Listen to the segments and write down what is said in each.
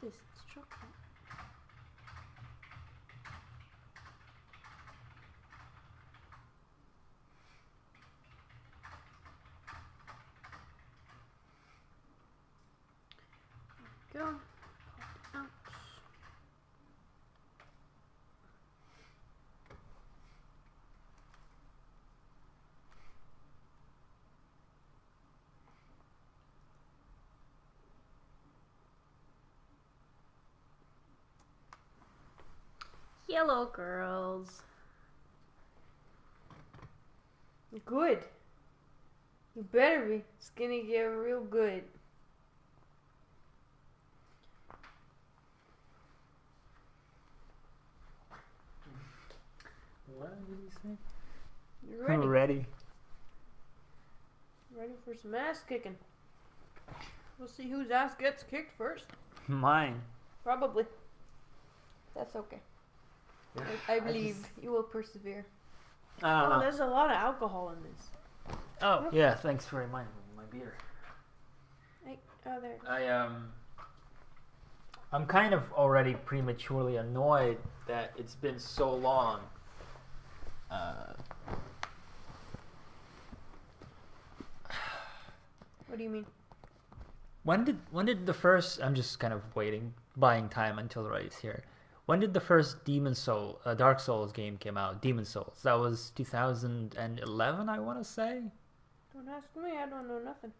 this? It's chocolate. There we go. Pop it out. Yellow girls. Good. You better be. It's gonna get real good. What did you say? You ready? Ready. Ready for some ass kicking. We'll see whose ass gets kicked first. Mine. Probably. That's okay. Yeah, I believe you will persevere. I don't Oh, know. there's a lot of alcohol in this. Oh, yeah, thanks for reminding me of my beer. Oh, there. I'm kind of already prematurely annoyed that it's been so long. What do you mean? When did the first? I'm just kind of buying time until Ray's here. When did the first Dark Souls game came out? Demon Souls. That was 2011, I want to say. Don't ask me. I don't know nothing.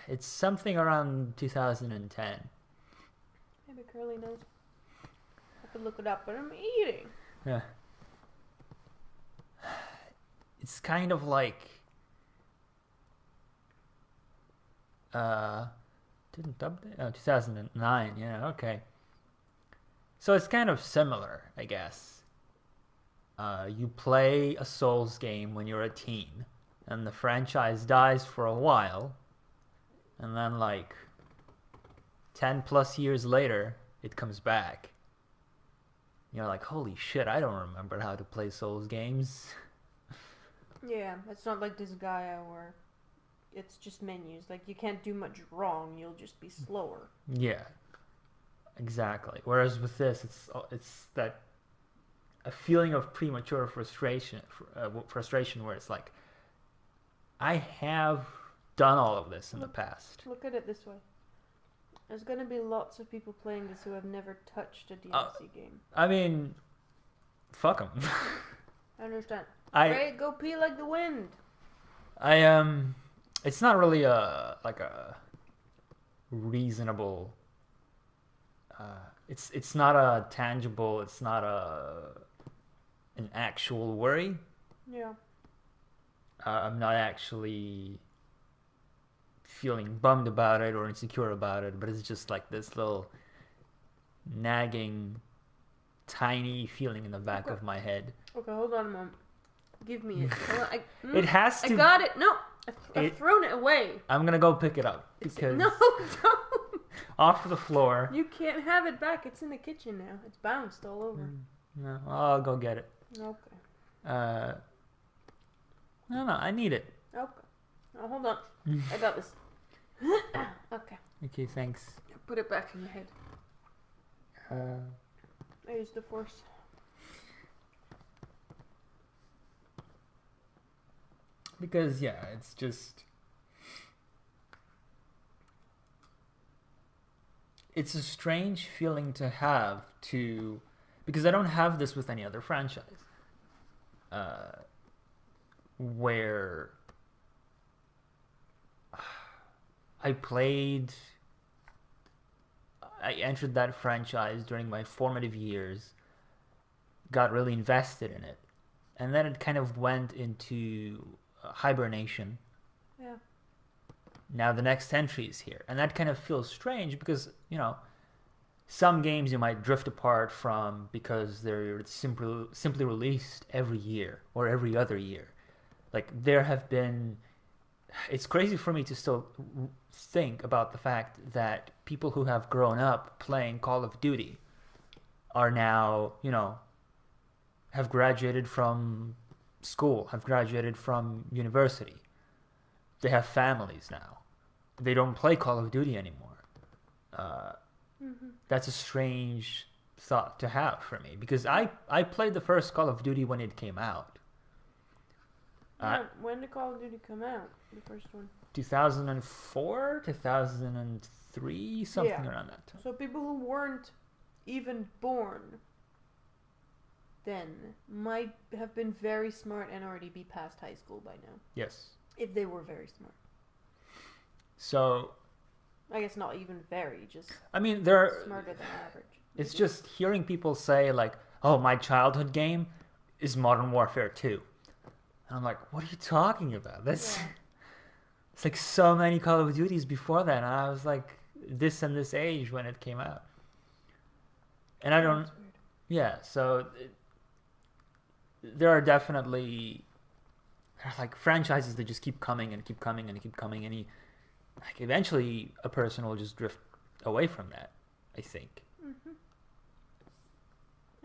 It's something around 2010. Maybe Curly knows. I could look it up, but I'm eating. Yeah. It's kind of like didn't update. Oh, 2009. Yeah, okay. So it's kind of similar, I guess. You play a Souls game when you're a teen, and the franchise dies for a while, and then like 10 plus years later, it comes back. You're like, holy shit, I don't remember how to play Souls games. Yeah, it's not like this Gaia where it's just menus. Like, you can't do much wrong. You'll just be slower. Yeah, exactly. Whereas with this, it's that a feeling of premature frustration where it's like, I have done all of this in the past. Look at it this way. There's going to be lots of people playing this who have never touched a DLC game. I mean, fuck them. I understand. Ray, go pee like the wind. It's not really a reasonable. It's not a tangible. It's not an actual worry. Yeah. I'm not actually feeling bummed about it or insecure about it, but it's just like this little nagging, tiny feeling in the back of my head. Okay, hold on a moment. Give me it. It has to. I got it. No, I've thrown it away. I'm gonna go pick it up because no, don't. Off the floor. You can't have it back. It's in the kitchen now. It's bounced all over. No, I'll go get it. Okay. No, I need it. Okay. Oh, hold on. I got this. Okay. Okay, thanks. Put it back in your head. I used the force. Because, yeah, it's just... It's a strange feeling to have to... Because I don't have this with any other franchise. Where... I entered that franchise during my formative years, got really invested in it, and then it kind of went into hibernation. Yeah. Now the next entry is here, and that kind of feels strange because, some games you might drift apart from because they're simply released every year or every other year. Like, there have been... It's crazy for me to still think about the fact that people who have grown up playing Call of Duty are now, have graduated from school, have graduated from university. They have families now. They don't play Call of Duty anymore. Mm-hmm. That's a strange thought to have for me because I played the first Call of Duty when it came out. When did Call of Duty come out? The first one. 2004, 2003, something around that time. So people who weren't even born then might have been very smart and already be past high school by now. Yes. If they were very smart. So, I guess not even very, just I mean, they're smarter than average. it's just hearing people say like, "Oh, my childhood game is Modern Warfare 2." And I'm like, "What are you talking about? That's It's like so many Call of Duties before that." And I was like this and this age when it came out. And I don't That's weird. Yeah, so there are definitely like franchises that just keep coming and keep coming and keep coming, and like eventually a person will just drift away from that, I think. Mm-hmm.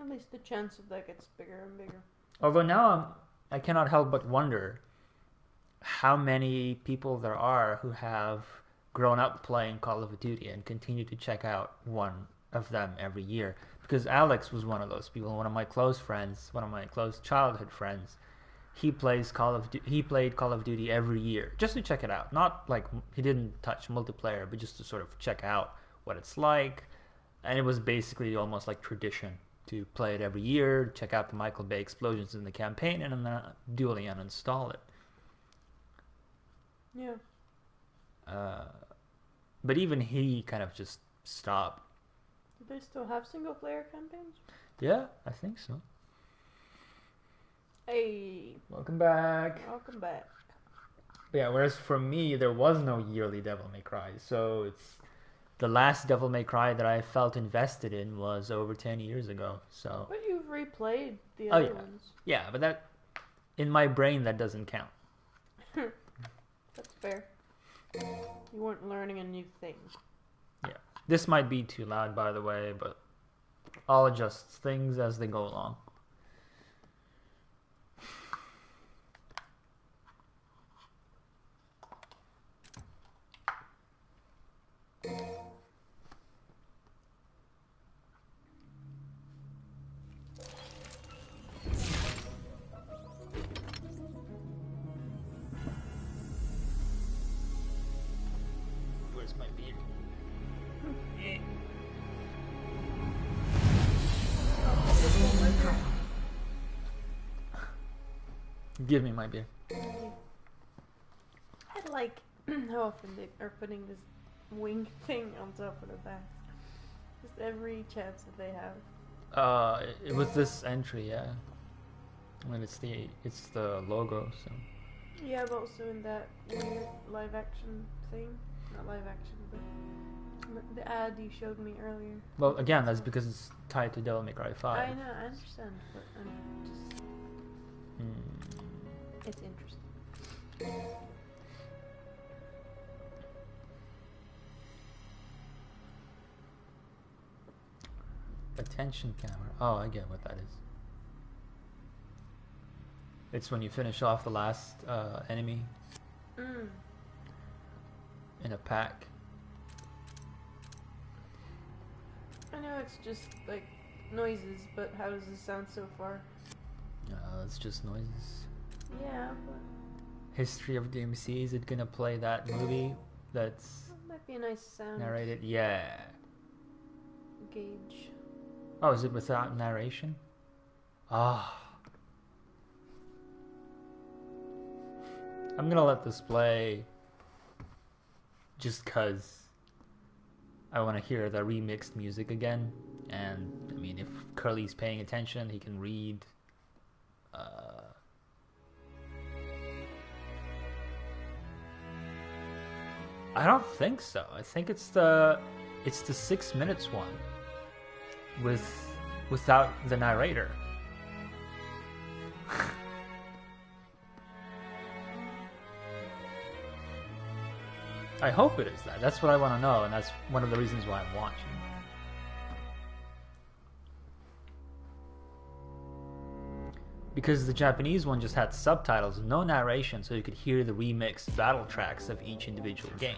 At least the chance of that gets bigger and bigger. Although now I cannot help but wonder how many people there are who have grown up playing Call of Duty and continue to check out one of them every year. Because Alex was one of those people, one of my close friends, one of my close childhood friends. He played Call of Duty every year just to check it out. Not like he didn't touch multiplayer, but just to sort of check out what it's like. And it was basically almost like tradition to play it every year, check out the Michael Bay explosions in the campaign, and then duly uninstall it. Yeah. But even he kind of just stopped. Do they still have single player campaigns? Yeah, I think so. Hey, Welcome back. welcome back. But yeah, whereas for me, there was no yearly Devil May Cry. So it's the last Devil May Cry that I felt invested in was over 10 years ago. So But you've replayed the Oh, other yeah. ones. yeah, but that in my brain that doesn't count. That's fair. You weren't learning a new thing. This might be too loud, by the way, but I'll adjust things as they go along. Where's my beard? Give me my beer. I like how often they are putting this wing thing on top of the back. Just every chance that they have. It was this entry, yeah. I mean, it's the logo, so. Yeah, but also in that weird live action thing. Not live action, but the ad you showed me earlier. Well, again, that's because it's tied to Devil May Cry 5. I know, I understand, but I'm just. Hmm. It's interesting. Attention camera. Oh, I get what that is. It's when you finish off the last enemy Mm. in a pack. I know it's just like noises, but how does this sound so far? It's just noises. Yeah, but History of DMC, is it gonna play that movie that's that might be a nice sound narrated? Yeah. gauge. Oh, is it without narration? Ah. I'm gonna let this play just cause I want to hear the remixed music again. And I mean, if Curly's paying attention, he can read. I don't think so. I think it's the 6 minutes one without the narrator. I hope it is that. That's what I want to know, and that's one of the reasons why I'm watching. Because the Japanese one just had subtitles, no narration, so you could hear the remixed battle tracks of each individual game.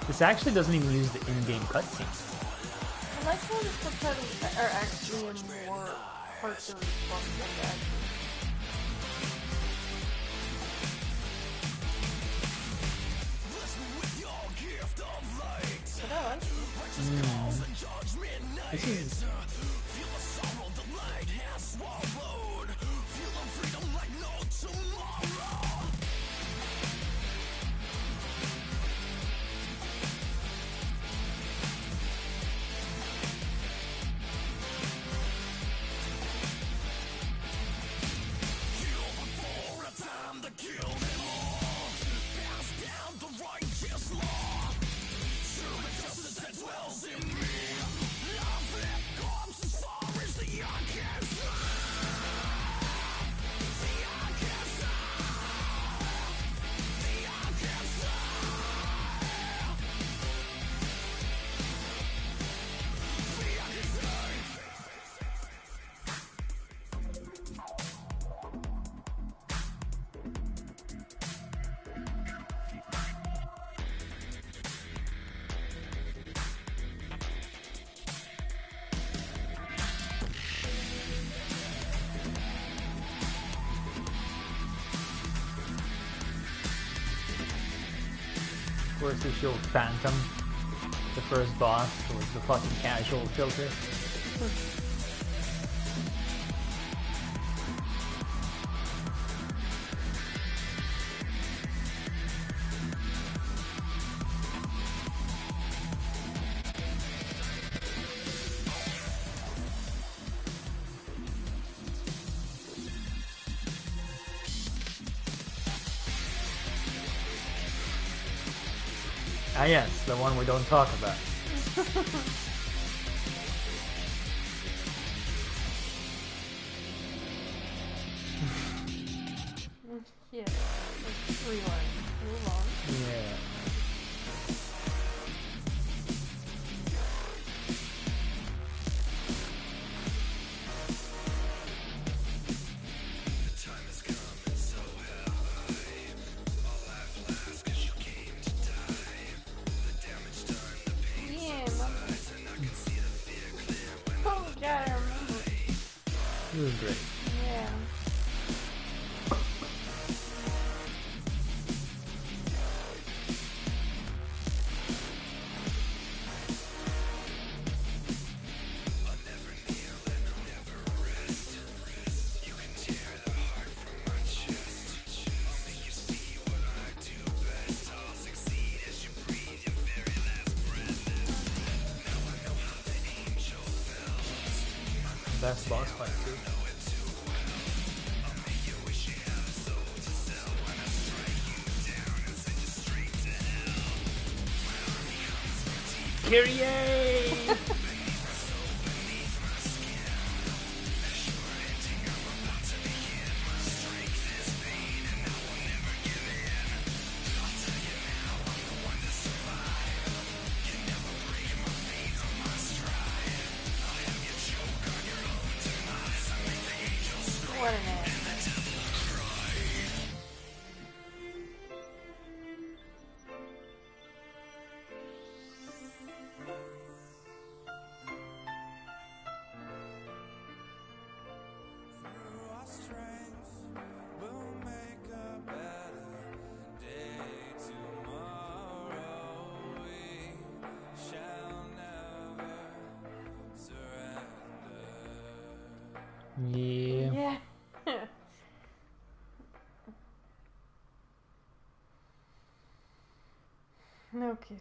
This actually doesn't even use the in-game cutscenes. I like how the subtitles are actually in more parts of like that. But I like it. This is... Of course, they showed Phantom. The first boss was the fucking casual filter. Ah yes, the one we don't talk about. Yeah, like rewind. Move on. Yeah. Yeah, mama. Oh god, I remember. It was great. Yeah. Best boss fight too. Kyrie! What an end. Yeah. Yeah. No kidding.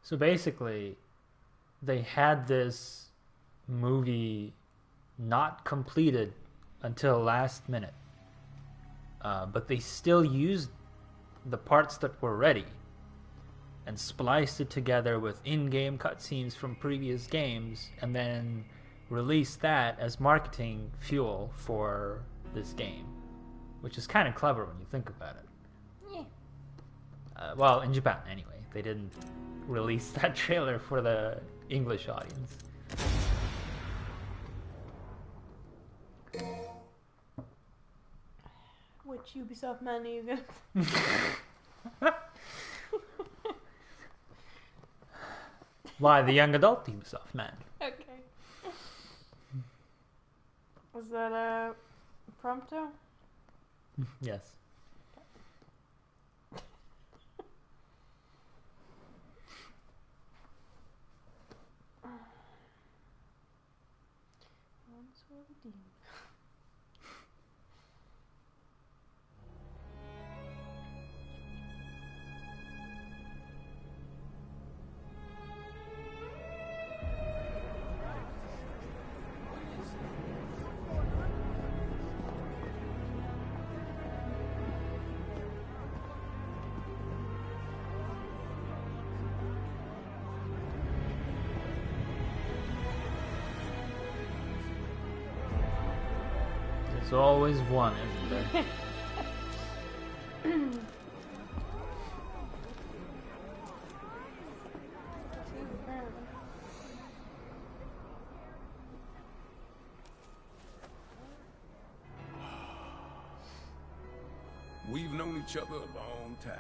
So basically, they had this movie not completed until last minute. But they still used the parts that were ready and spliced it together with in-game cutscenes from previous games and then released that as marketing fuel for this game, which is kind of clever when you think about it. Yeah. Well, in Japan anyway. They didn't release that trailer for the English audience. Which Ubisoft man are you gonna? Why the young adult Ubisoft man? Okay. Was that a prompto? Yes. Once were the demon. There's always one, isn't there? Two, apparently. We've known each other a long time.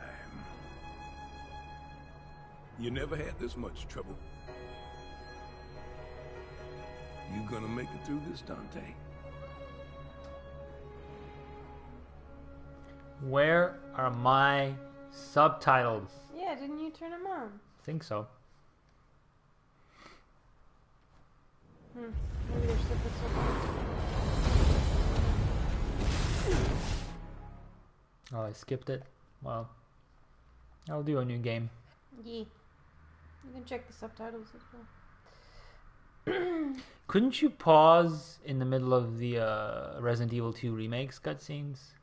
You never had this much trouble. You gonna make it through this, Dante? Where are my subtitles? Yeah, didn't you turn them on? I think so. Maybe they're separate subtitles. Oh, I skipped it. Well, I'll do a new game. Yeah. You can check the subtitles as well. Couldn't you pause in the middle of the Resident Evil 2 remakes cutscenes?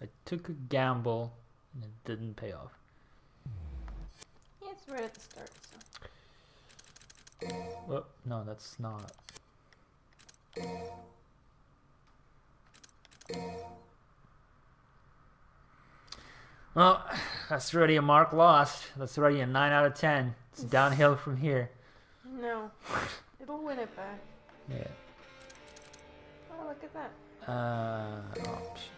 I took a gamble and it didn't pay off. Yeah, it's right at the start, so. Oh, no, that's not. Well, that's already a mark lost. That's already a 9 out of 10. It's downhill from here. No. It'll win it back. Yeah. Oh, look at that. Options.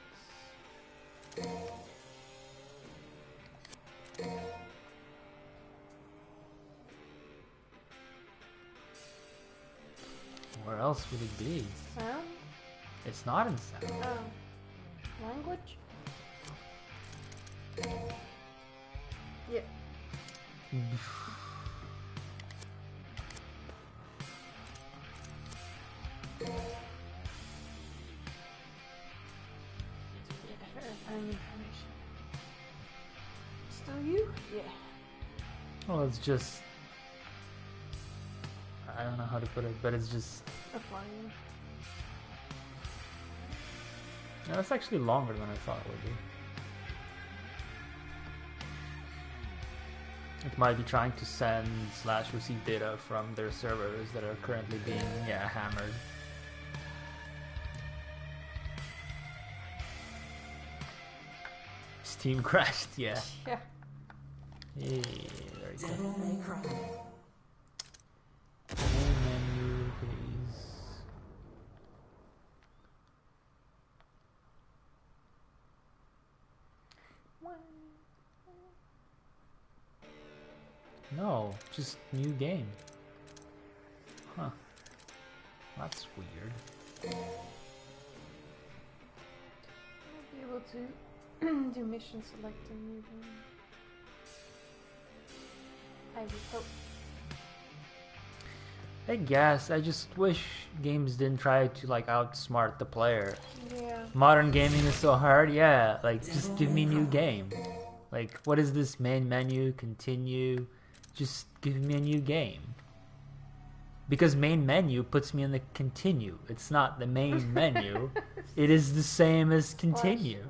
Where else would it be? Sound? It's not in sound. Oh. Language? Yeah. Verifying information. Still you? Yeah. Well, it's just... I don't know how to put it, but it's just... Applying. No, that's actually longer than I thought it would be. It might be trying to send / receive data from their servers that are currently being, hammered. Steam crashed, yeah. Yeah. Yeah, there you go. Devil May Cry. Main menu, please. No, just new game. Huh. That's weird. I'll be able to do mission selecting even. I would hope. I guess I just wish games didn't try to outsmart the player. Yeah. Modern gaming is so hard, yeah. Just give me a new game. What is this main menu? Continue. Just give me a new game. Because main menu puts me in the continue. It's not the main menu. It is the same as continue.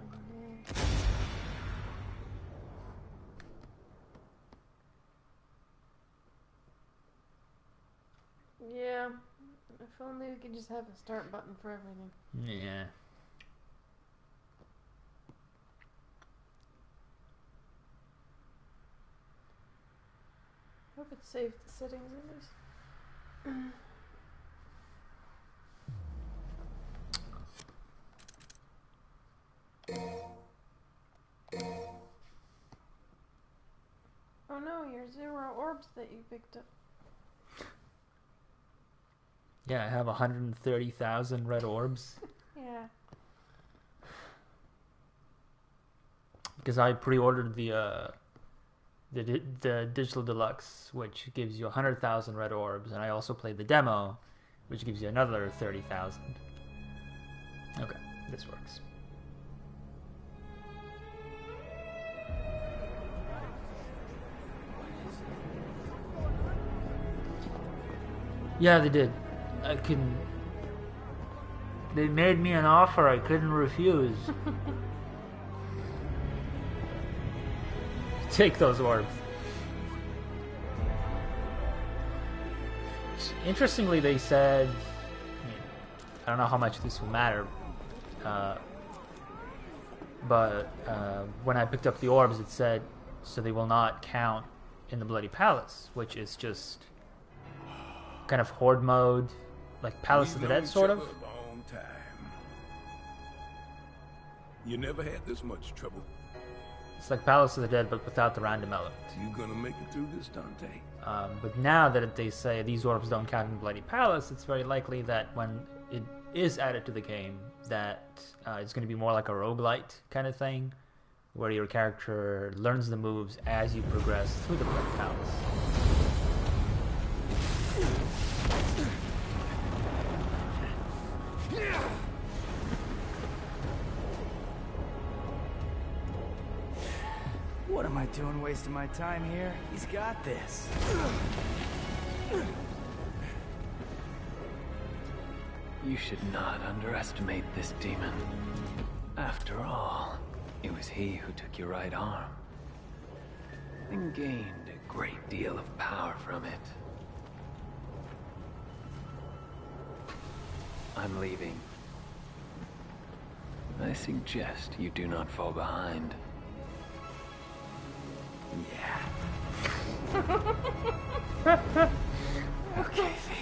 Yeah. If only we could just have a start button for everything. Yeah. Hope it saved the settings at least. no, your 0 orbs that you picked up. Yeah, I have 130,000 red orbs. Yeah. Because I pre-ordered the digital deluxe, which gives you 100,000 red orbs, and I also played the demo, which gives you another 30,000. Okay, this works. Yeah, they did. I couldn't. They made me an offer I couldn't refuse. Take those orbs. Interestingly, they said, I don't know how much this will matter, but when I picked up the orbs, it said, so they will not count in the Bloody Palace, which is just kind of horde mode, like Palace of the Dead, sort of. We've known each other a long time. You never had this much trouble. It's like Palace of the Dead, but without the random element. You gonna make it through this, Dante? But now that they say these orbs don't count in Bloody Palace, it's very likely that when it is added to the game, that it's going to be more like a roguelite kind of thing, where your character learns the moves as you progress through the Bloody Palace. What am I doing wasting my time here? He's got this. You should not underestimate this demon. After all, it was he who took your right arm and gained a great deal of power from it. I'm leaving. I suggest you do not fall behind. Yeah. Okay, V.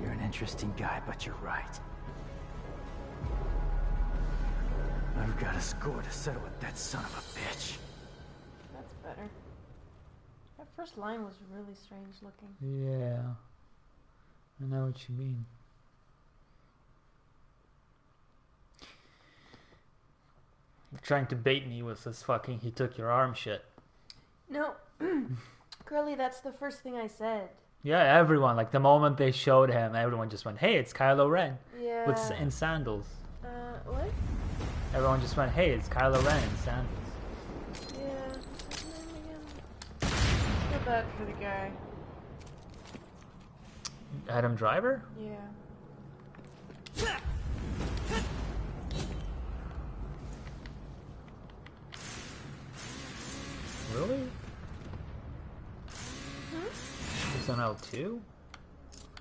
You're an interesting guy, but you're right. I've got a score to settle with that son of a bitch. That's better. That first line was really strange looking. Yeah, I know what you mean. You're trying to bait me with this fucking he took your arm shit. No. Curly, that's the first thing I said. Yeah, everyone, like the moment they showed him, everyone just went, hey, it's Kylo Ren. Yeah. In sandals. What? Everyone just went, hey, it's Kylo Ren in sandals. Yeah. What's his name again? Feel bad for the guy. Adam Driver? Yeah. Really? It's on L2?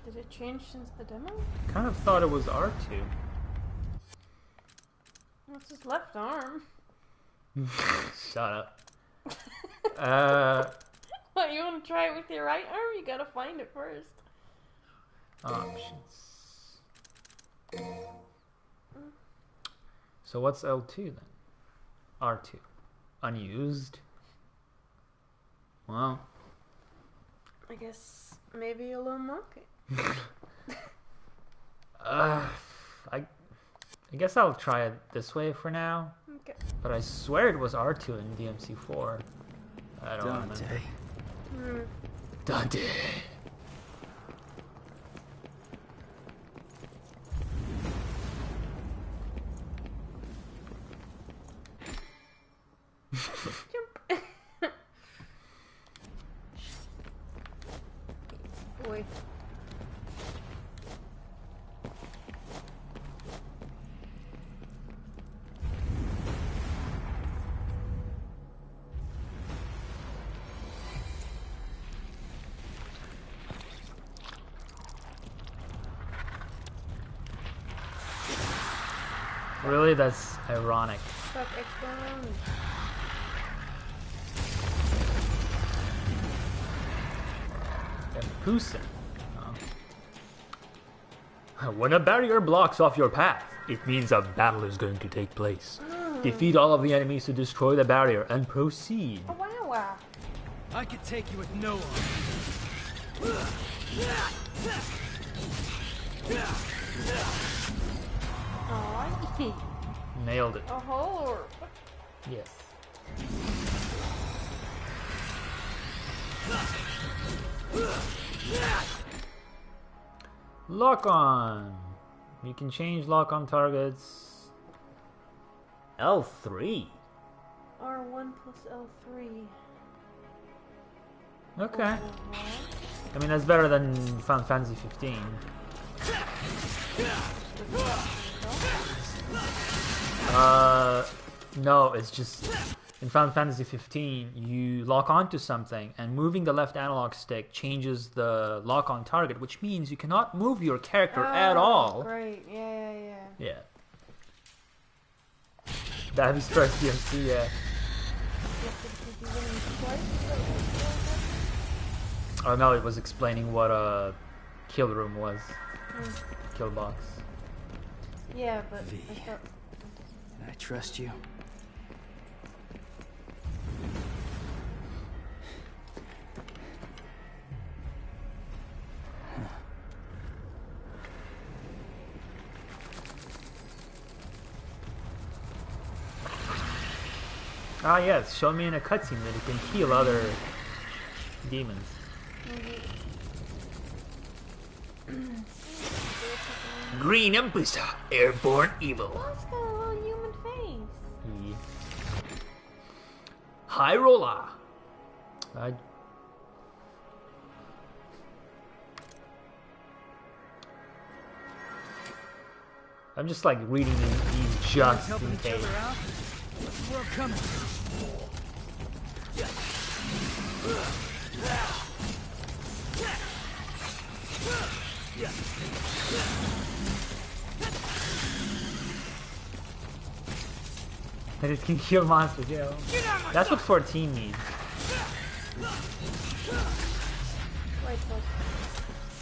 Did it change since the demo? Kind of thought it was R2. What's his left arm? Shut up. What, you want to try it with your right arm? You gotta find it first. Options. So what's L2 then? R2. Unused? Well. I guess maybe a little monkey. I guess I'll try it this way for now. Okay. But I swear it was R2 in DMC4. I don't Dante. remember. Dante. Jump. Boy. Really? That's ironic. Fuck X-Bone. And Pusin. When a barrier blocks off your path, it means a battle is going to take place. Defeat all of the enemies to destroy the barrier and proceed. Oh, wow, wow. I could take you with no armor. Aw, Nailed it. a whole orb. Yes. Lock on. You can change lock on targets. L3. R1 plus L3. Okay. What? I mean, that's better than Final Fantasy 15. No, it's just in Final Fantasy 15, you lock onto something, and moving the left analog stick changes the lock on target, which means you cannot move your character at all. Great, yeah. Yeah. The heavy stress DMC, yeah. Oh no, it was explaining what a kill room was. Kill box. Yeah, but V. I thought... Can I trust you? Ah yes, show me in a cutscene that you can heal other demons. Green Empressor, airborne evil. Oh, it's got a little human face. High roller. I'm just like reading these just Helping in each case. other out? What's the world coming to? I just can kill monsters, yeah. That's what 14 means. Wait, what?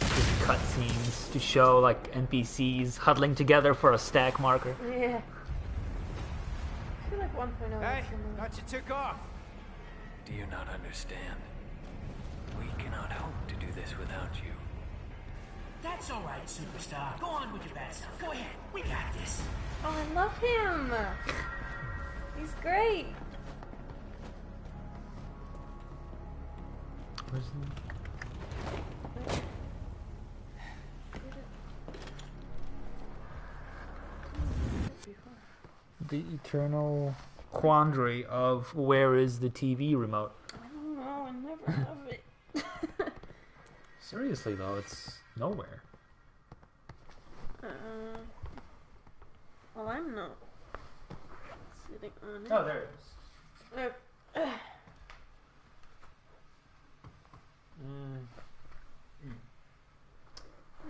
Just cutscenes to show like NPCs huddling together for a stack marker. Yeah. I feel like 1.0 Hey, is similar. thought you took off. Do you not understand? We cannot hope to do this without you. That's all right, superstar. Go on with your bad stuff. Go ahead. We got this. Oh, I love him. He's great. Where's the eternal quandary of where is the TV remote? I don't know. I never have it. Seriously though, it's nowhere. Well, I'm not sitting on it. Oh, there it is.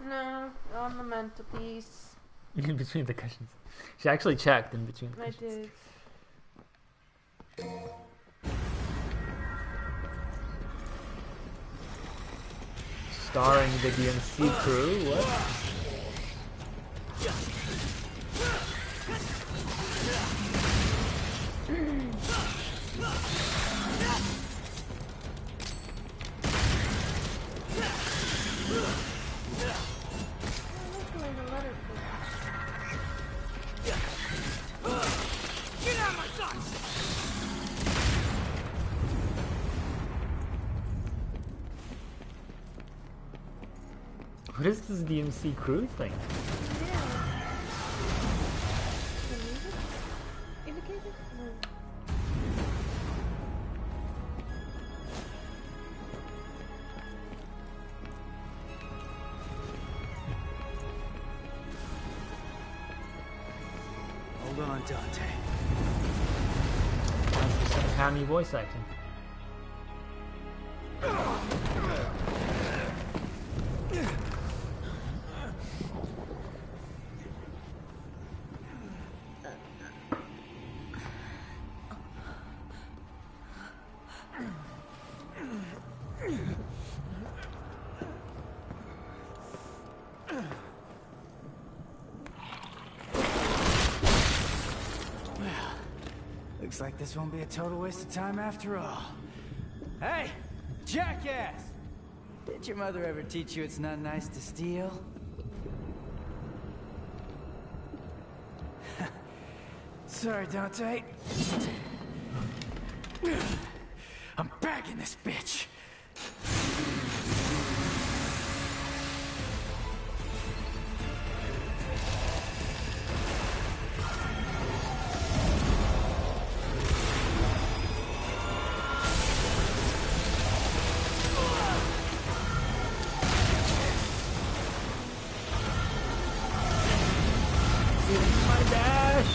No, on the mantelpiece. In between the cushions. She actually checked in between the I cushions. did. Starring the DMC crew. What? What is this DMC crew thing? Hold on, Dante. That's some Cammy voice acting. Looks like this won't be a total waste of time after all. Hey, Jackass! Did your mother ever teach you it's not nice to steal? Sorry, Dante. I'm bagging this bitch. My dash!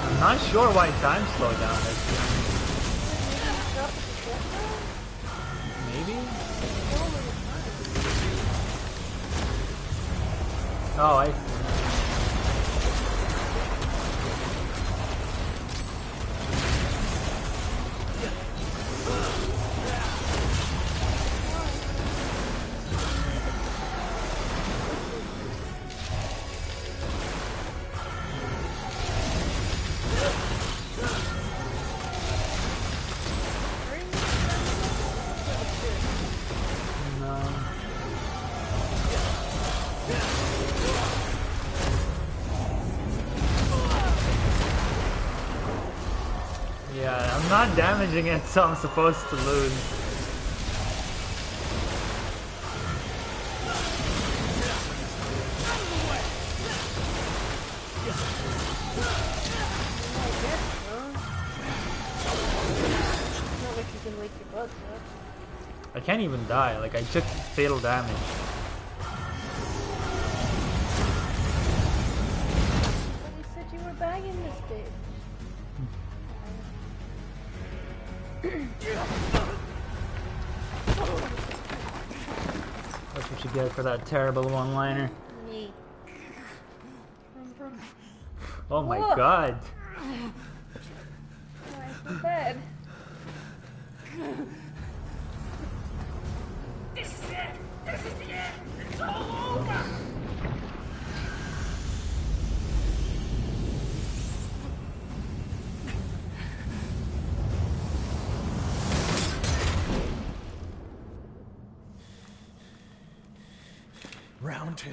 I'm not sure why time slowed down this game. Maybe? Oh, I see. No. Yeah, I'm not damaging it, so I'm supposed to lose. Not like you can wake your butt up. I can't even die, like I took fatal damage. But you said you were bagging this bitch. That's what you get for that terrible one-liner. Me. Oh my Whoa. god. Why so bad? This is it! This is the end! It's all over! Round two.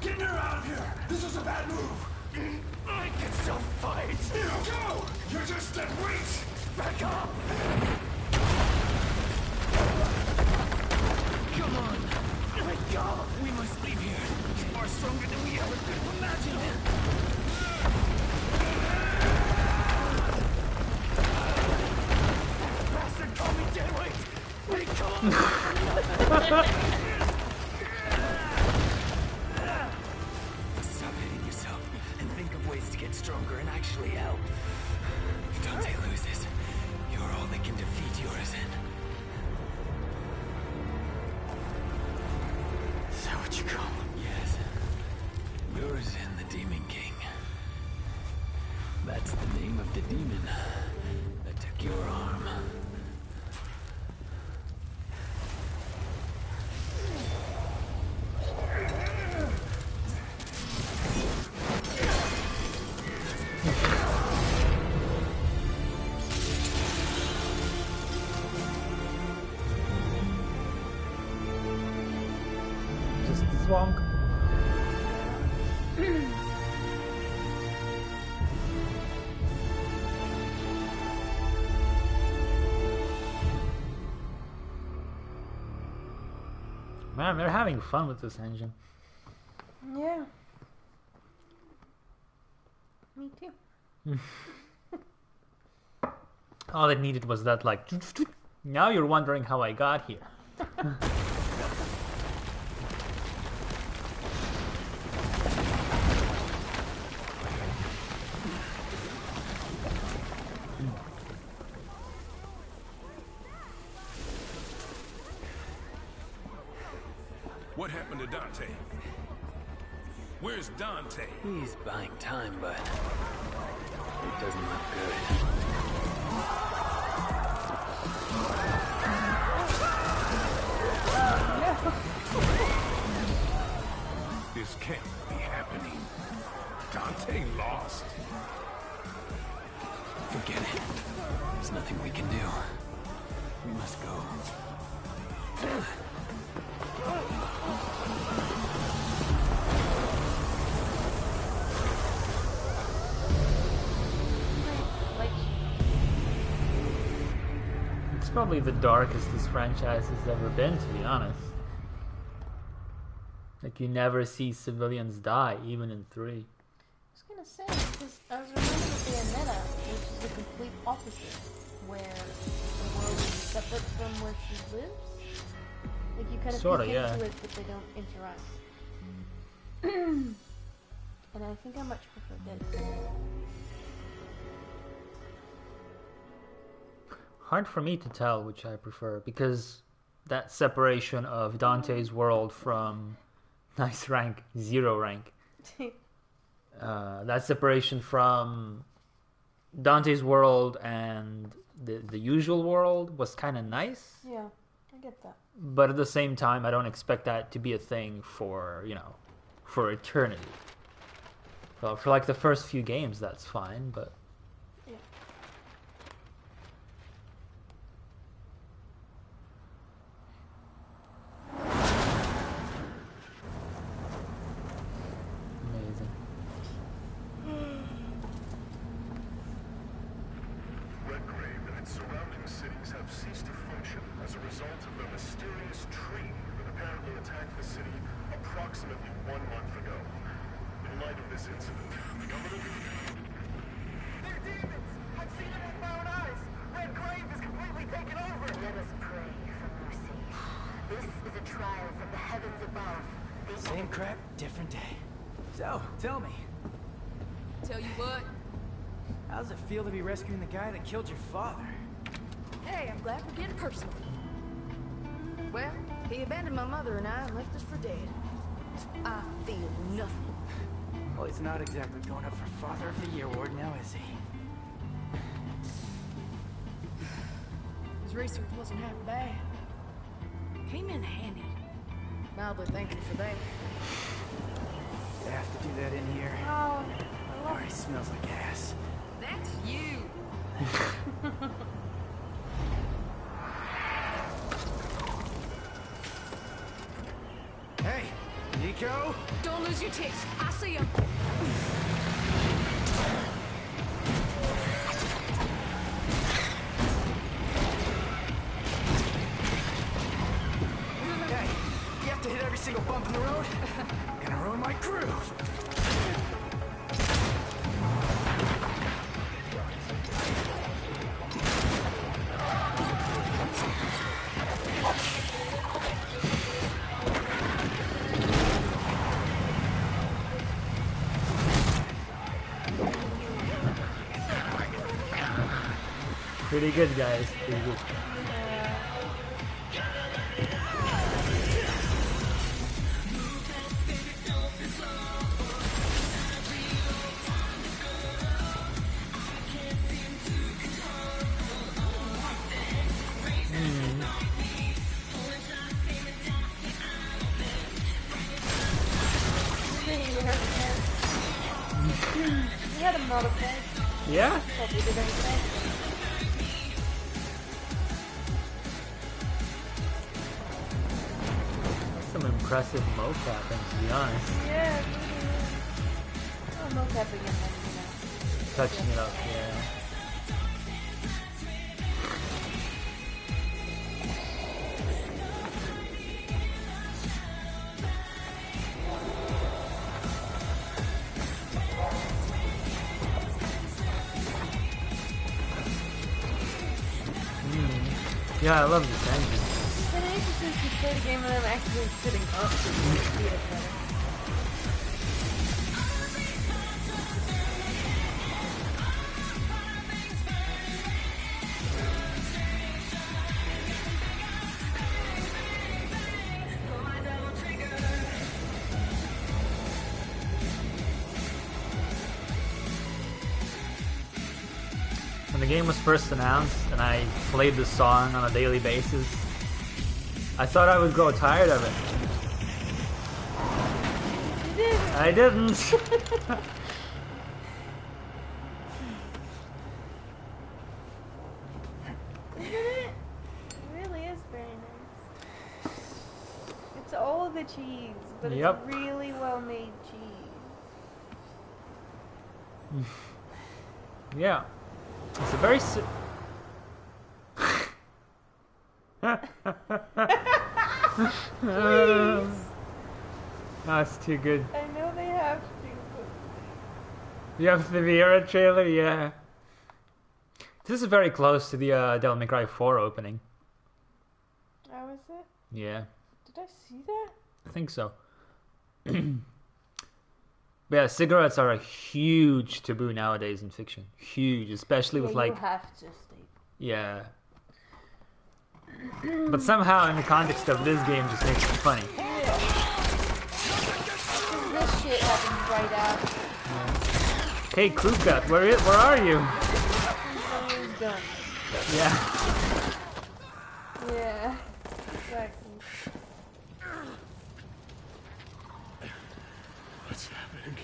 Get her out of here! This is a bad move! I can still fight. Go! You're just dead weight! Back up. Come on. Let go. We must leave here. It's far stronger than we ever could have imagined. Bastard called me dead weight. Wait, come on. Stop hitting yourself and think of ways to get stronger and actually help. If Dante loses, you're all that can defeat Urizen. Is that what you call him? Yes. Urizen, the Demon King. That's the name of the demon that took your arm. Just zwonk. Man, they're having fun with this engine. Yeah. Me too. All it needed was that, like, now you're wondering how I got here. What happened to Dante? Where's Dante? He's buying time, but it doesn't look good. This can't be happening. Dante lost. Forget it. There's nothing we can do. We must go. Like, It's probably the darkest this franchise has ever been, to be honest. Like, you never see civilians die, even in 3. I was gonna say, because I was remembering Bayonetta, which is the complete opposite, where the world is separate from where she lives. Like, you kind of Sorta, peek yeah. into it, but they don't interact. And I think I much prefer this. Hard for me to tell which I prefer, because that separation of Dante's world from nice rank, 0 rank, that separation from Dante's world and the usual world was kind of nice, Yeah, I get that. but at the same time, I don't expect that to be a thing for, for eternity. Well, for like the first few games, that's fine, but Yeah. amazing. Redgrave and its surrounding cities have ceased to function as a result of a mysterious tree that apparently attacked the city approximately 1 month ago. In light of this incident, the government... They're demons! I've seen it with my own eyes! Redgrave is completely taken over! Let us pray for mercy. This is a trial from the heavens above. Same crap, different day. So, tell me, Tell you what, how does it feel to be rescuing the guy that killed your father? hey, I'm glad we're getting personal. Well, he abandoned my mother and I and left us for dead. I feel nothing. Well, he's not exactly going up for Father of the Year award now, is he? His research wasn't half bad. Came in handy. Mildly thankful for that. They have to do that in here. Oh, It already smells like ass. That's you. Hey, Nico! Don't lose your tits. I see him. Hey, you have to hit every single bump in the road? Gonna ruin my groove. Pretty good, guys. Pretty good. we had a modified. Yeah? Hope we did anything. Some impressive mocapping, to be honest. Yeah, it really is. Oh, no capping in there, Touching it up, yeah. Yeah, I love this engine. It's kind of interesting to play the game and I'm actually sitting up so you can see it better. the game was first announced and I played the song on a daily basis, I thought I would grow tired of it. You did. I didn't. Isn't it? It really is very nice. It's all the cheese, but Yep. it's really well made cheese. Yeah. It's a very That's too good. I know they have to. You have the Viera trailer, yeah. This is very close to the Devil May Cry 4 opening. How is it? Yeah, Did I see that? I think so. But yeah, cigarettes are a huge taboo nowadays in fiction. Huge, especially with Yeah, like you have to stay. yeah. But somehow in the context of this game just makes it funny. This shit happens right after. Hey Crew Cut, where are you? He's done. Yeah. Yeah. Exactly. What's happening?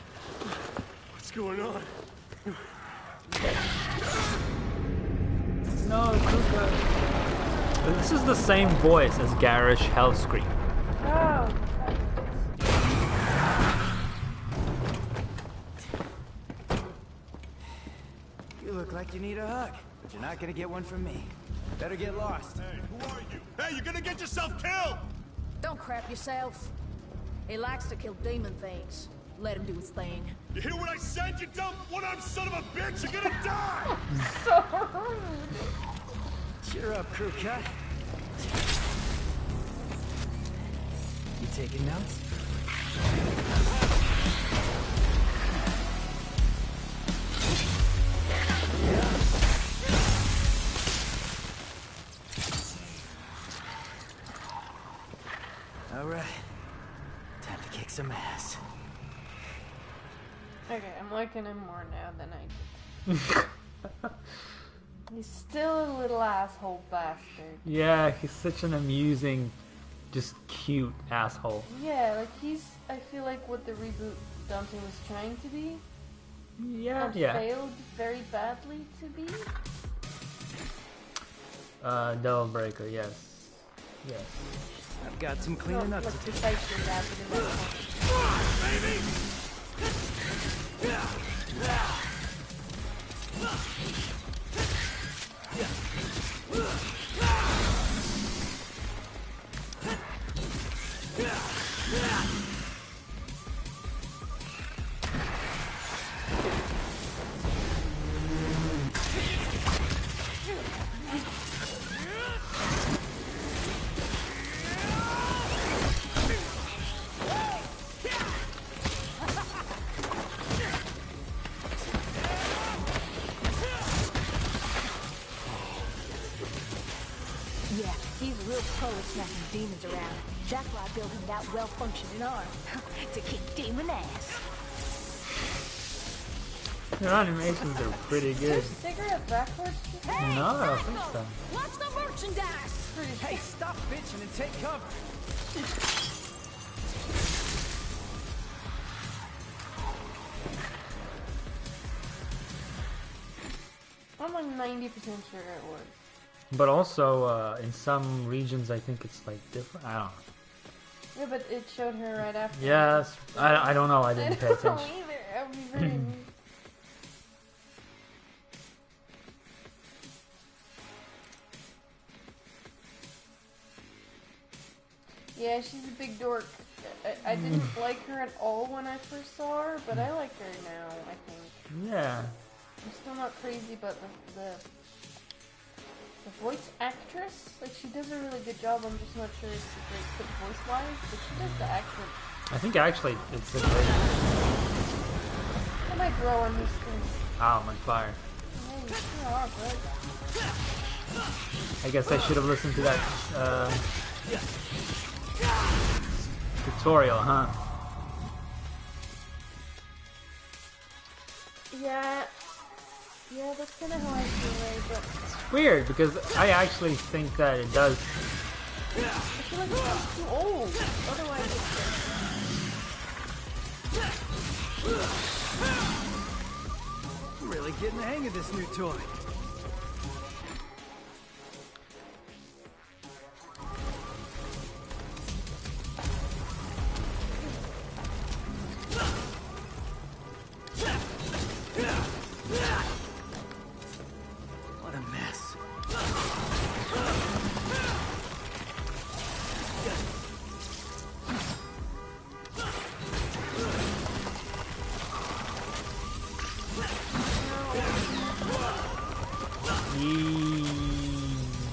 What's going on? No, Crew Cut. But this is the same voice as Garish Hellscream. Oh. You look like you need a hug, but you're not gonna get one from me. Better get lost. Hey, who are you? Hey, you're gonna get yourself killed! Don't crap yourself. He likes to kill demon things. Let him do his thing. You hear what I said, you dumb one-armed son of a bitch? You're gonna die! So rude. Cheer up, crew cut. You taking notes? All right. Time to kick some ass. Okay, I'm liking him more now than I did. He's still a little asshole bastard. Yeah, he's such an amusing, just cute asshole. Yeah, like I feel like what the reboot Dante was trying to be. Yeah, And yeah. failed very badly to be. Devil Breaker, yes. Yes. I've got some Not cleaning up like to do. precisely that, but in that Yeah, he's a real pro at smacking demons around. That's why I built him that well-functioning arm. To kick demon ass. Their animations are pretty good. cigarette backwards? Hey, No, I don't think so. watch the merchandise! Hey, stop bitching and take cover. I'm like 90% sure it was. But also, in some regions, I think it's like different. I don't know. Yeah, but it showed her right after. Yes, I don't know. I didn't pay I don't know attention. either. I'll be very Yeah, she's a big dork. I didn't like her at all when I first saw her, but I like her now, I think. Yeah. I'm still not crazy about the voice actress. Like, she does a really good job. I'm just not sure it's a great fit voice-wise, but she does the accent. I think actually it's a great. I might grow on these things. Oh, I'm on fire. Yeah, you sure are, bud. I guess I should have listened to that tutorial, huh? Yeah. Yeah, that's kind of how I feel, Ray, but It's weird because I actually think that it does. I feel like it's too old. Otherwise, I'm really getting the hang of this new toy. What a mess.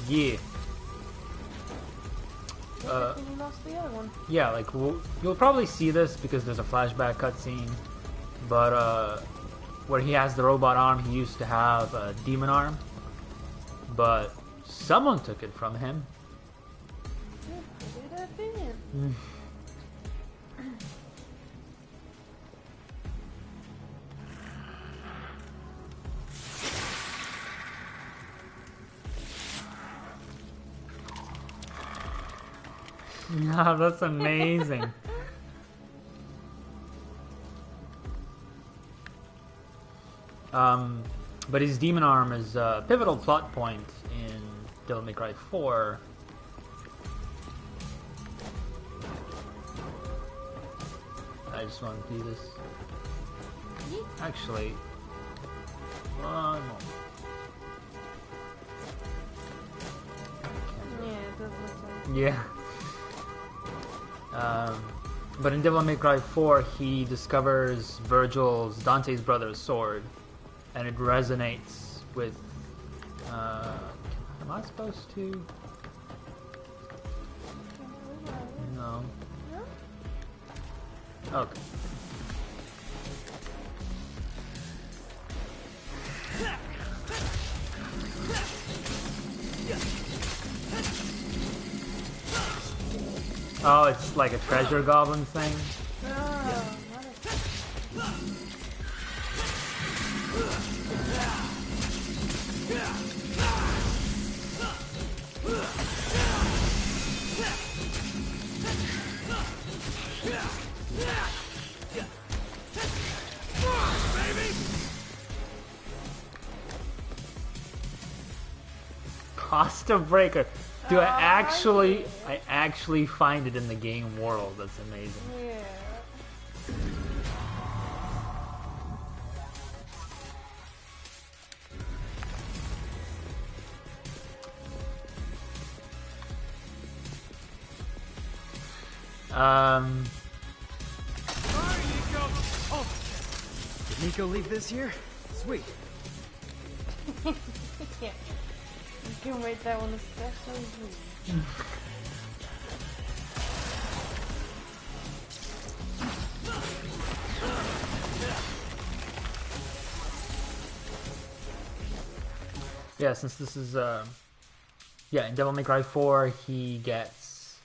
Yeah. and you lost the other one. Yeah, like you'll probably see this because there's a flashback cutscene, but where he has the robot arm, he used to have a demon arm, but someone took it from him. Yeah, who would that been? Yeah, that's amazing. But his demon arm is a pivotal plot point in Devil May Cry 4. I just want to do this. Actually, one moment. Yeah, it does look like. Yeah. But in Devil May Cry 4, he discovers Virgil's, Dante's brother's sword, and it resonates with. Am I supposed to? No. Okay. Oh, it's like a treasure goblin thing. Costa Breaker. Do I actually find it in the game world? That's amazing. Yeah. Did Nico leave this here? Sweet. Yeah. You can rate that one especially sweet. Yeah, since this is yeah, in Devil May Cry 4 he gets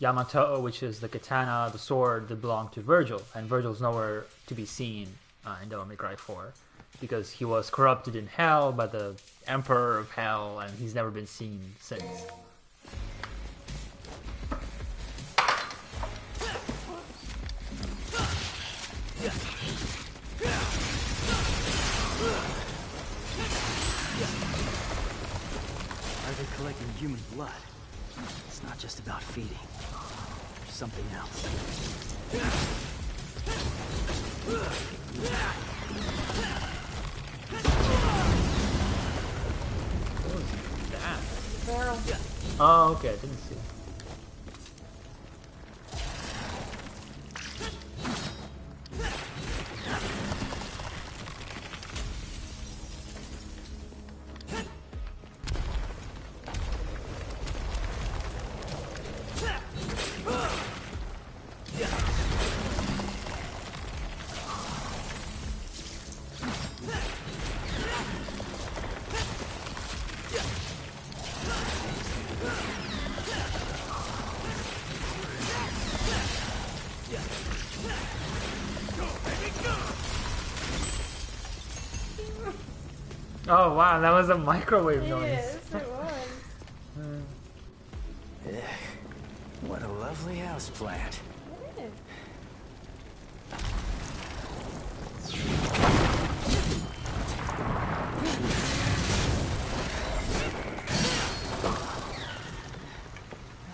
Yamato, which is the katana, the sword that belonged to Virgil, and Virgil's nowhere to be seen in Devil May Cry 4 because he was corrupted in hell by the Emperor of Hell, and he's never been seen since. Are they collecting human blood? It's not just about feeding. There's something else. Barrel. Oh, okay, I didn't see. Oh wow, that was a microwave noise. Yes, it was. Ugh, what a lovely house plant. It is.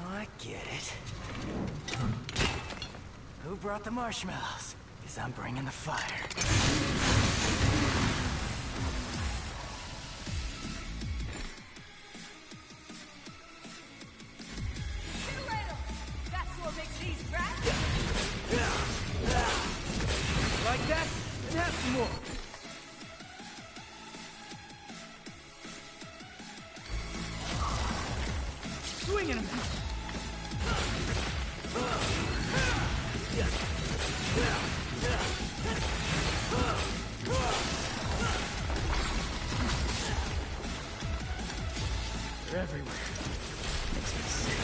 Oh, I get it. Who brought the marshmallows? Because I'm bringing the fire. That sword makes it easy, right? Like that? And have some more. Swinging him. They're everywhere. Makes me sick.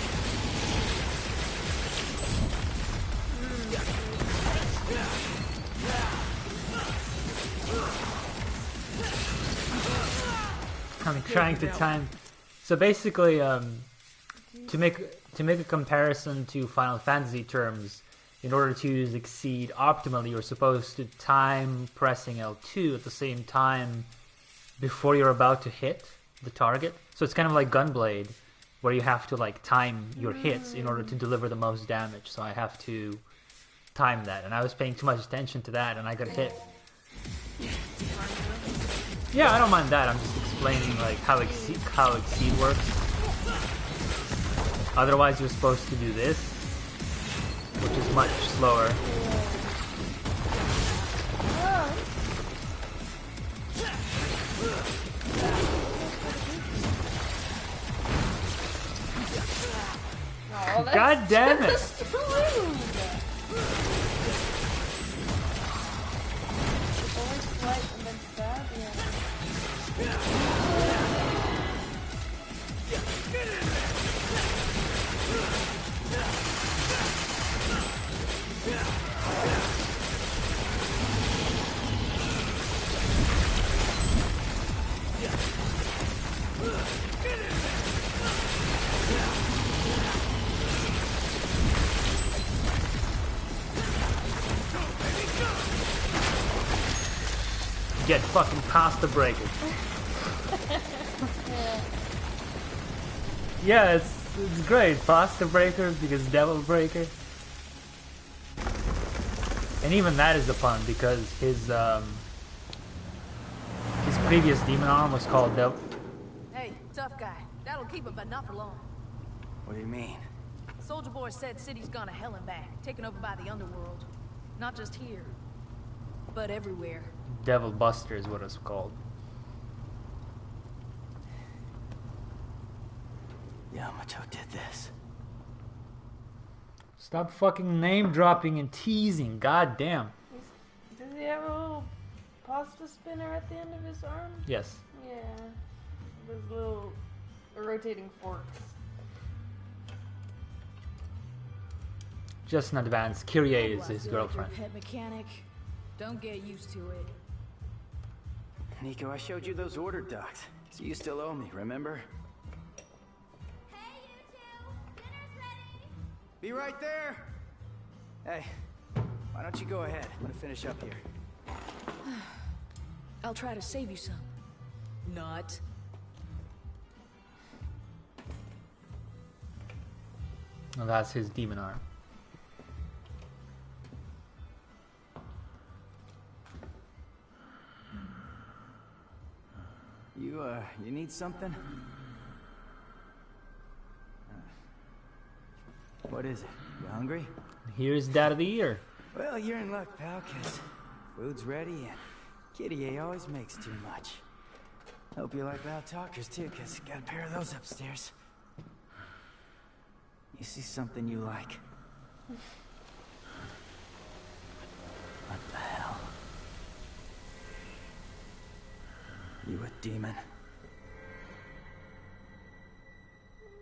I'm trying to time. So basically, to make a comparison to Final Fantasy terms, in order to succeed optimally, you're supposed to time pressing L2 at the same time before you're about to hit the target. So it's kind of like Gunblade, where you have to like time your hits in order to deliver the most damage. So I have to time that, and I was paying too much attention to that, and I got hit. Yeah, I don't mind that. I'm just explaining like how exceed works. Otherwise, you're supposed to do this, which is much slower. Oh, that's God damn it! just rude. Always swipe and then stab, Get fucking past the breaker. Yeah, it's great. Faster breaker because devil breaker. And even that is a pun because his previous demon arm was called Devil. Hey, tough guy. That'll keep him, but not for long. What do you mean? Soldier Boy said city's gone to hell and back, taken over by the underworld. Not just here, but everywhere. Devil Buster is what it's called. Yamato did this. Stop fucking name dropping and teasing. God damn. Does he have a little pasta spinner at the end of his arm? Yes. Yeah. Those little rotating forks. Just in advance, Kyrie is his girlfriend. Pet mechanic. Don't get used to it. Nico, I showed you those order docs. So you still owe me, remember? Hey, you two! Dinner's ready! Be right there! Hey, why don't you go ahead? I'm gonna finish up here. I'll try to save you some. Not. Well, that's his demon arm. You need something? What is it? You hungry? Here's Dad of the Year. Well, you're in luck, pal, 'cause food's ready and Kitty A always makes too much. Hope you like loud talkers, too, 'cause got a pair of those upstairs. You see something you like? What the hell? You a demon?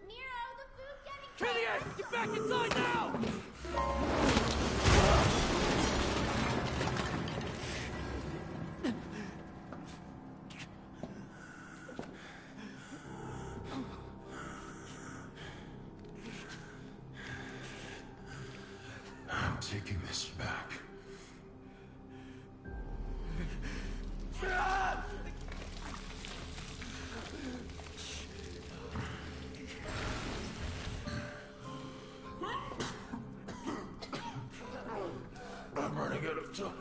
Nero, the food's getting Trinity, get back inside now! taking this back. I'm running out of time.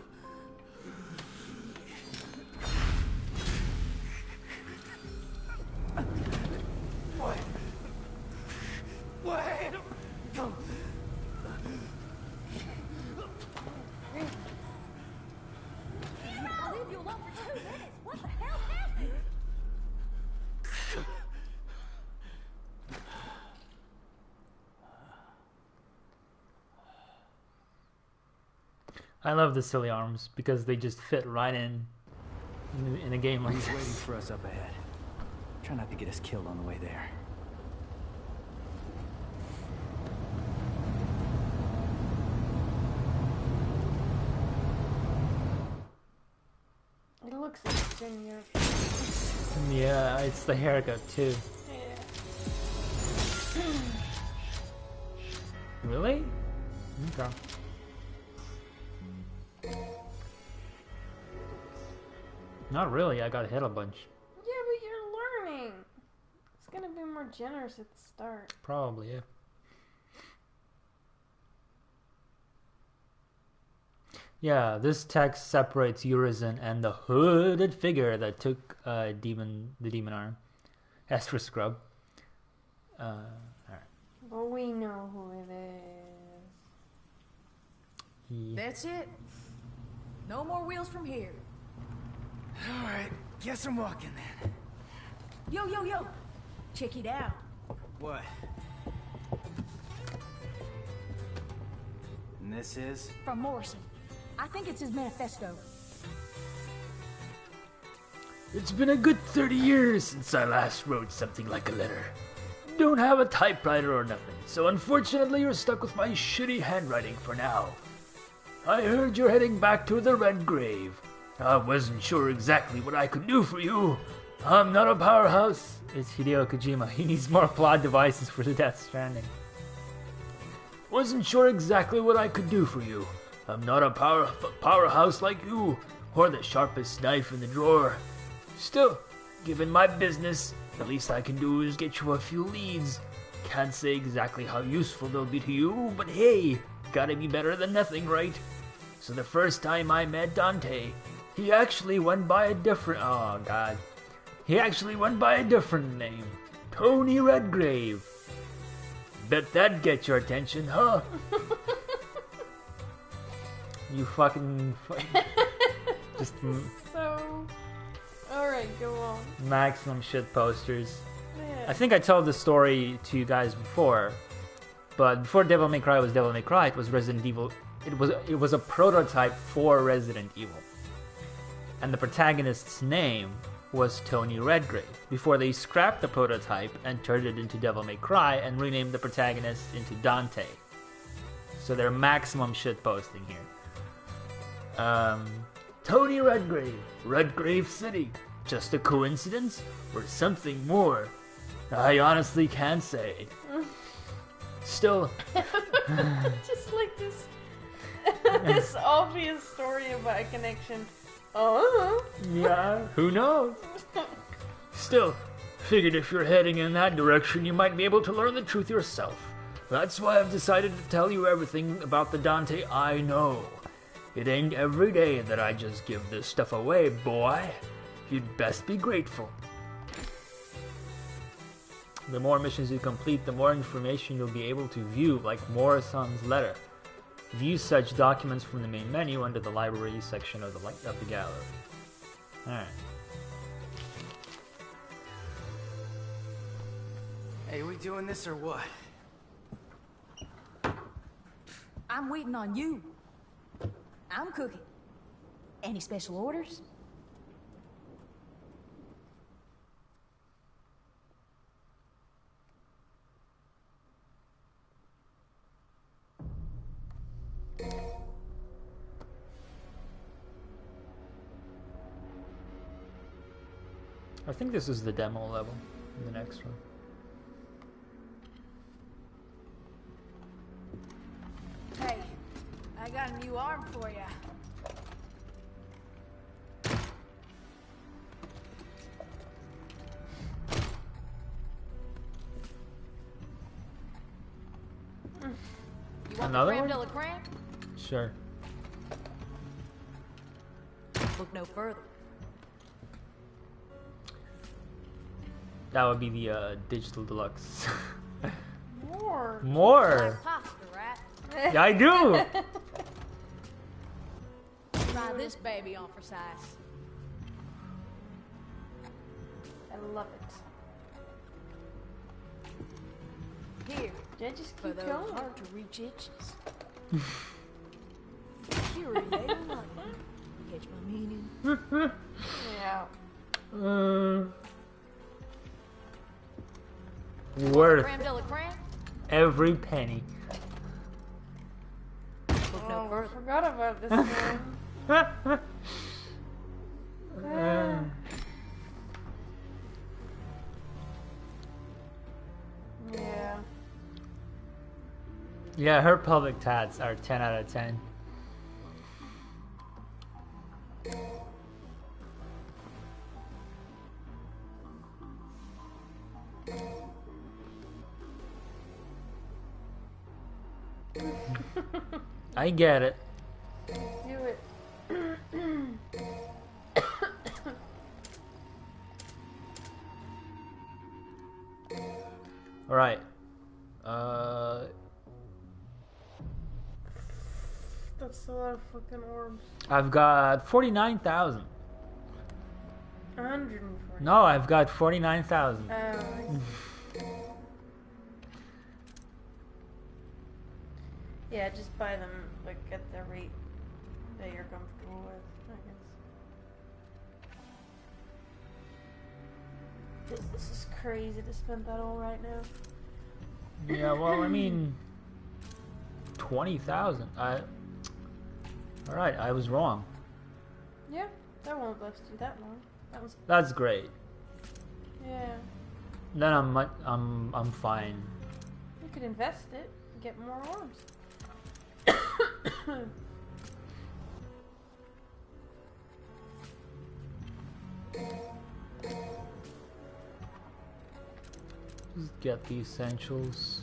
I'll leave you alone for 2 minutes. What the hell happened? I love the silly arms because they just fit right in a game like He's this. waiting for us up ahead. Try not to get us killed on the way there. It looks like Junior. Yeah, it's the haircut too. Yeah. Really? Okay. Not really, I got hit a bunch. Yeah, but you're learning. It's gonna be more generous at the start. Probably, yeah. Yeah, this text separates Urizen and the hooded figure that took the demon arm. As for Scrub. Alright. But we know who it is. Yeah. That's it. No more wheels from here. Alright, guess I'm walking then. Yo, yo, yo. Check it out. What? And this is? From Morrison. I think it's his manifesto. It's been a good 30 years since I last wrote something like a letter. Don't have a typewriter or nothing, so unfortunately you're stuck with my shitty handwriting for now. I heard you're heading back to the Red Grave. I wasn't sure exactly what I could do for you. I'm not a powerhouse. It's Hideo Kojima. He needs more plot devices for the Death Stranding. Wasn't sure exactly what I could do for you. I'm not a powerhouse like you, or the sharpest knife in the drawer. Still, given my business, the least I can do is get you a few leads. Can't say exactly how useful they'll be to you, but hey, gotta be better than nothing, right? So the first time I met Dante, he actually went by a different... Oh, God. He actually went by a different name. Tony Redgrave. Bet that'd get your attention, huh? You fucking... Just So... Alright, go on. maximum shit posters. Yeah. I think I told the story to you guys before, but before Devil May Cry was Devil May Cry, it was Resident Evil. It was a prototype for Resident Evil, and the protagonist's name was Tony Redgrave. Before they scrapped the prototype and turned it into Devil May Cry and renamed the protagonist into Dante. So they're maximum shit posting here. Tony Redgrave, Redgrave City. Just a coincidence or something more? I honestly can't say. Still, Just like this... this obvious story about a connection. Oh. yeah, who knows? Still, figured if you're heading in that direction, you might be able to learn the truth yourself. That's why I've decided to tell you everything about the Dante I know. It ain't every day that I just give this stuff away, boy. You'd best be grateful. The more missions you complete, the more information you'll be able to view, like Morrison's letter. View such documents from the main menu under the library section of the gallery. Alright. Hey, we doing this or what? I'm waiting on you. I'm cooking. Any special orders? I think this is the demo level in the next one. Hey, I got a new arm for you. You want Another the creme one? de la creme? Sure. Look no further. That would be the digital deluxe. More. More. Like pasta, right? Yeah, I do. Try this baby on for size. I love it. Here, Did I just for keep those going? hard to reach itches. Here, lay on onion. Catch my meaning? Yeah. Worth Creme de la creme? every penny. Look no Oh, I further. forgot about this one. Yeah. Yeah, her public tats are 10 out of 10. I get it. Do it. All right. That's a lot of fucking orbs. I've got 49,000. 140. No, I've got 49,000. I see. Yeah, just buy them like at the rate that you're comfortable with, I guess. This is crazy to spend that all right now. Yeah, well, I mean, 20,000. All right, I was wrong. Yeah, that won't last you that long. That was That's great. yeah. Then I'm fine. You could invest it and get more arms. Just get the essentials.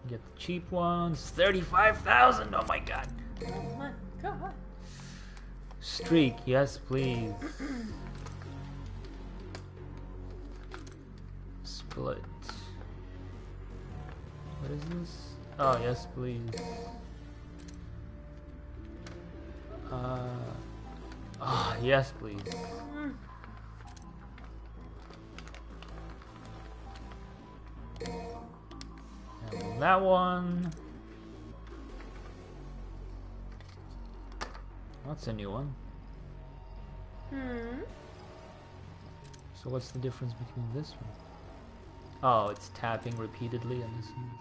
Get the cheap ones. 35,000. Oh my god. Oh my god. Streak, yes, please. Split. What is this? Oh, yes, please. Yes, please. And that one. That's a new one. So what's the difference between this one? Oh, it's tapping repeatedly and this one.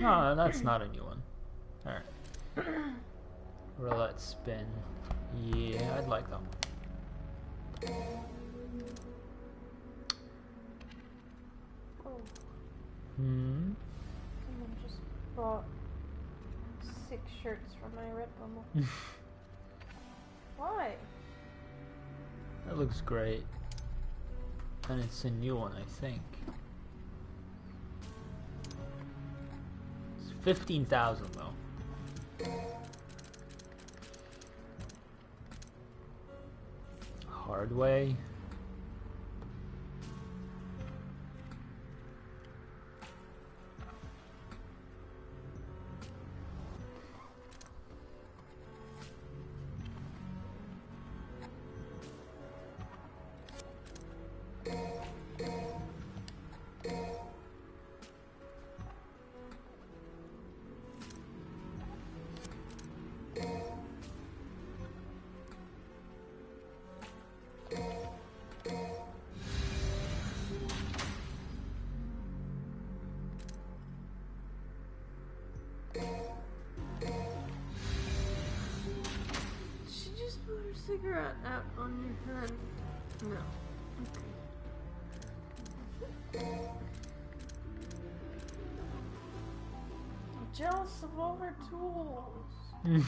No, that's not a new one. Alright. Roulette spin. Yeah, I'd like that one. Oh, Hmm. someone just bought 6 shirts from my Redbubble. Why? That looks great. And it's a new one, I think. It's 15,000 though. Hard way. figure out on your hand? No. Okay. I'm jealous of all her tools.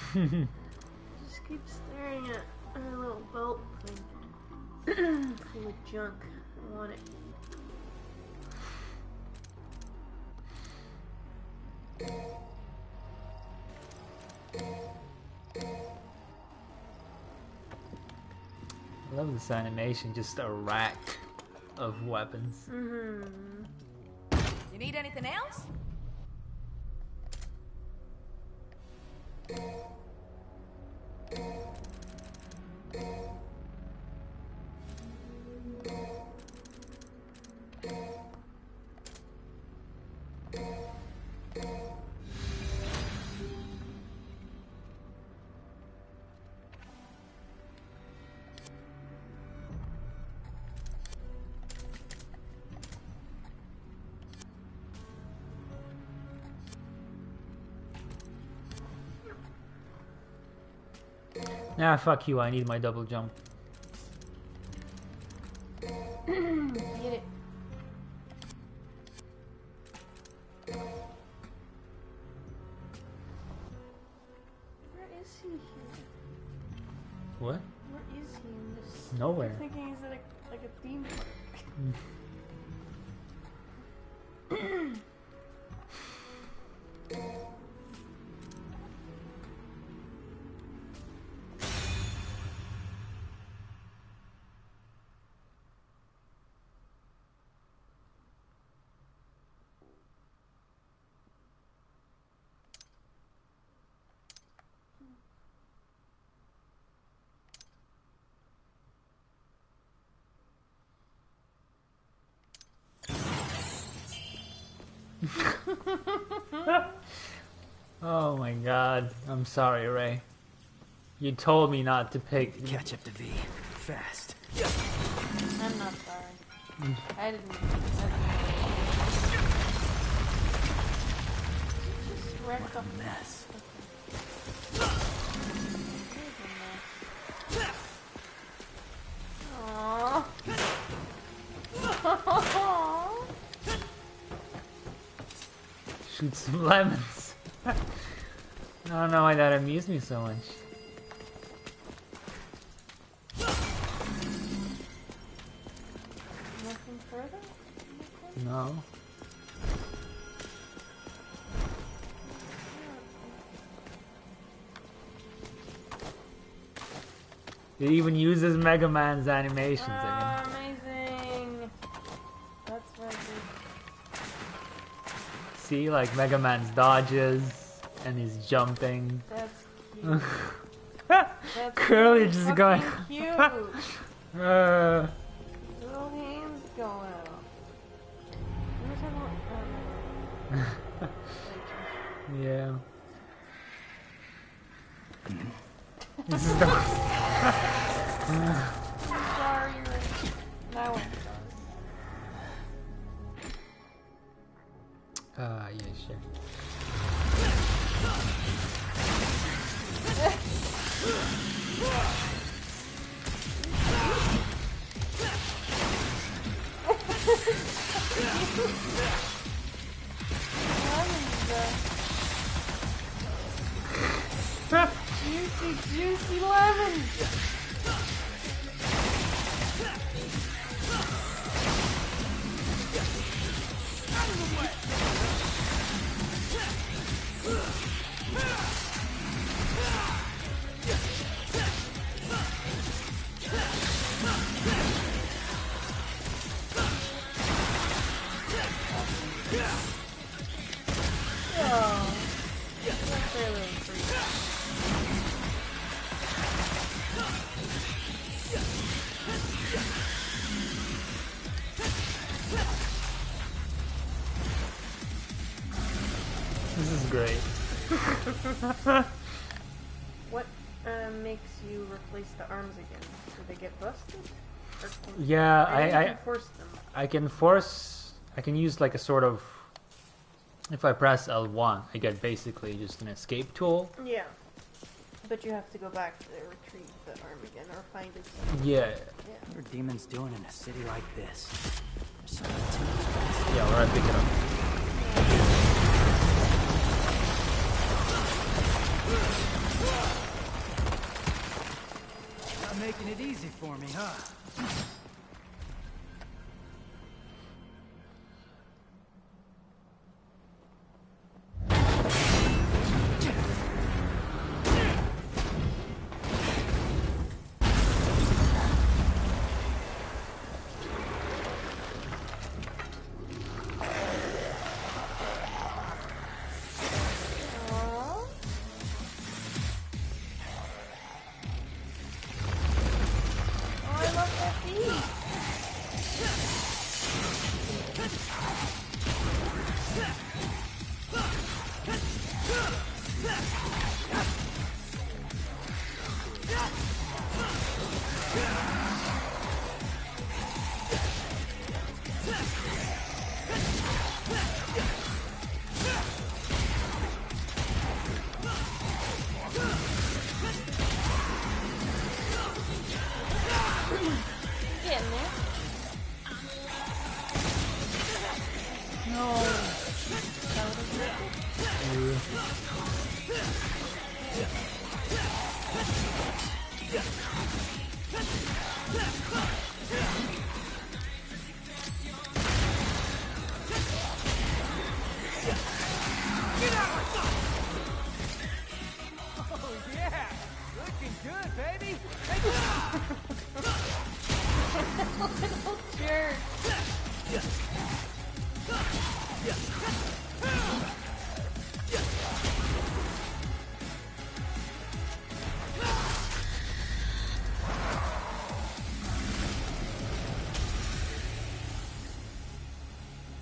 Just keep staring at her little belt thing. Full of junk. I want it. I love this animation, just a rack of weapons. Mm-hmm. You need anything else? Nah, fuck you, I need my double jump. Get it. Where is he here? What? Where is he in this? Nowhere. I'm thinking he's at like a theme park. Oh my god, I'm sorry, Ray. You told me not to pick. Catch up to V. Fast. I'm not sorry. I didn't. Just wreck up. Mess. Aww. Shoot some lemons. I don't know why that amused me so much. Nothing further? No. It even uses Mega Man's animations. Amazing. That's right. See, like Mega Man's dodges and his jumping. That's cute. That's Curly really just going. cute. uh, Little hands go out. Where's that one? yeah. This is the. I'm sorry, Ray. Now I'm Yeah, sure. Juicy lemons! Oh, that's really freaky. This is great. What makes you replace the arms again? Do they get busted? Or can, Yeah, or you can force them? I can force. I can use like a sort of. If I press L1, I get basically just an escape tool. Yeah. But you have to go back to retrieve the arm again or find it. Yeah. What are demons doing in a city like this? There's something to this place. Yeah, we're gonna pick it up. Not making it easy for me, huh?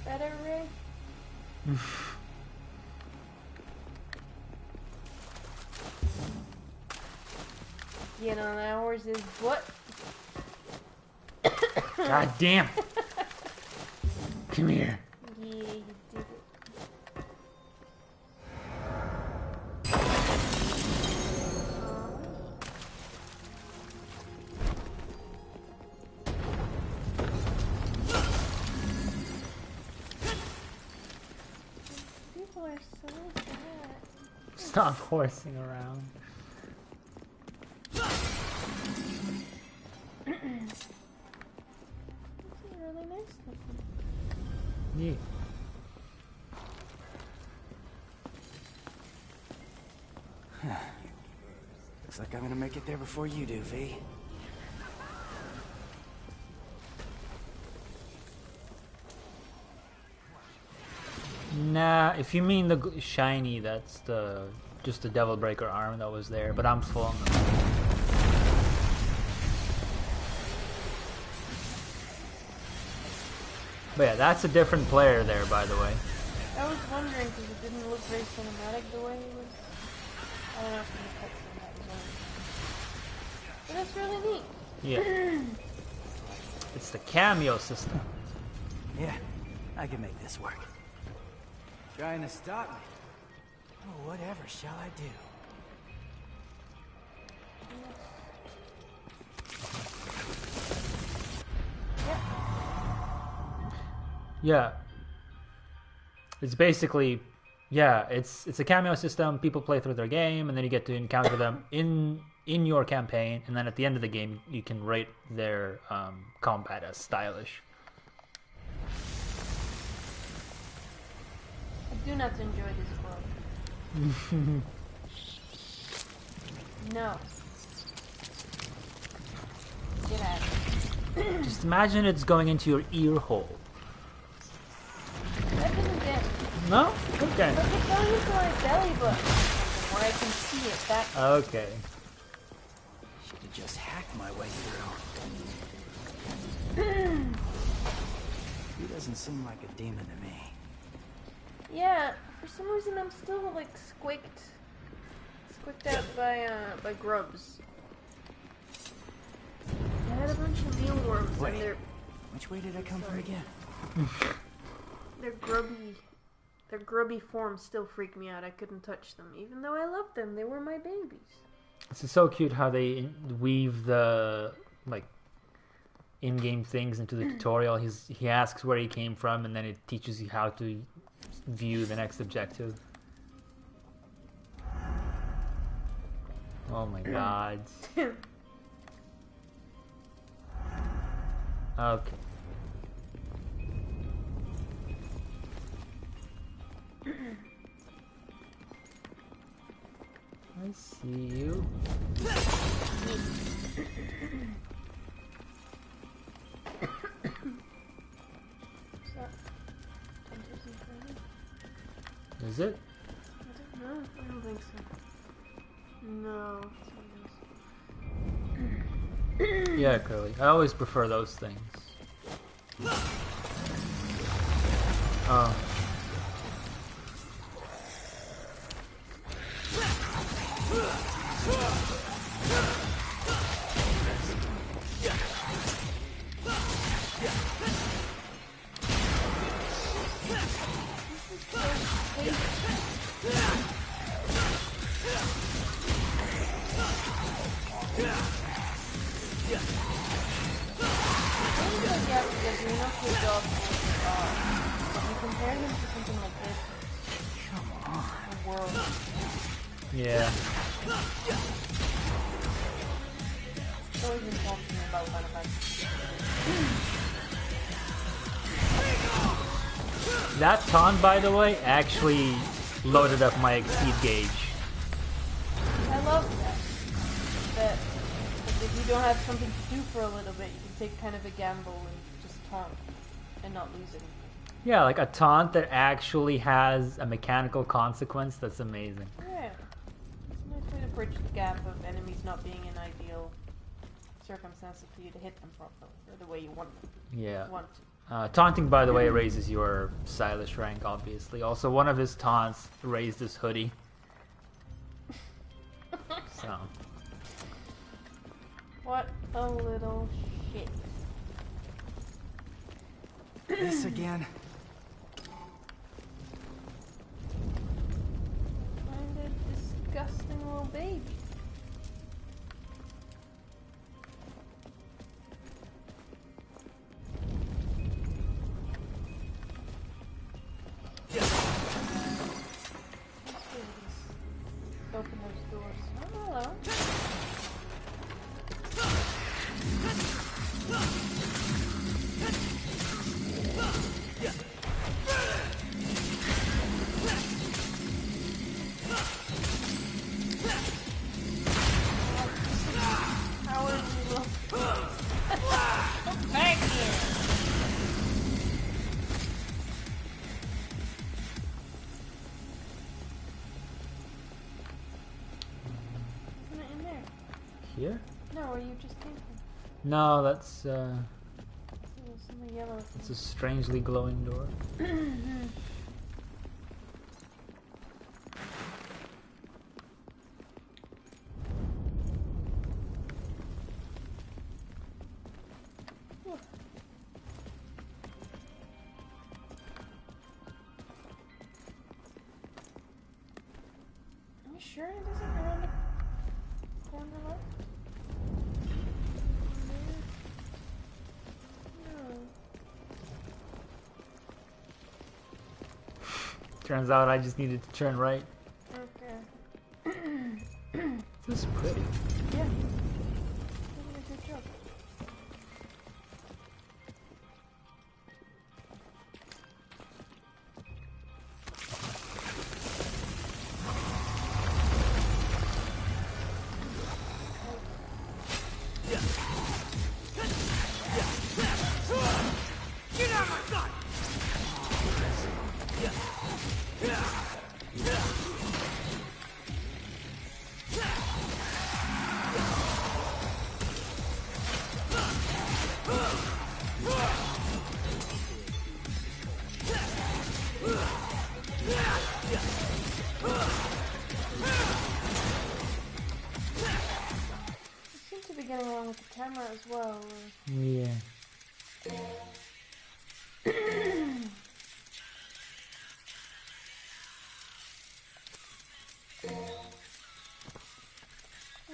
Better, Ray? Get on that horse's butt. God damn. Come here. Yeah, you did it. People are so sad. Stop horsing around. Really nice looking. Yeah. Looks like I'm gonna make it there before you do, V. Nah, if you mean the shiny, that's just the Devil Breaker arm that was there, but I'm full. But yeah, that's a different player there, by the way. I was wondering because it didn't look very cinematic the way it was. I don't know if the cutscene that was on. But that's really neat. Yeah. It's the cameo system. Yeah, I can make this work. Trying to stop me? Oh, whatever shall I do? Yeah. It's basically, yeah, it's a cameo system. People play through their game, and then you get to encounter them in your campaign, and then at the end of the game, you can rate their combat as stylish. I do not enjoy this club. No. Get out of here. Just imagine it's going into your ear hole. That doesn't get. No? Okay. Like it's going into my belly button where I can see it. That. Okay. Should have just hacked my way through. He doesn't seem like a demon to me. Yeah, for some reason I'm still like squicked out by grubs. I had a bunch of mealworms and they're. Which way did I come from again? Their grubby forms still freak me out. I couldn't touch them, even though I loved them. They were my babies. This is so cute how they weave the like in-game things into the tutorial. He asks where he came from, and then it teaches you how to view the next objective. Oh my god. Okay. I see you. Is it? I don't know. I don't think so. No. Yeah, Curly. I always prefer those things. Oh. Compare him to something like this. Come on. The world. Yeah. It's always been talking to me about Final Fantasy. That taunt, by the way, actually loaded up my exceed gauge. I love that. That if you don't have something to do for a little bit, you can take kind of a gamble and just taunt and not lose anything. Yeah, like a taunt that actually has a mechanical consequence. That's amazing. Yeah. It's a nice way to bridge the gap of enemies not being in ideal circumstances for you to hit them properly, or the way you want them. Yeah. Want to. Taunting, by the way, raises your Silas rank, obviously. Also, one of his taunts raised his hoodie. So. What a little shit. This again? Kind of disgusting little baby. Open those doors. Oh, hello. How are you look? Come back here. Isn't it in there? Here? No, where you just came from. No, that's Something yellow. it's a strangely glowing door. Are you sure it isn't around the corner left? No. Turns out I just needed to turn right. Okay. This is pretty. Yeah. Doing a good job. You seem to be getting along with the camera as well. Yeah.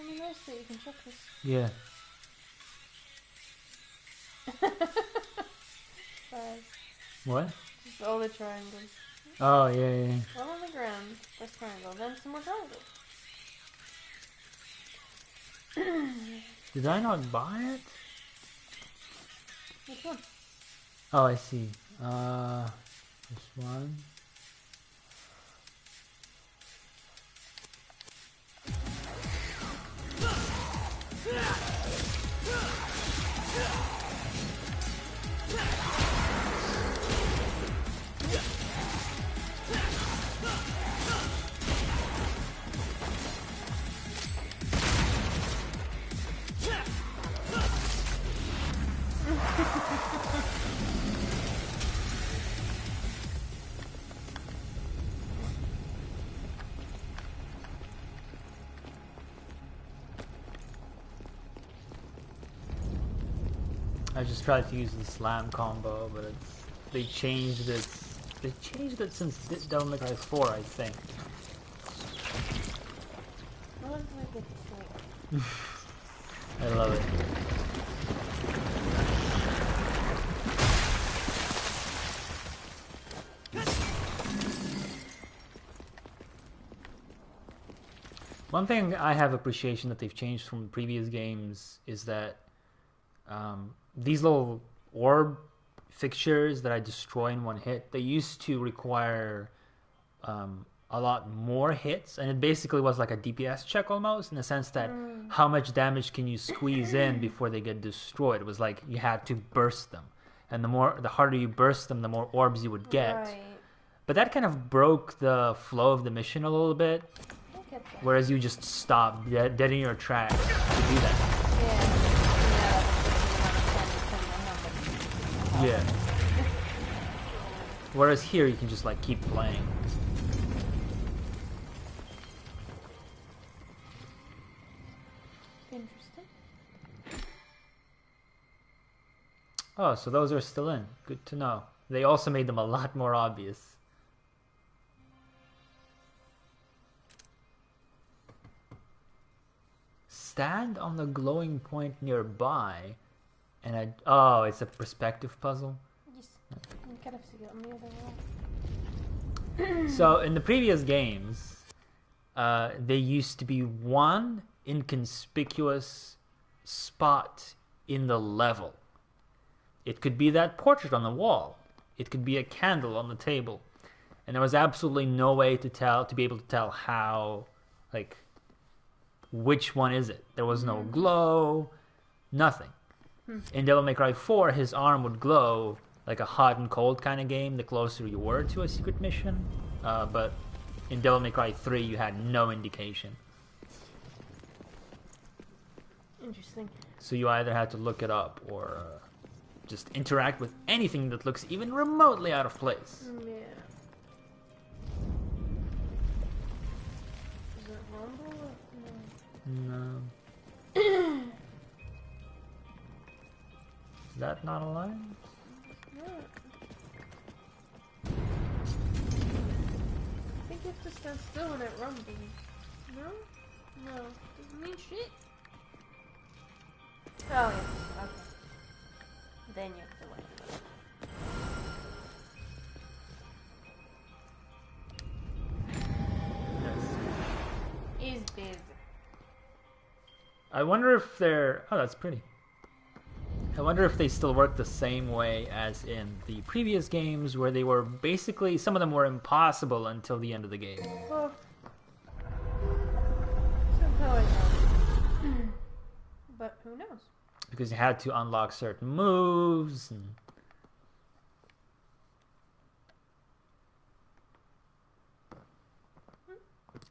I mean, I see you can check this. Yeah. 5. What? Just all the triangles. Oh, yeah, yeah. One on the ground. That's triangle. Then some more triangles. Did I not buy it? Which one? Oh, I see. This one. I just tried to use the slam combo, but they changed it. They changed it since Devil May Cry 4, I think. What did I get before? I love it. One thing I have appreciation that they've changed from previous games is that these little orb fixtures that I destroy in one hit, they used to require a lot more hits, and it basically was like a DPS check almost, in the sense that how much damage can you squeeze in before they get destroyed. It was like you had to burst them, and the harder you burst them, the more orbs you would get. Right. But that kind of broke the flow of the mission a little bit, whereas you just stop dead in your tracks to do that. Yeah. Whereas here you can just like keep playing. Interesting. Oh, so those are still in. Good to know. They also made them a lot more obvious. Stand on the glowing point nearby, and oh, it's a perspective puzzle. Yes. You gotta see it on the other wall. So in the previous games, there used to be one inconspicuous spot in the level. It could be that portrait on the wall. It could be a candle on the table, and there was absolutely no way to be able to tell how, like, which one is it. There was no glow, nothing. In Devil May Cry 4, his arm would glow like a hot and cold kind of game the closer you were to a secret mission. But in Devil May Cry 3, you had no indication. Interesting. So you either had to look it up or just interact with anything that looks even remotely out of place. Yeah. Is it Rumble or No. Is that not a line? no? I think you have to stand still when it rumbles. No? No. Doesn't mean shit. Oh yeah. Okay. Then you have to wait. He's busy. I wonder if they're... Oh, that's pretty. I wonder if they still work the same way as in the previous games, where they were basically... Some of them were impossible until the end of the game. Well, somehow I know. But who knows? Because you had to unlock certain moves and...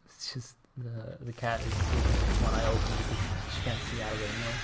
It's just the cat is sleeping when I open it because she can't see out of it anymore.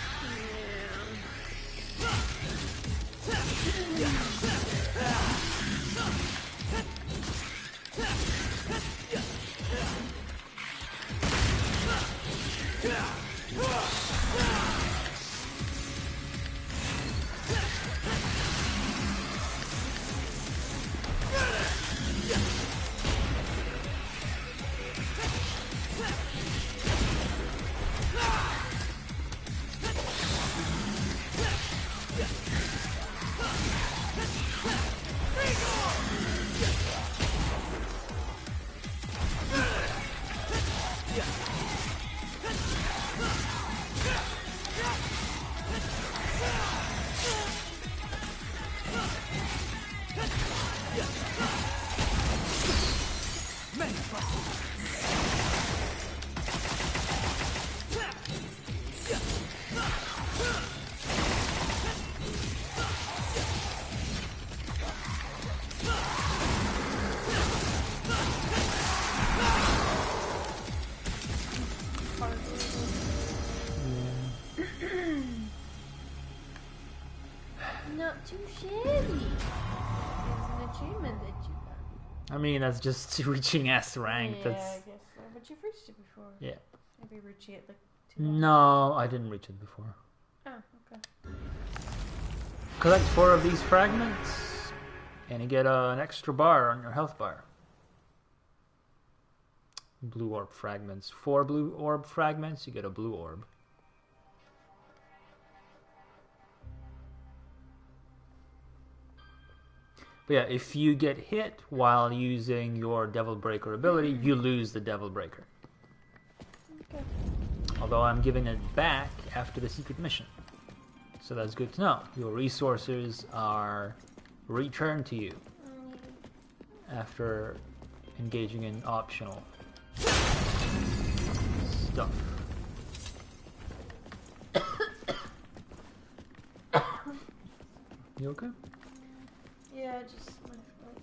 Not too shabby. There's an achievement that you got. I mean, that's just reaching S rank. Yeah, That's I guess so. But you've reached it before. yeah. Maybe reaching it like 2 hours. No, I didn't reach it before. Oh, okay. Collect 4 of these fragments, and you get an extra bar on your health bar. Blue orb fragments. 4 blue orb fragments, you get a blue orb. But yeah, if you get hit while using your Devil Breaker ability, you lose the Devil Breaker. Okay. Although I'm giving it back after the secret mission. So that's good to know. Your resources are returned to you after engaging in optional stuff. You okay? Yeah, just my throat.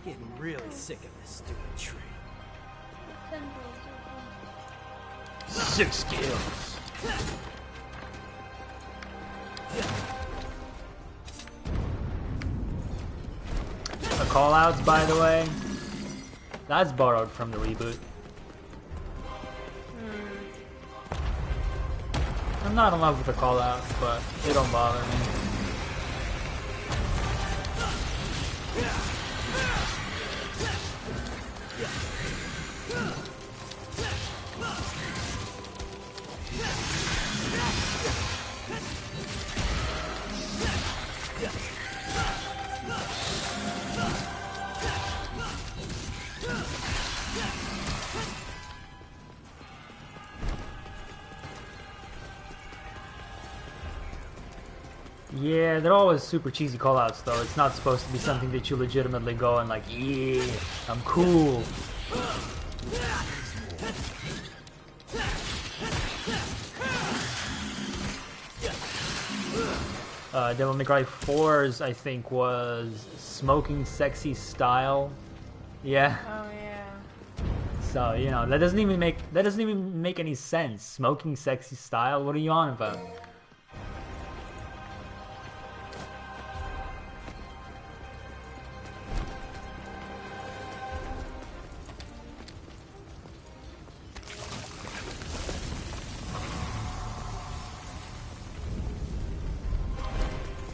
Getting really sick of this stupid tree. 6 skills. The callouts, by the way, that's borrowed from the reboot. I'm not in love with the callouts, but they don't bother me. Yeah, they're always super cheesy callouts though. It's not supposed to be something that you legitimately go and like, yeah, I'm cool. Devil May Cry 4's, I think, was Smoking Sexy Style. Yeah. Oh yeah. So, you know, that doesn't even make any sense. Smoking Sexy Style? What are you on about?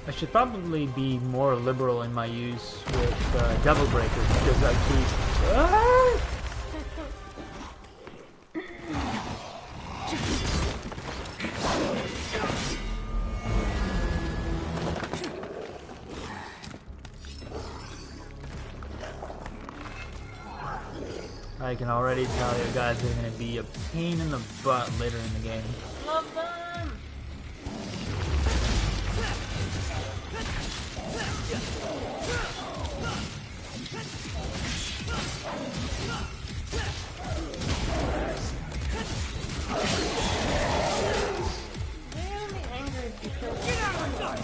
I should probably be more liberal in my use with Devil Breakers because I keep. I can already tell you guys are gonna be a pain in the butt later in the game. Love them! They're only angry if you kill them. Get out of my sight!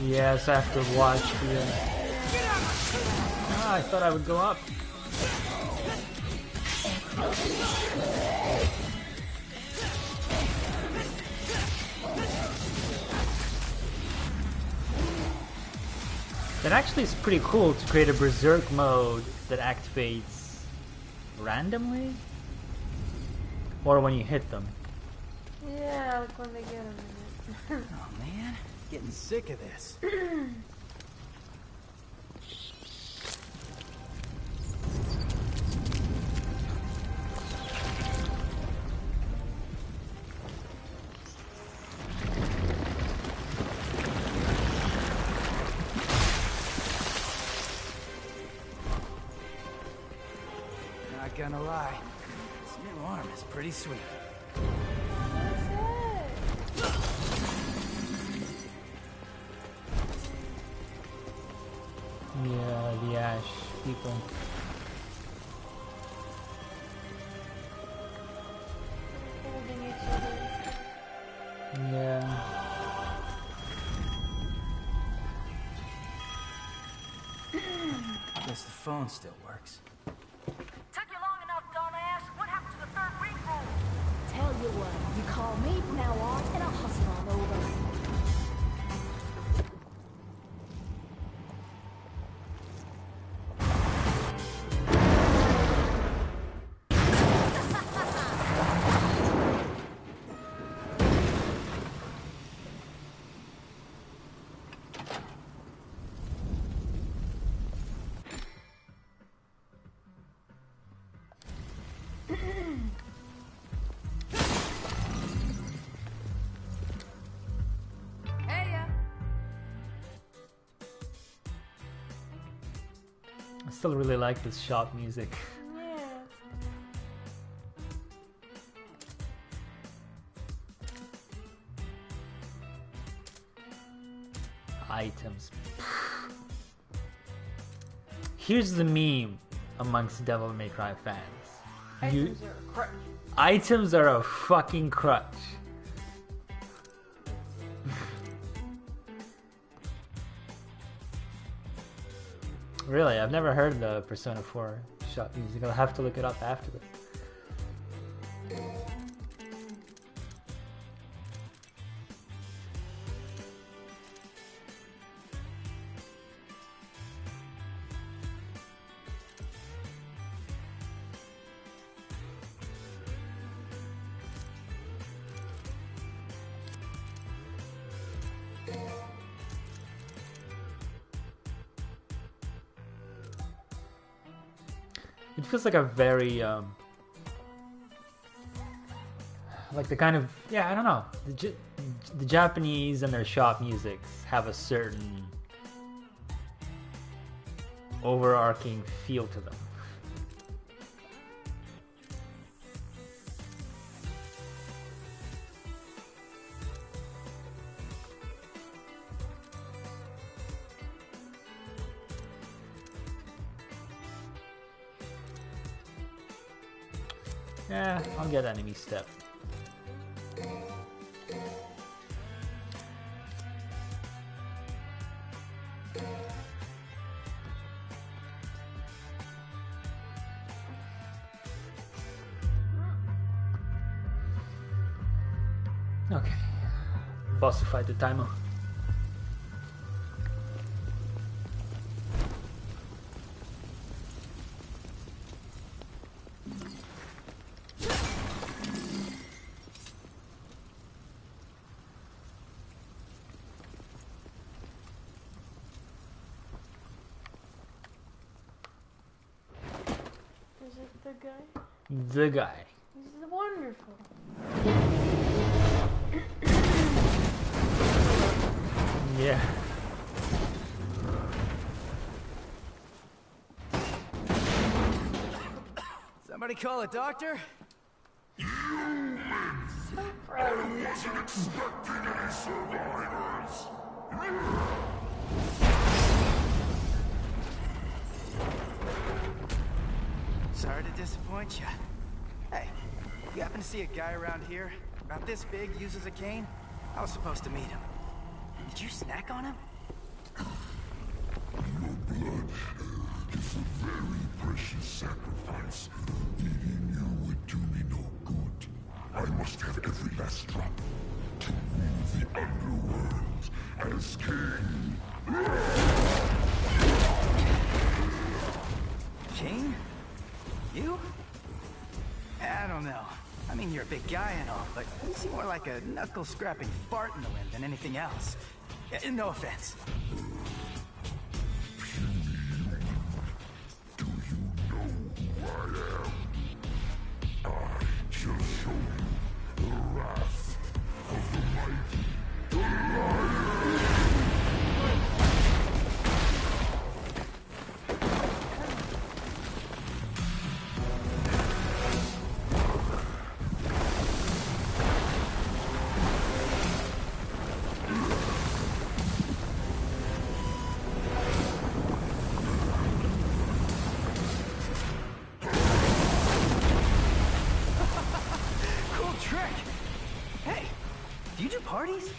Yes, I have to watch the. I thought I would go up. That actually is pretty cool to create a berserk mode that activates randomly, or when you hit them. Yeah, like when they get them in it. Oh man, getting sick of this. Not gonna lie, this new arm is pretty sweet. Yeah, the Ash people. Holding each other. Yeah. Guess the phone still works. Took you long enough, dumbass. What happened to the third ring rule? Tell you what, you call me from now on, and I'll hustle on over. I still really like this shop music. Yeah. Items. Here's the meme amongst Devil May Cry fans. Items are a crutch. Items are a fucking crutch. Really, I've never heard the Persona 4 shop music. I'll have to look it up after this. It feels like a very, like the kind of, yeah, I don't know. The Japanese and their shop musics have a certain overarching feel to them. Yeah, I'll get enemy step. Okay. Bossified the timer. it the guy? The guy. He's wonderful. Yeah. Somebody call a doctor? So proud of you. Wasn't expecting any survivors. Sorry to disappoint you. Hey, you happen to see a guy around here? About this big, uses a cane? I was supposed to meet him. Did you snack on him? Your blood is a very precious sacrifice. Eating you would do me no good. I must have every last drop to rule the underworld as king. King? You? I don't know. I mean, you're a big guy and all, but you seem more like a knuckle-scrapping fart in the wind than anything else. No offense. Do you know who I am? I shall show you the wrath of the mighty. Cool trick! Hey, do you do parties?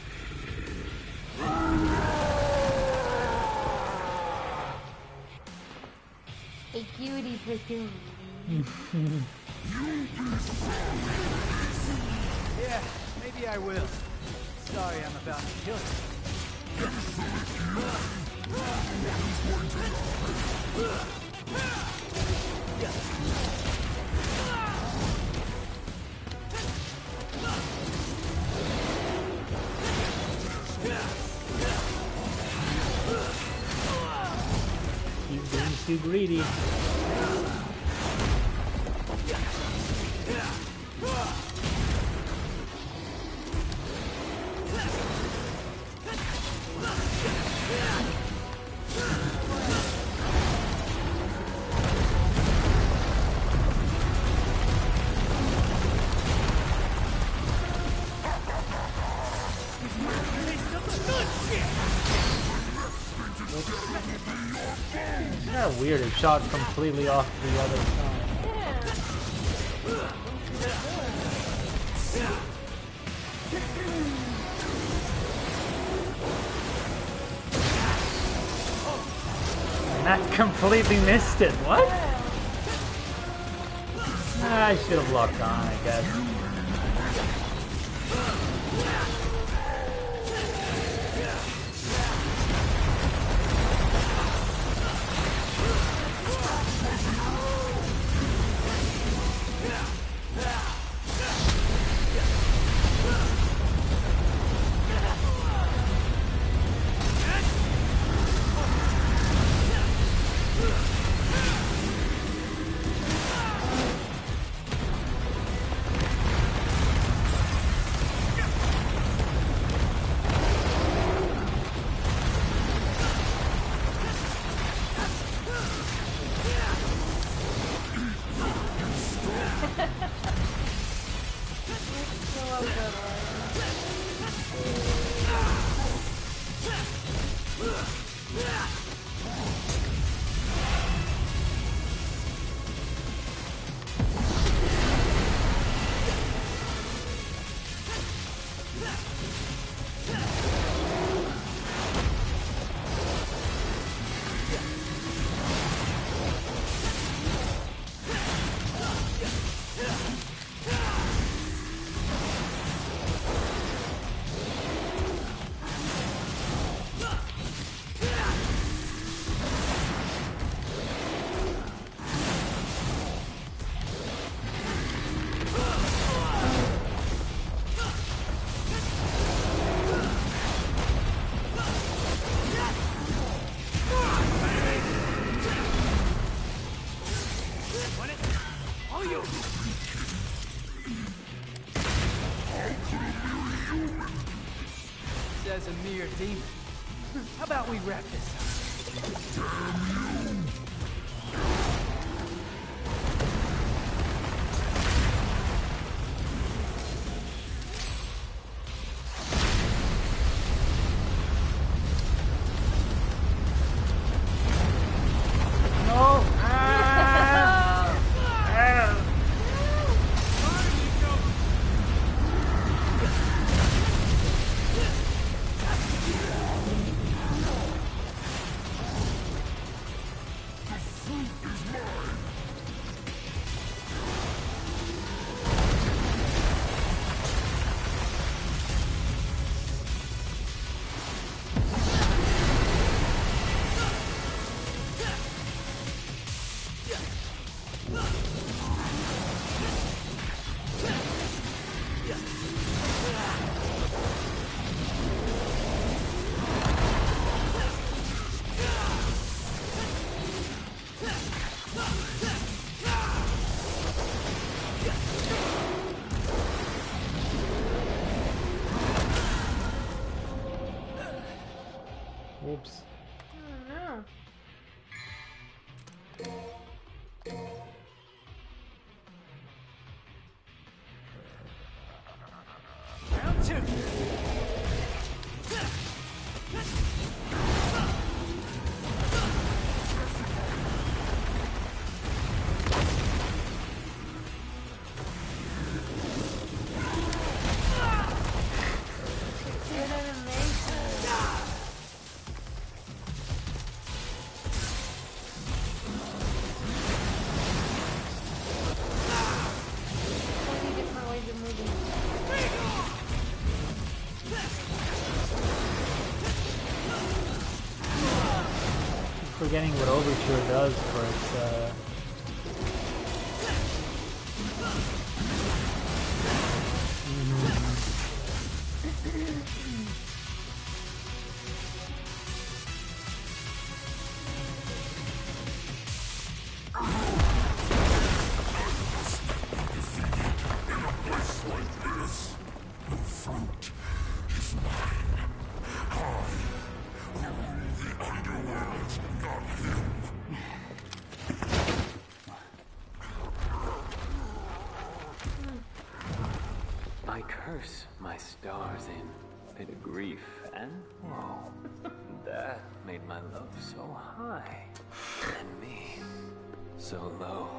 A cutie patootie. Yeah, maybe I will. Sorry I'm about to kill you. He's being too greedy. Isn't that weird? It shot completely off the other side. And that completely missed it. What? I should have locked on, I guess. Says a mere demon. How about we wrap this up? Whoops. Oh no. Round two. Good animation. Totally different ways of moving. Forgetting what Overture does for its I curse my stars in bit of grief and woe. That made my love so high, and me so low.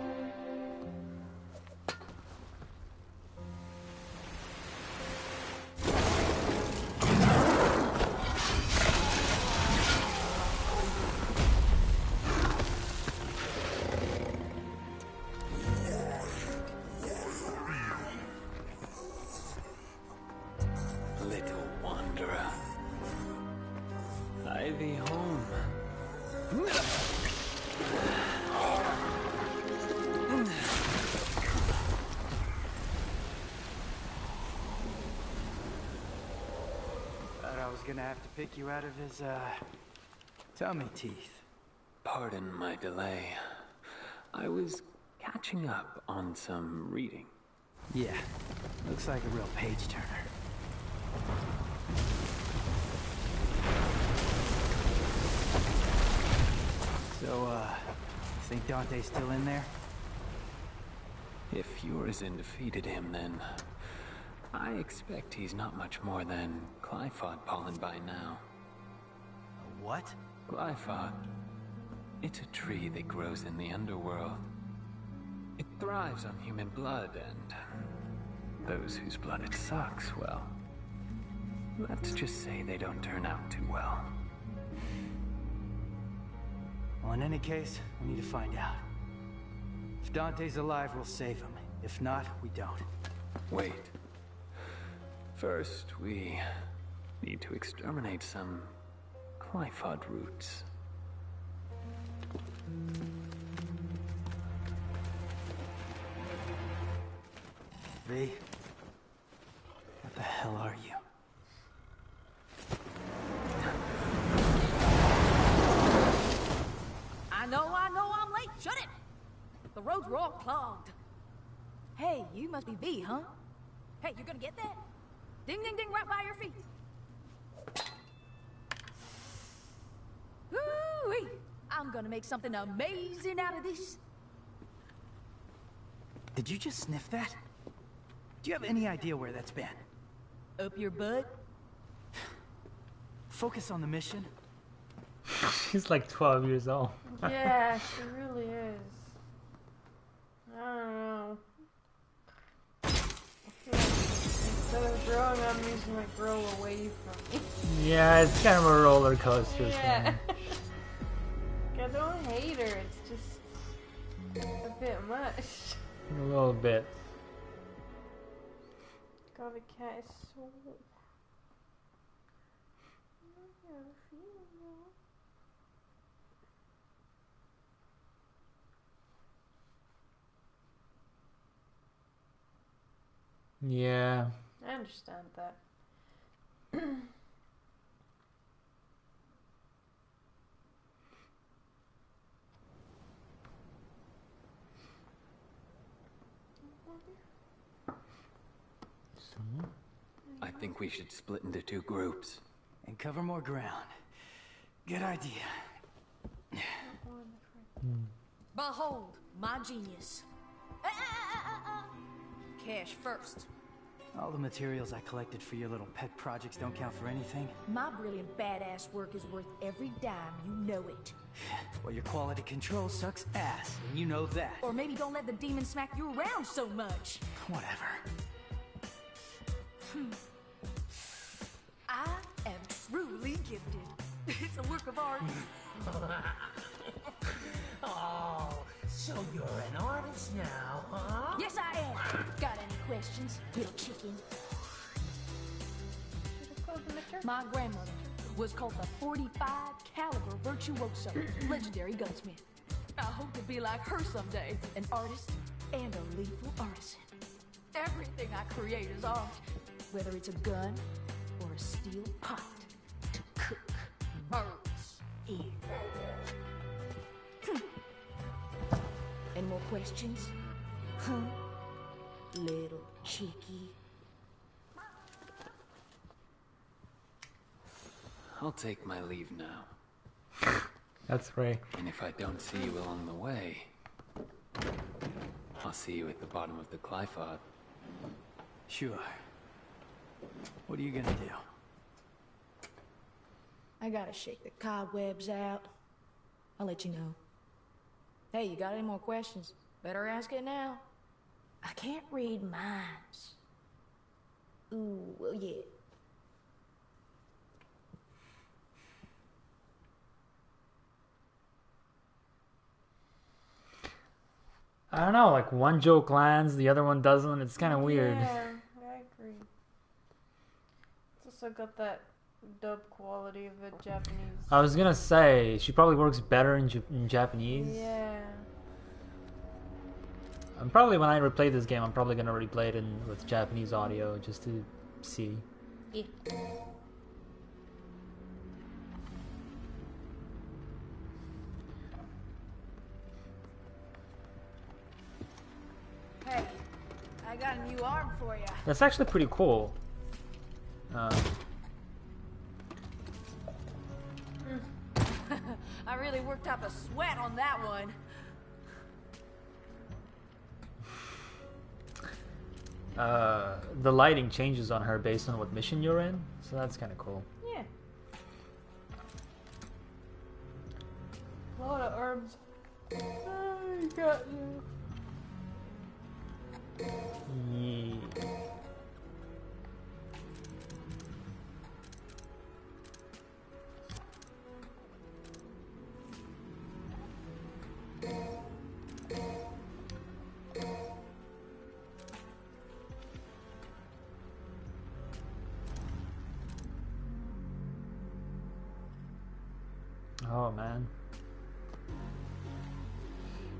Little wanderer, I thee home. Thought I was gonna have to pick you out of his, tummy teeth. Pardon my delay. I was catching up on some reading. Yeah, looks like a real page turner. So, think Dante's still in there? If Urizen defeated him, then I expect he's not much more than Glyphod pollen by now. A what? Glyphod. It's a tree that grows in the underworld. It thrives on human blood, and those whose blood it sucks, well, let's just say they don't turn out too well. Well, in any case, we need to find out. If Dante's alive, we'll save him. If not, we don't. Wait. First, we need to exterminate some Glyphod roots. V, what the hell are you? I know I'm late. Shut it! The roads were all clogged. Hey, you must be V, huh? Hey, you're gonna get that? Ding, ding, ding, right by your feet. Woo-wee! I'm gonna make something amazing out of this. Did you just sniff that? Do you have any idea where that's been? Up your butt? Focus on the mission. She's like 12 years old. Yeah, she really is. I don't know. I feel like instead of growing, I'm using like grow away from me. Yeah, it's kind of a roller coaster Yeah. thing. I don't hate her, it's just a bit much. A little bit. God, the cat is so... I have a feeling though. Yeah. I understand that. I think we should split into 2 groups. And cover more ground. Good idea. Behold, my genius. Cash first. All the materials I collected for your little pet projects don't count for anything. My brilliant badass work is worth every dime, you know it. Well, your quality control sucks ass, and you know that. Or maybe don't let the demon smack you around so much. Whatever. I am truly gifted. It's a work of art. Oh, so you're an artist now, huh? Yes, I am. Got any questions, little chicken? My grandmother was called the 45 caliber virtuoso, legendary gunsmith. I hope to be like her someday, an artist and a lethal artisan. Everything I create is art, whether it's a gun or a steel pot to cook birds in. Any more questions? Huh? Little cheeky. I'll take my leave now. That's right. And if I don't see you along the way, I'll see you at the bottom of the Glyphod. Sure. What are you gonna do? I gotta shake the cobwebs out. I'll let you know. Hey, you got any more questions? Better ask it now. I can't read minds. Ooh, well, yeah. I don't know, like one joke lands, the other one doesn't. It's kind of weird. Yeah, I agree. It's also got that dub quality of a Japanese. I was gonna say, she probably works better in Japanese. Yeah. I'm probably, when I replay this game, I'm probably gonna replay it with Japanese audio just to see. Yeah. Hey, I got a new arm for you. That's actually pretty cool. I really worked up a sweat on that one. The lighting changes on her based on what mission you're in, so that's kind of cool. Yeah. A lot of arms. I got you. Yeah. Oh man.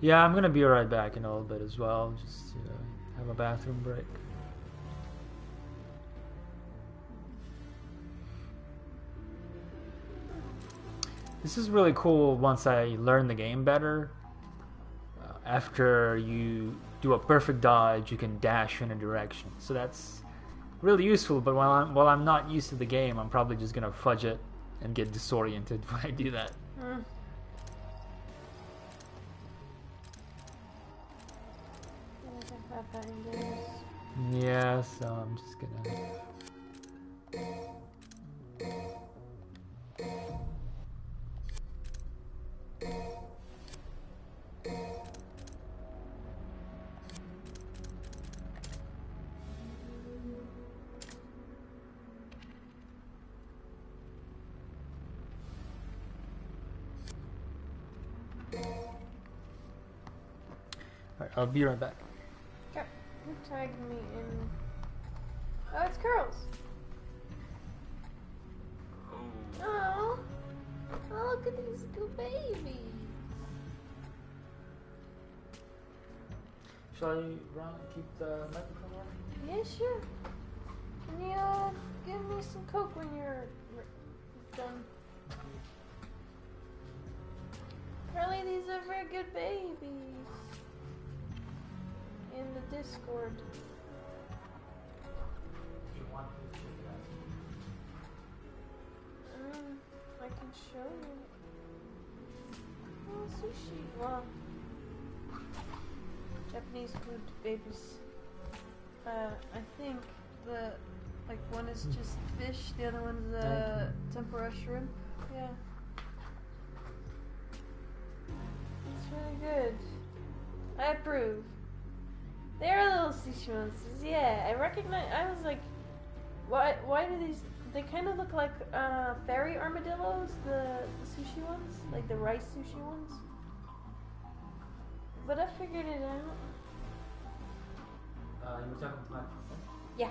Yeah, I'm gonna be right back in a little bit as well, just to have a bathroom break. This is really cool once I learn the game better. after you do a perfect dodge, you can dash in a direction. So that's really useful. But while I'm not used to the game, I'm probably just gonna fudge it and get disoriented when I do that. Yeah, so I'm just gonna. Alright, I'll be right back. Okay. Who tagged me in? Oh, it's Curls. Oh. Oh, look at these good babies. Shall I keep the microphone on? Yeah, sure. Can you give me some Coke when you're done? Apparently these are very good babies. In the Discord. I can show you. Oh, sushi. Wow. Japanese food babies. I think one is just fish, the other one's tempura shrimp. Yeah. It's really good. I approve. They're little sushi monsters. Yeah, I recognize. I was like, why do these? They kind of look like fairy armadillos, the sushi ones, like the rice sushi ones. But I figured it out. You were talking about. Yeah.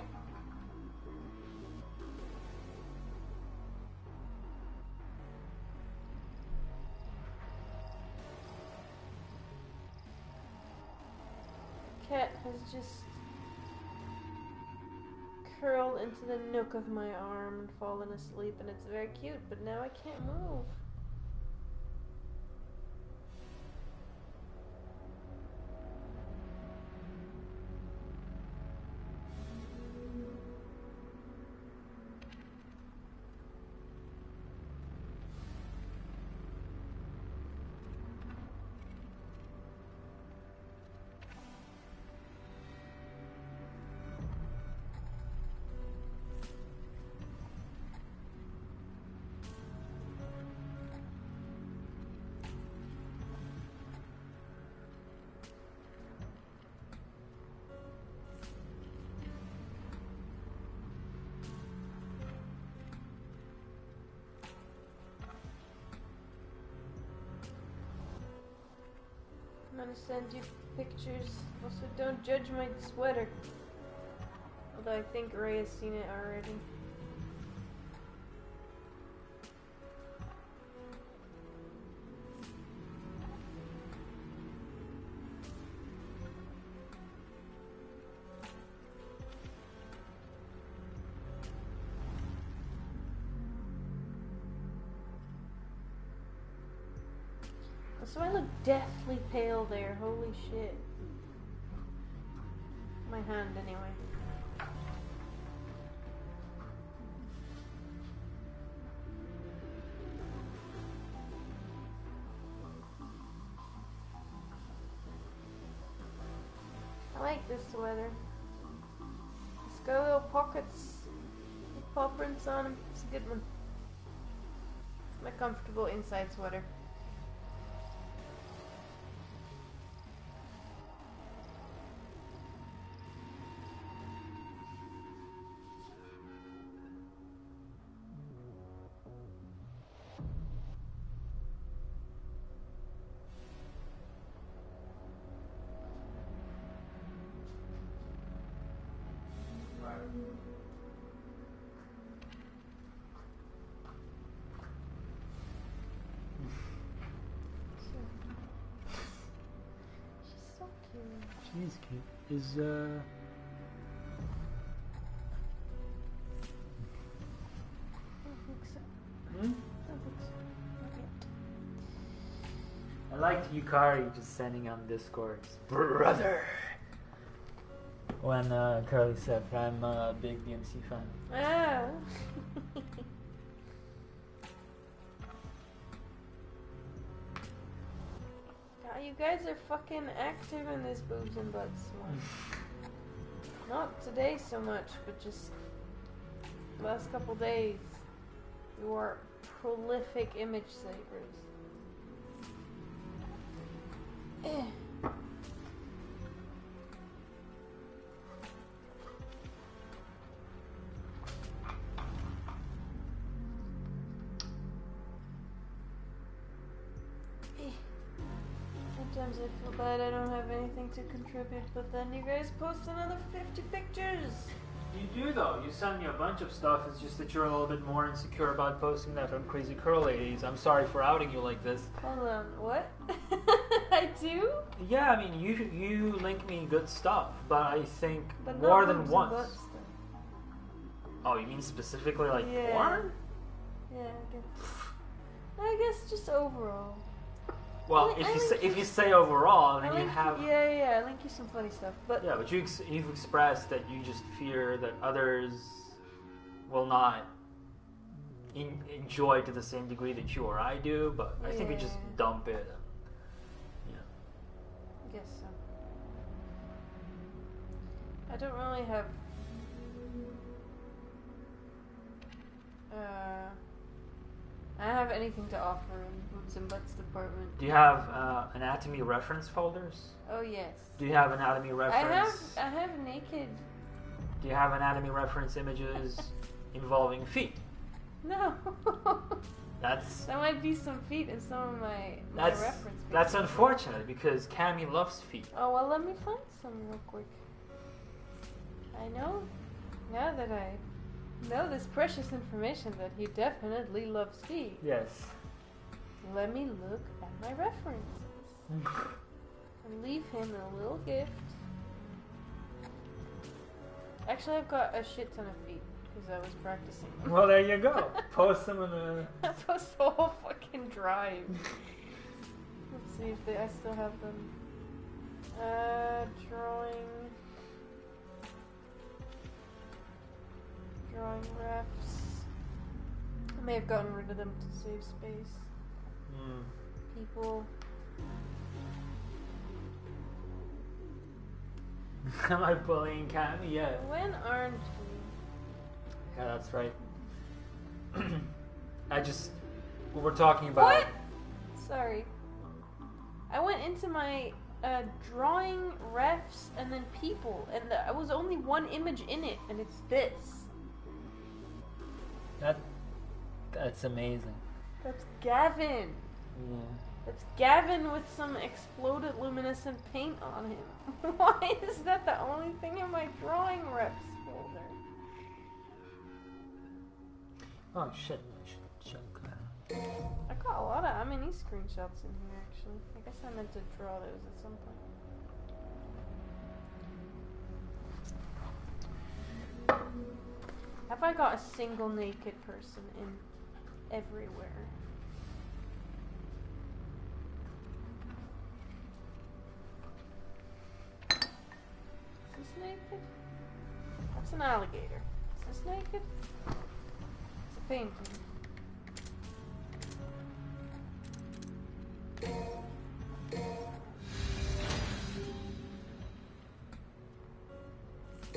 Cat has just curled into the nook of my arm and fallen asleep, and it's very cute, but now I can't move. I'm gonna send you pictures. Also, don't judge my sweater. Although I think Ray has seen it already. So I look deathly pale there, holy shit. My hand, anyway. I like this sweater. It's got little pockets with paw prints on them. It's a good one. It's my comfortable inside sweater. She's cute. Is I don't think so. Hmm? I don't think so. Not yet. I liked Yukari just sending on Discord, brother. When Carly said, I'm a big DMC fan. Oh. God, you guys are fucking active in this boobs and butts one. Not today so much, but just the last couple days. You are prolific image savers. Eh. Sometimes I feel bad I don't have anything to contribute, but then you guys post another 50 pictures. You do though. You send me a bunch of stuff. It's just that you're a little bit more insecure about posting that on Crazy Curl Ladies. I'm sorry for outing you like this. Hold on, what? I do? Yeah, I mean you link me good stuff, but I think But more not than boobs and once. butts, though. Oh, you mean specifically like Yeah. porn? Yeah, I guess just overall. Well, if you say overall, then I you link have. yeah, I link you some funny stuff, but Yeah, but you've expressed that you just fear that others will not enjoy to the same degree that you or I do. But I think we just Yeah. dump it. Yeah. I guess so. I don't really have I don't have anything to offer in boobs and butts department. Do you have anatomy reference folders? Oh yes. Do you have anatomy reference? I have naked. Do you have anatomy reference images involving feet? No. That's There might be some feet in some of my reference pictures. that's unfortunate because Cammy loves feet. Oh well, let me find some real quick. I know now that I know this precious information that he definitely loves feet. Yes. Let me look at my references and leave him a little gift. Actually, I've got a shit ton of feet because I was practicing them. Well, there you go. Post them in the. I post the whole fucking drive. Let's see if I still have them. Drawing refs. I may have gotten rid of them to save space. People. Am I bullying Cammy? Yeah. When aren't we? Yeah, that's right. We were talking about. What? Sorry. I went into my drawing refs and then people, and I was only one image in it, and it's this. That's amazing. That's Gavin. Yeah. That's Gavin with some exploded luminescent paint on him. Why is that the only thing in my drawing refs folder? Oh shit. I got a lot of mini screenshots in here actually. I guess I meant to draw those at some point. Have I got a single naked person in everywhere? Is this naked? That's an alligator. Is this naked? It's a painting. I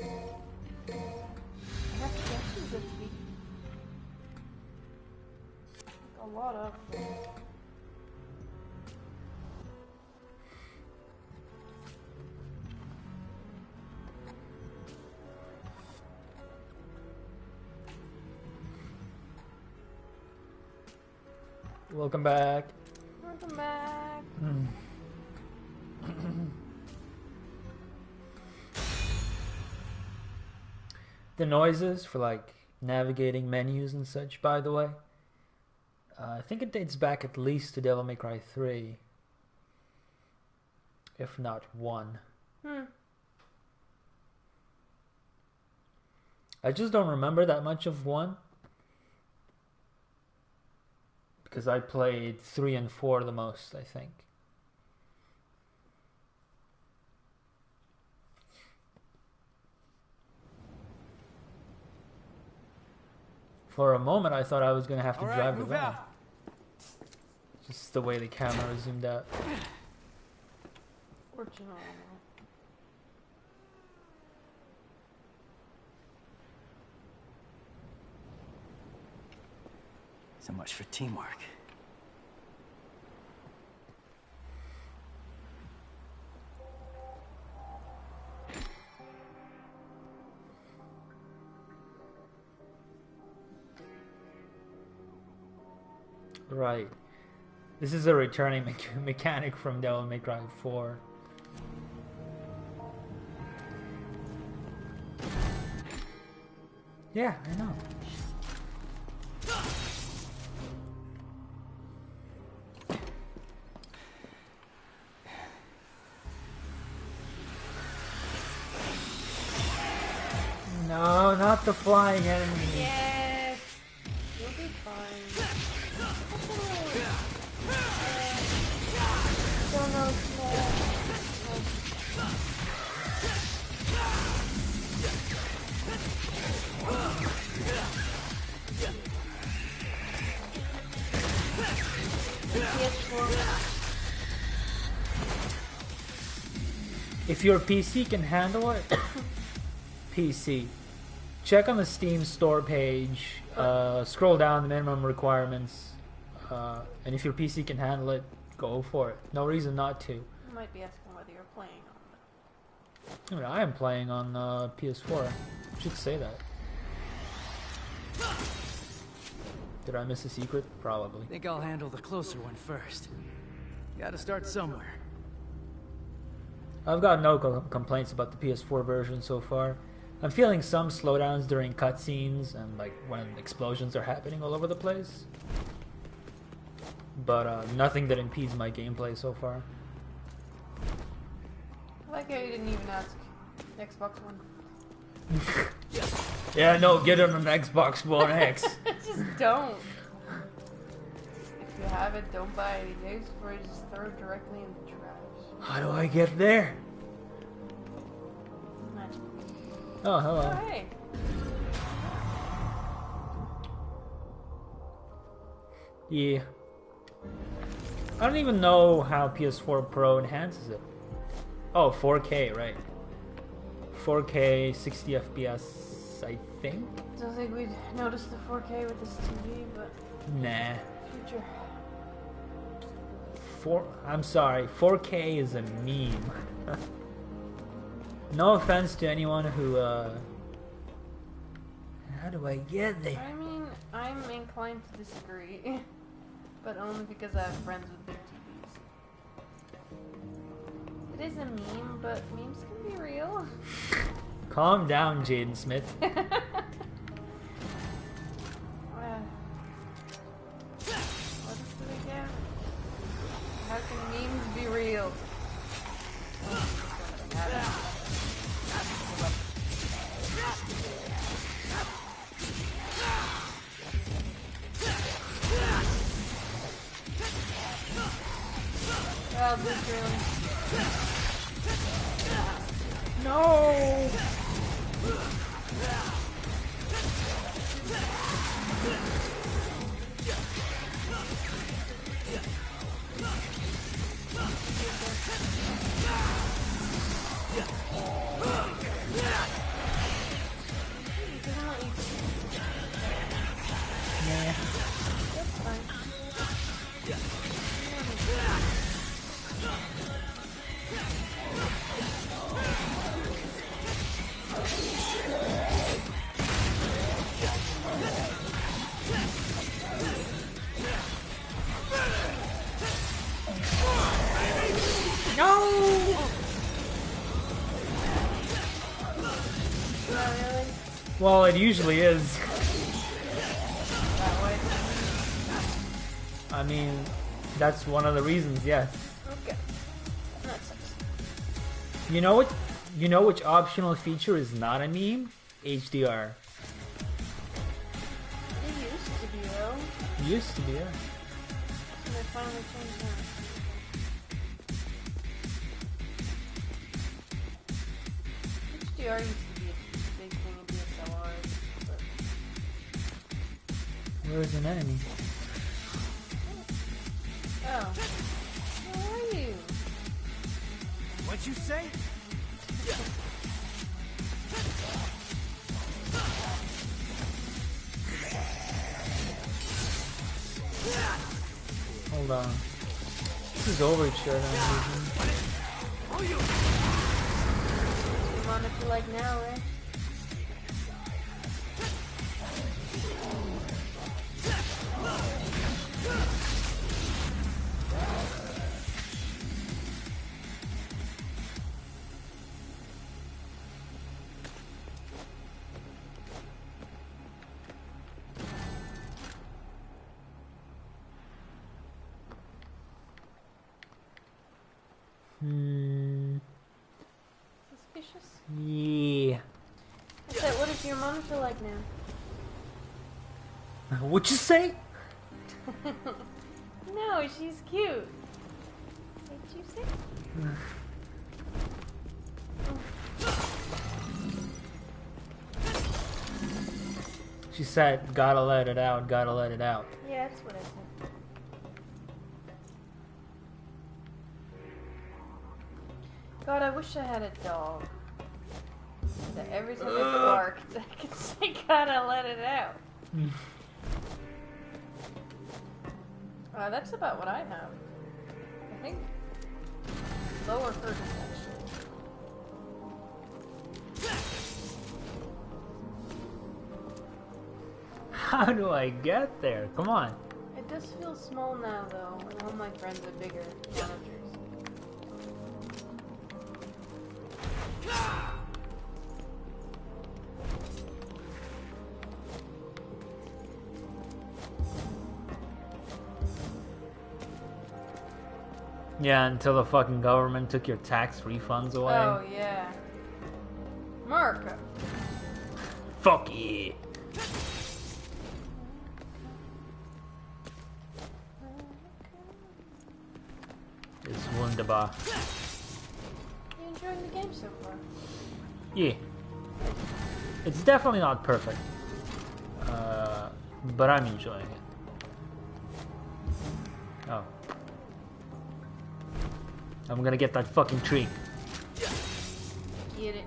have sketches of feet. A lot of them. Welcome back. Welcome back. The noises for like navigating menus and such, by the way, I think it dates back at least to Devil May Cry 3, if not 1. I just don't remember that much of 1 because I played 3 and 4 the most, I think. For a moment, I thought I was gonna have to All right, drive the move van. out. Just the way the camera zoomed out. Fortunately. So much for teamwork. Right. This is a returning mechanic from Devil May Cry 4. Yeah, I know. No, not the flying enemy. Yes! You'll be fine. Don't know If your PC can handle it, PC. Check on the Steam store page, scroll down the minimum requirements, and if your PC can handle it, go for it. No reason not to. You might be asking whether you're playing on it. I mean, I am playing on PS4. Should say that. Did I miss a secret? Probably. Think I'll handle the closer one first. Gotta start somewhere. I've got no complaints about the PS4 version so far. I'm feeling some slowdowns during cutscenes and like when explosions are happening all over the place. But nothing that impedes my gameplay so far. I like how you didn't even ask Xbox One. Yeah, no, get it on an Xbox One X. Just don't. If you have it, don't buy any games for it. Just throw it directly in the trash. How do I get there? Magic. Oh, hello. Oh, hey. Yeah. I don't even know how PS4 Pro enhances it. Oh, 4K, right. 4K, 60 FPS, I think? Don't think we'd notice the 4K with this TV, but Nah. future. I'm sorry, 4K is a meme. No offense to anyone who, how do I get there? I mean, I'm inclined to disagree, but only because I have friends with their TVs. It is a meme, but memes can be real. Calm down, Jaden Smith. What else do we get? How can memes be real? Oh, this room. No! Nah. That's fine. No! Not really. Well, it usually is. That way. I mean, that's one of the reasons, yes. Okay. That sucks. You know what? You know which optional feature is not a meme? HDR. It used to be though. Used to be, yeah. So they finally changed that. HDR used to be a big thing in DSLR, but Where's an enemy? Oh. Where are you? What'd you say? Hold on. This is Overture that I'm using. Come on if you like now, Ray. Suspicious? Yeah. I said, what is your monitor like now? What'd you say? No, she's cute. Did you say? She said, gotta let it out, gotta let it out. Yeah, that's what I said. God, I wish I had a dog. That every time it barked, I could say, gotta let it out. That's about what I have. I think lower curtains, actually. How do I get there? Come on. It does feel small now, though, and all my friends are bigger monitors. Yeah, until the fucking government took your tax refunds away. Oh, yeah. America. Fuck yeah. It's wunderbar. You enjoying the game so far? Yeah. It's definitely not perfect. But I'm enjoying it. Oh. I'm gonna get that fucking tree. Get it.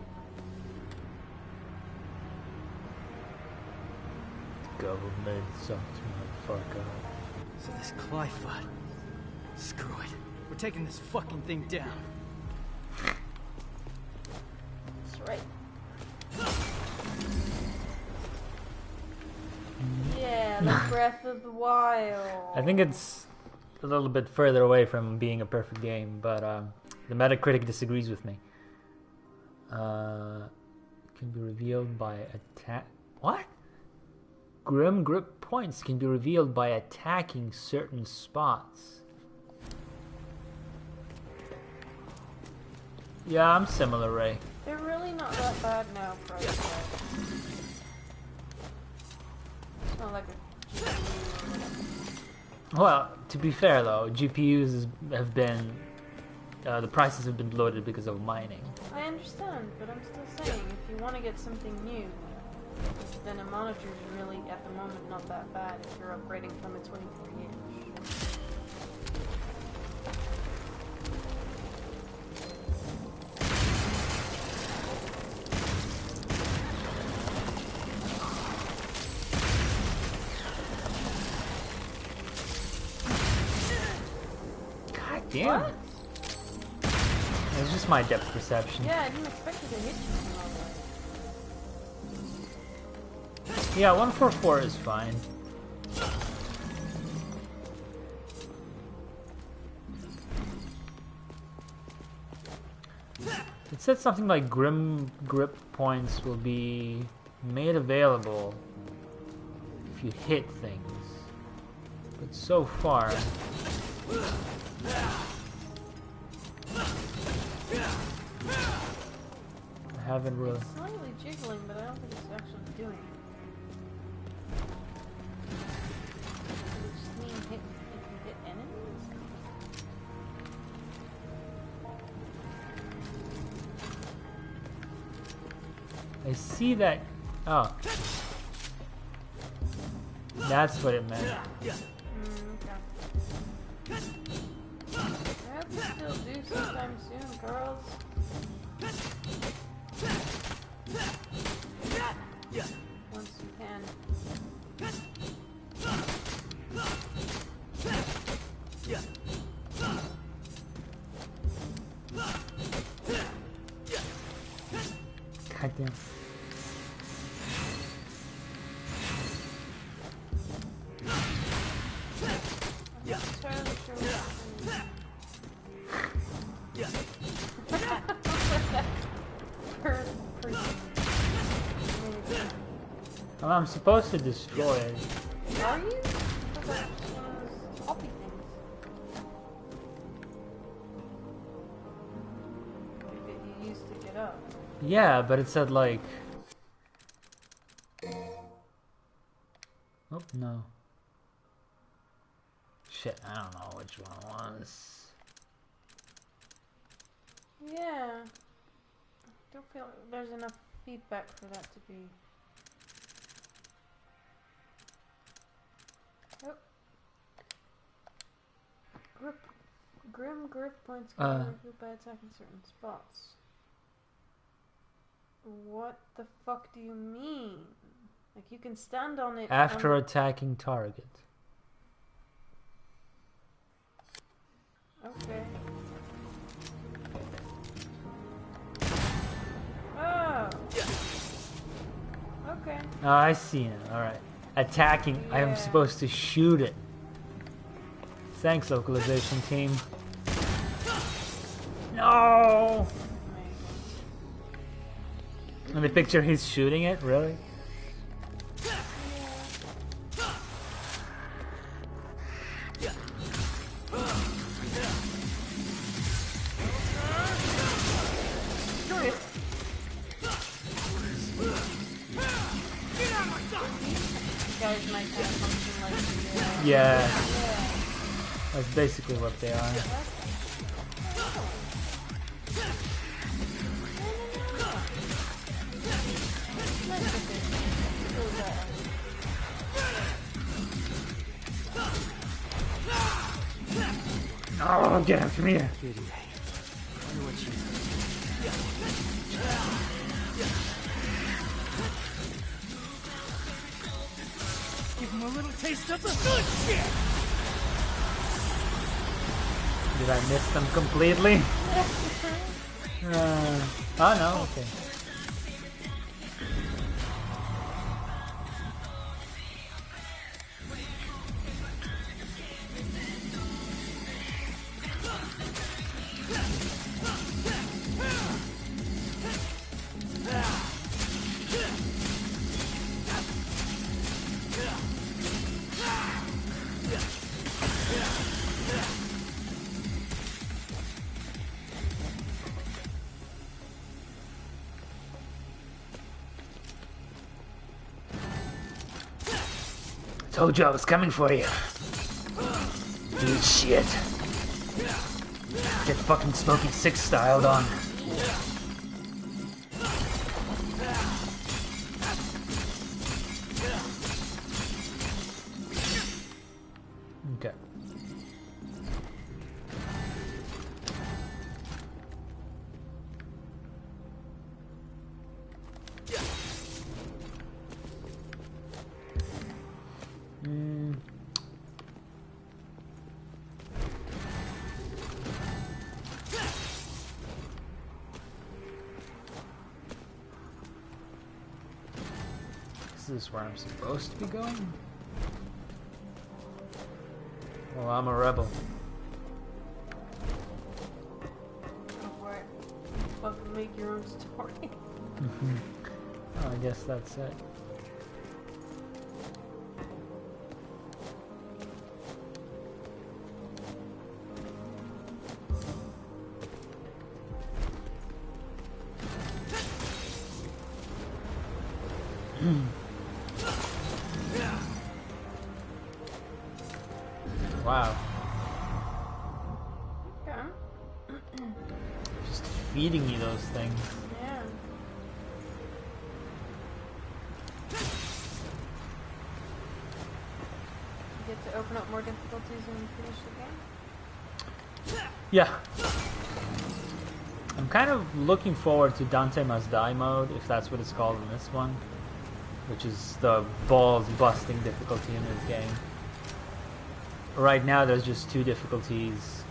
Government sucks, motherfucker. So this Clyphot. Screw it. We're taking this fucking thing down. That's right. Yeah, the Breath of the Wild. I think it's a little bit further away from being a perfect game, but the Metacritic disagrees with me. Can be revealed by attack. What? Grim grip points can be revealed by attacking certain spots. Yeah, I'm similar, Ray. They're really not that bad now, probably. It's not like a GPU or whatever. Well, to be fair though, GPUs have been the prices have been bloated because of mining. I understand, but I'm still saying, if you want to get something new, then a monitor is really, at the moment, not that bad if you're upgrading from a 23-inch. God damn. What? It's just my depth perception. Yeah, I didn't expect it to hit you from all that. Yeah, 144 is fine. It said something like Grim grip points will be made available if you hit things. But so far... I haven't really... It's slightly jiggling, but I don't think it's actually doing it. Does it just mean hit if you hit enemies? I see that... Oh. That's what it meant. Okay. I hope you still do sometime soon, girls. Once you can. Goddamn. Well, I'm supposed to destroy it. Are you? Because that's one of those hoppy things. That you used to get up. Yeah, but it said like... Oh, no. Shit, I don't know which one it was. Yeah. I don't feel like there's enough feedback for that to be... Oh. Grim grip points can be removed by attacking certain spots. What the fuck do you mean? Like you can stand on it after attacking target. Okay. Oh. Okay. Oh, I see it. Alright. Attacking. Yeah. I am supposed to shoot it. Thanks, localization team. No! In the picture, he's shooting it? Really? Yeah. That's basically what they are. Oh, get him, come here. Give him a little taste of the good shit! Did I miss them completely? Oh no, okay. Told you I was coming for you. Eat shit. Get fucking Smokey 6 styled on. Okay. Is this where I'm supposed to be going? Well, I'm a rebel. Go for it. Fucking make your own story. Oh, I guess that's it. Wow. Okay. Just feeding you those things. Yeah. to open up more difficulties when you finish the game? Yeah. I'm kind of looking forward to Dante Must Die mode, if that's what it's called in this one, which is the balls-busting difficulty in this game. Right now there's just two difficulties,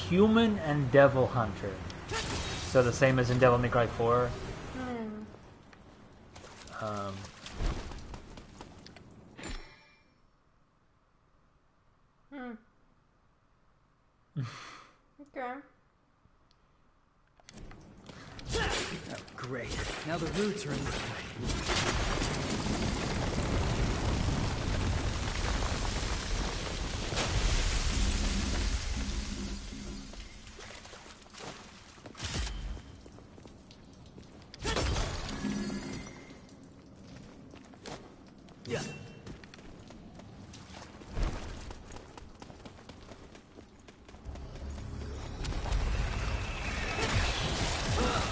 Human and Devil Hunter. So the same as in Devil May Cry 4. Okay. Oh, great. Now the roots are in the way.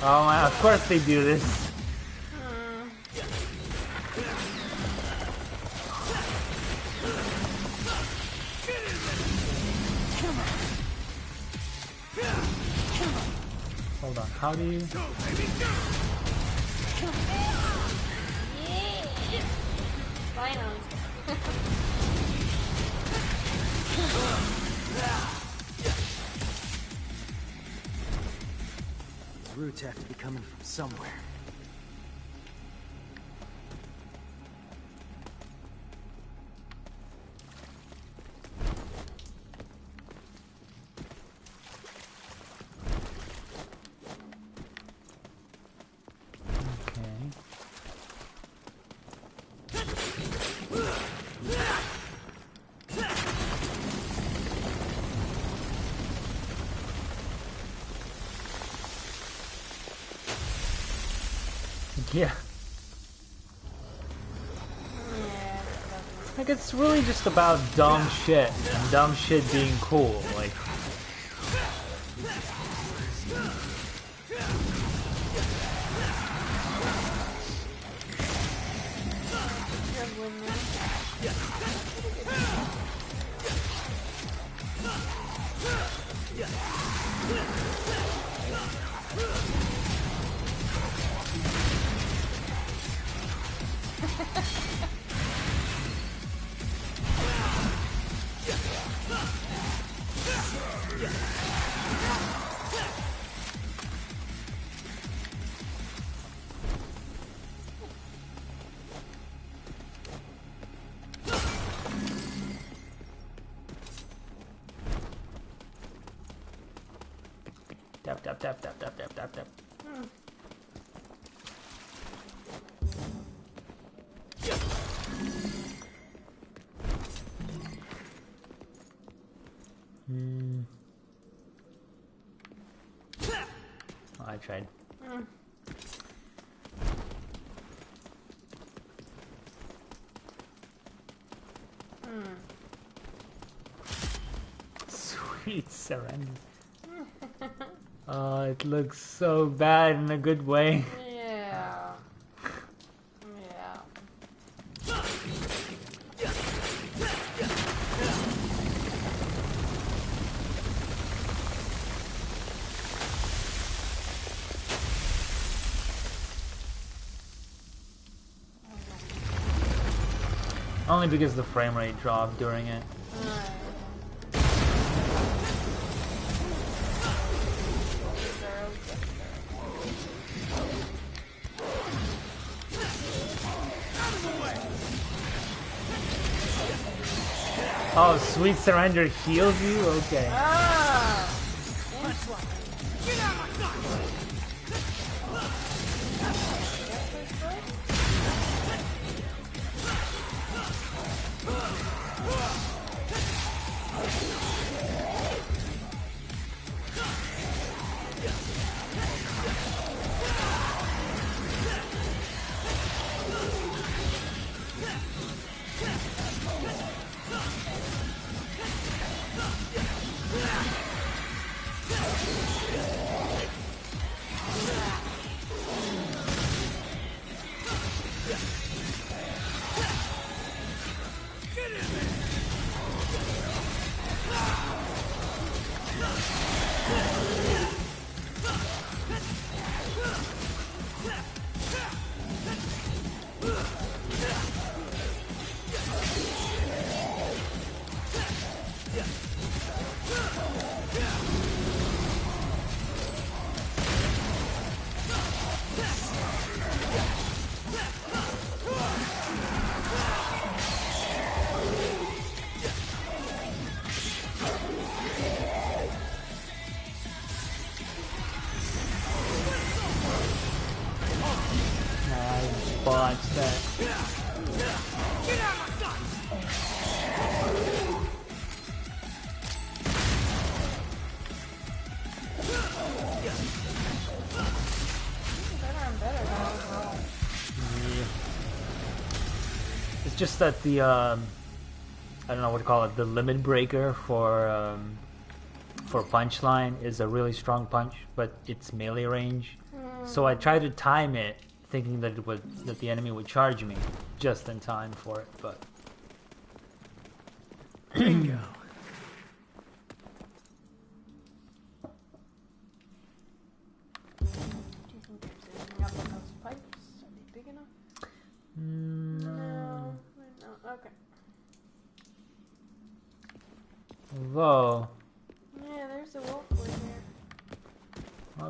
Oh man, of course they do this. Hold on, how do you... Finally. The roots have to be coming from somewhere. Yeah. Like, it's really just about dumb shit, and dumb shit being cool, like... Tap, tap, tap, tap, tap, tap, tap, tap. Oh, I tried. Sweet surrender. Oh, it looks so bad in a good way. Yeah. Yeah. Only because the frame rate dropped during it. Oh, Sweet Surrender heals you? Okay. botch that. Yeah. It's just that the I don't know what to call it, the limit breaker for punchline is a really strong punch, but it's melee range. So I tried to time it, thinking that the enemy would charge me just in time for it, but Bingo. Do you think there's anything up on those pipes? Are they big enough? No. Okay. Although, Yeah, there's a walkway here.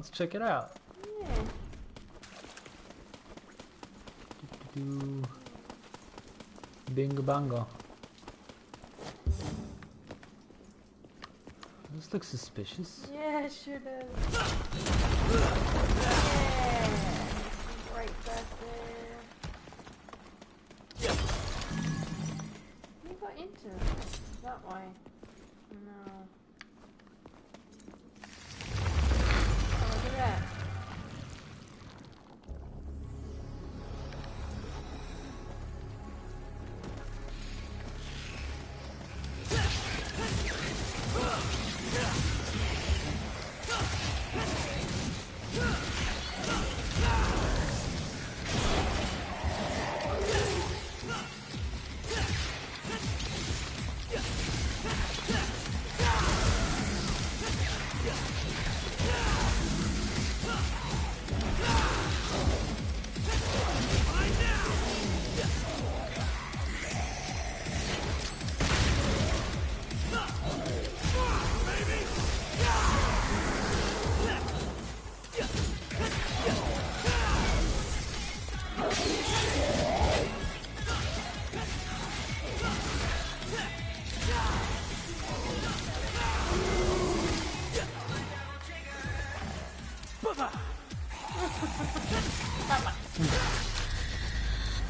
let's check it out. Yeah. Bingo bango. This looks suspicious. Yeah, it sure does. Yeah. Right back there. Can you go into it? That way. No. Oh, look at that.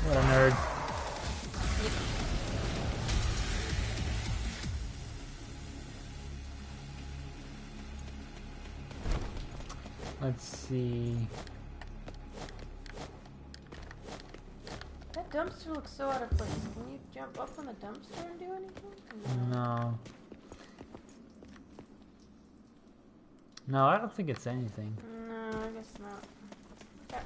What a nerd. Let's see. That dumpster looks so out of place. Can you jump up on the dumpster and do anything? No. No, I don't think it's anything. No, I guess not. Okay.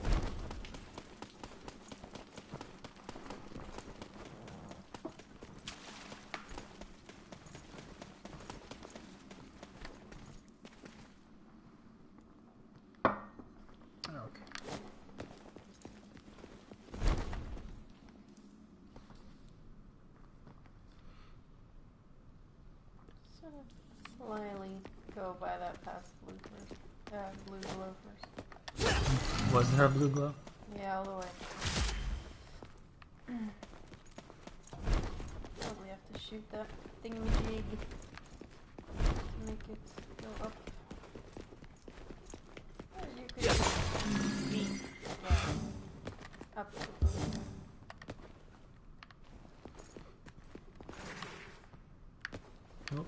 Sort of slyly go by that past blue glow first. Was there a blue glow? Yeah, all the way. Probably have to shoot that thingamajig to make it go up. Or you could just beat up to the Oh.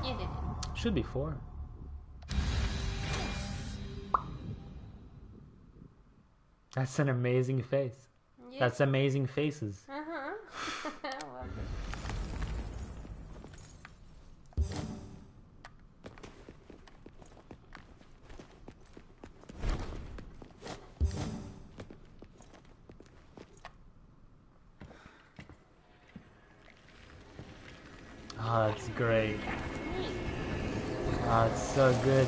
You did it. Should be 4. That's an amazing face. Yeah. That's amazing faces. Uh-huh. I love it. Oh, that's great. Oh, it's so good.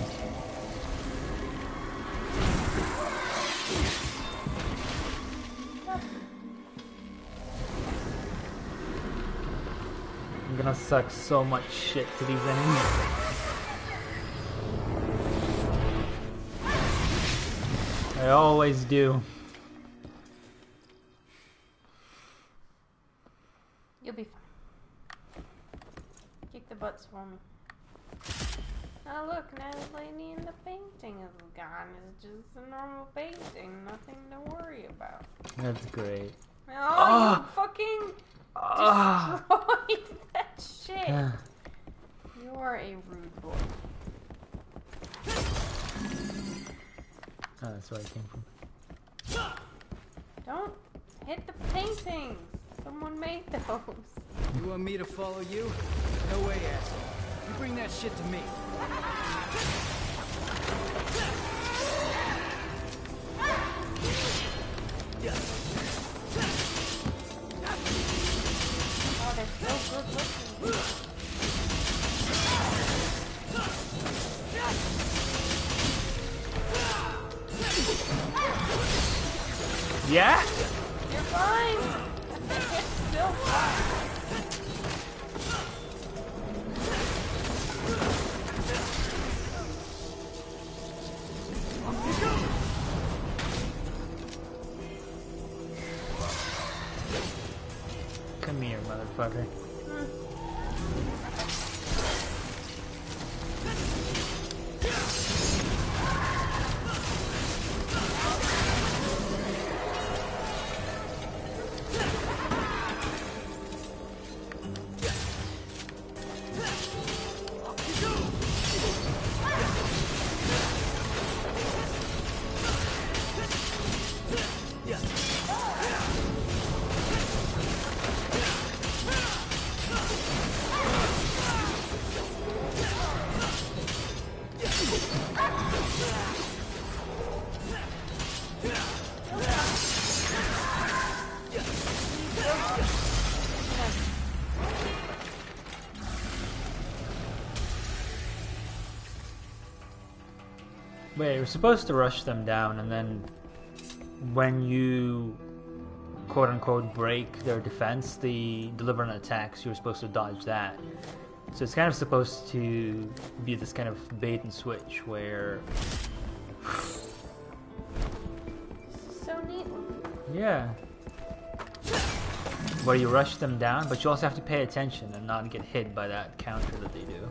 I'm gonna suck so much shit to these enemies. I always do. You'll be fine. Kick the butts for me. Oh look, now the lady in the painting is gone. It's just a normal painting. Nothing to worry about. That's great. Oh, you fucking destroyed that shit. You are a rude boy. Oh, that's where I came from. Don't hit the paintings. Someone made those. You want me to follow you? No way, asshole. You bring that shit to me. Oh, they're so good looking. Yeah? You're fine. It's still fine. Come here, motherfucker. Wait, you're supposed to rush them down, and then when you quote-unquote break their defense, they deliver an attack, so you're supposed to dodge that. So it's kind of supposed to be this kind of bait and switch, where... This is so neat. Yeah. Where you rush them down, but you also have to pay attention and not get hit by that counter that they do.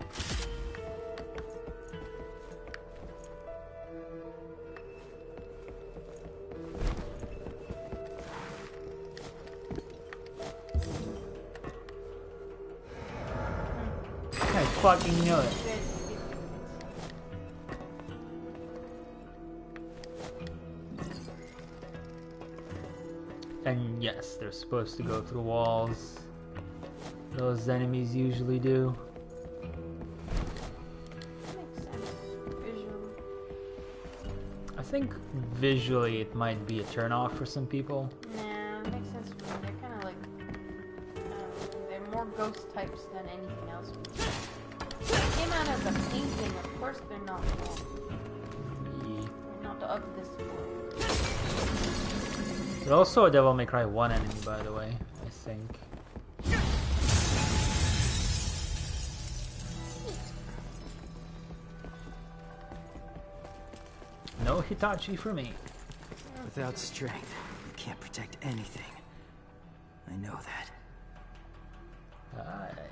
I fucking knew it. And yes, they're supposed to go through walls. Those enemies usually do. Makes sense. Visually. I think visually it might be a turnoff for some people. Nah, it makes sense for me. They're kind of like, they're more ghost types than anything else. They came out as a painting, of course they're not normal. Yeah. They're not of this world. They're also a Devil May Cry 1 enemy, by the way, I think. No Hitachi for me. Without strength, you can't protect anything. I know that.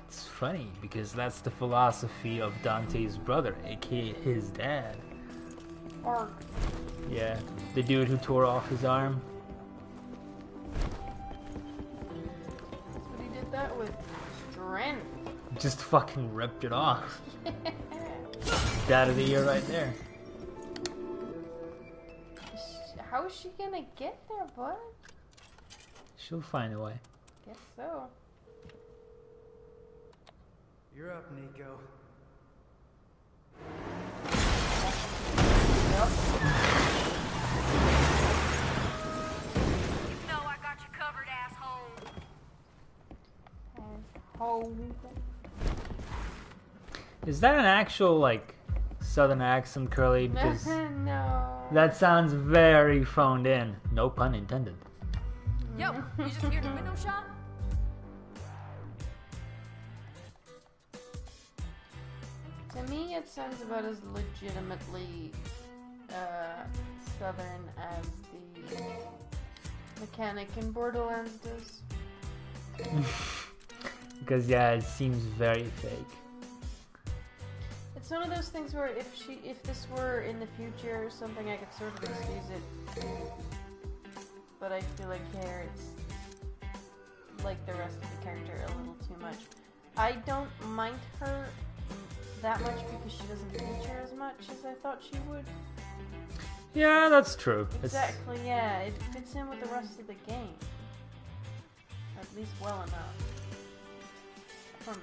It's funny, because that's the philosophy of Dante's brother, aka his dad. Or Yeah, the dude who tore off his arm. but he did that with strength. Just fucking ripped it off. Dad of the year right there. How is she gonna get there, bud? She'll find a way. Guess so. You're up, Nico. No, I got you covered, asshole. Asshole. Is that an actual, like, southern accent, Curly? Because No. that sounds very phoned in. No pun intended. Yo, you just here to window shop? To me, it sounds about as legitimately southern as the mechanic in Borderlands does. Because yeah, it seems very fake. It's one of those things where if this were in the future or something, I could sort of excuse it. But I feel like here it's like the rest of the character a little too much. I don't mind her that much because she doesn't feature as much as I thought she would. Yeah, that's true. Exactly, yeah. It fits in with the rest of the game. At least well enough. For me.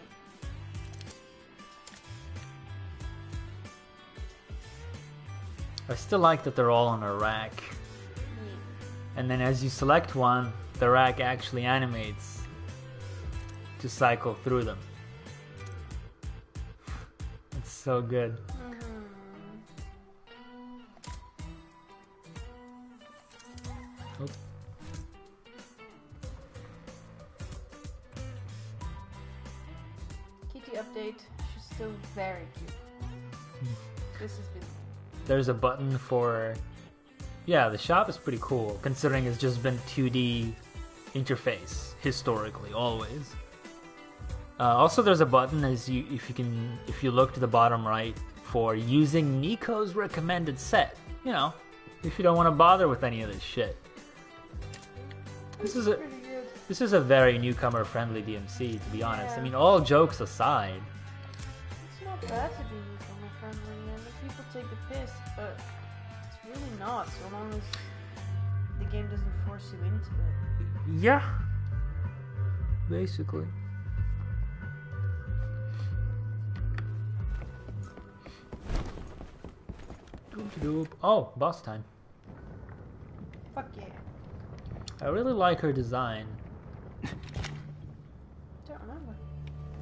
I still like that they're all on a rack. Yeah. And then as you select one, the rack actually animates to cycle through them. It's so good. Oh. Kitty update. She's still very cute. This has been. There's a button for... Yeah, the shop is pretty cool, considering it's just been 2D interface, historically, always. Also, there's a button if you look to the bottom right for using Nico's recommended set. You know, if you don't want to bother with any of this shit. This is a very newcomer-friendly DMC, to be honest. Yeah. I mean, all jokes aside. It's not bad to be newcomer friendly, and the people take the piss, but it's really not, so long as the game doesn't force you into it. Yeah. Basically. Oh, boss time. Fuck yeah. I really like her design. Don't remember.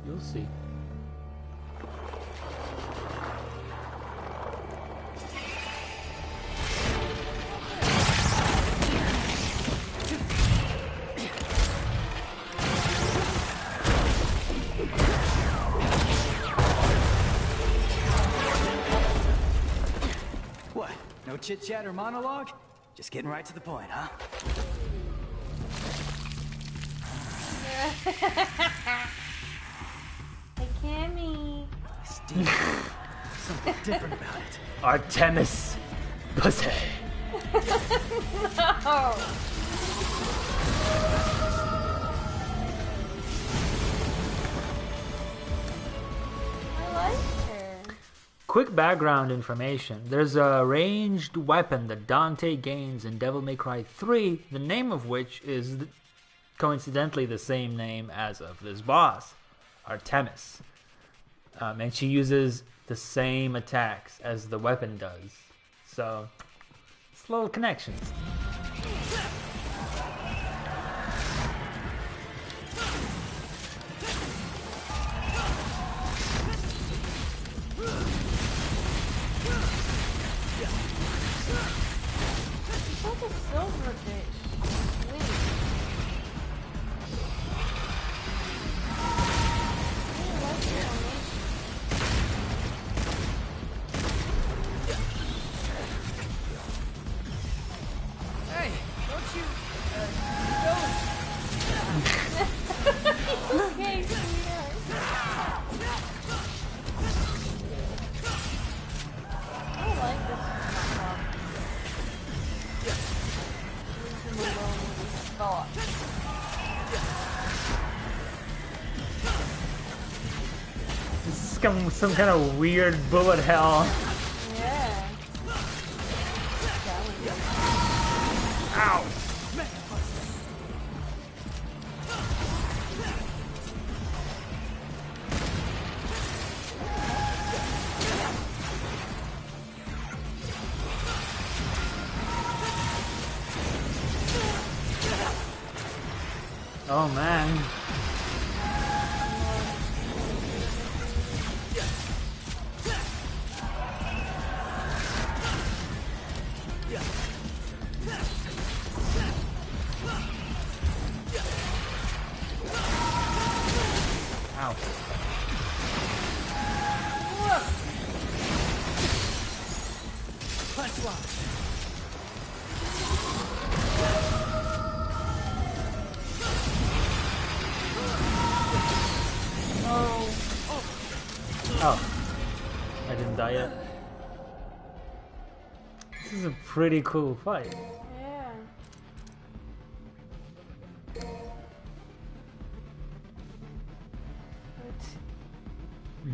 You'll see. What? No chit-chat or monologue? Just getting right to the point, huh? Hey, Cammy. Steve. Something different about it. Artemis Pussy. No. I like her. Quick background information. There's a ranged weapon that Dante gains in Devil May Cry 3, the name of which is coincidentally the same name as of this boss, Artemis. And she uses the same attacks as the weapon does. So, it's little connections. She's like a silver bitch. Wait. I like the animation. Hey, don't you... Okay, sweetheart. I like this song. Leave him alone with his thoughts. This is some kind of weird bullet hell. Yeah. Ow! Oh man. Ow. Punchline. Oh, I didn't die yet. This is a pretty cool fight. Yeah.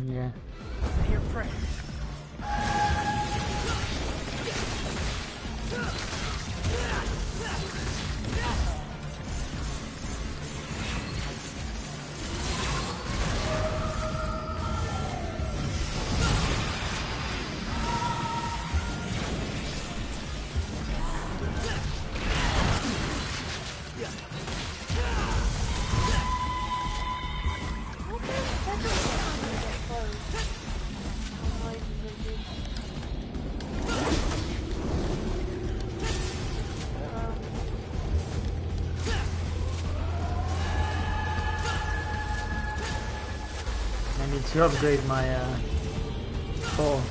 Yeah. Say your prayers. I need to upgrade my pull.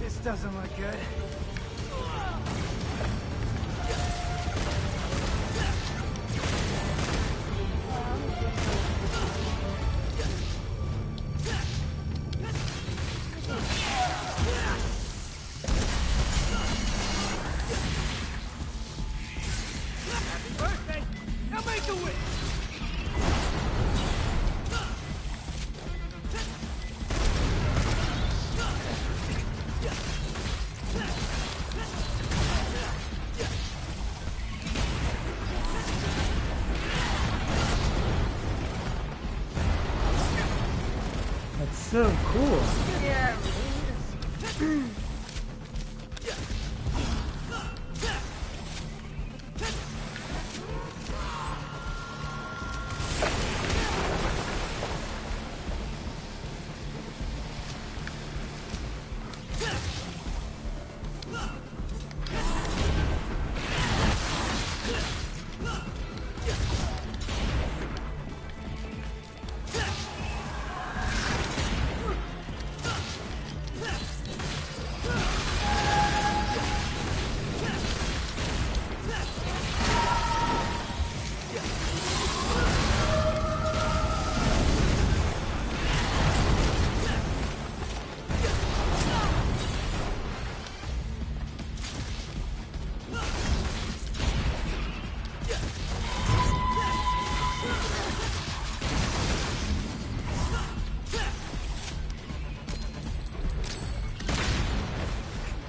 This doesn't look good. That's so cool. Yeah.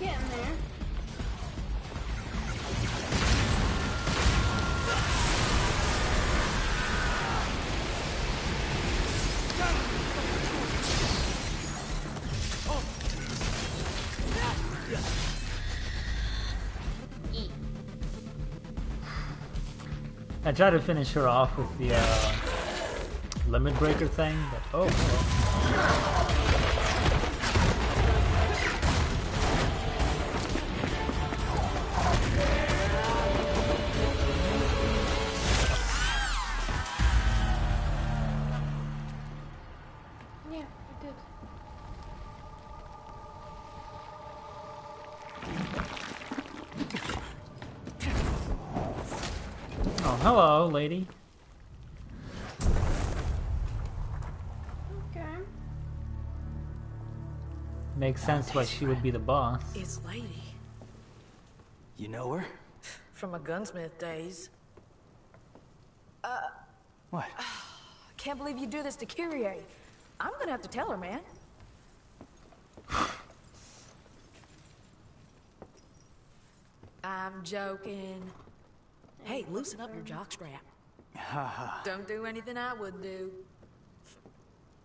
Getting there. I tried to finish her off with the limit breaker thing, but oh well. Yeah, I did. Oh, hello, lady. Okay. Makes sense why she would be the boss. It's Lady. You know her? From my gunsmith days. What? Can't believe you do this to Kyrie. I'm gonna have to tell her, man. I'm joking. Hey, loosen up your jockstrap. Haha. Don't do anything I wouldn't do.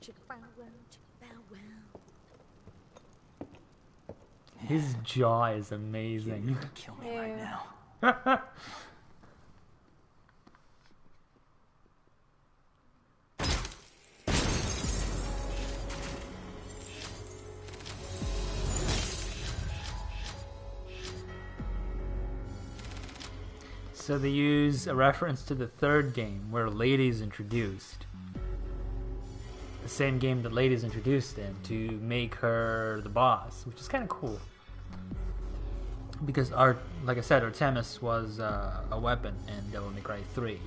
Chicka bow wow, chicka bow wow. His jaw is amazing. Kill me right Yeah. now. So they use a reference to the third game where Lady's introduced. The same game that Lady's introduced in to make her the boss, which is kind of cool. Because like I said, Artemis was a weapon in Devil May Cry 3,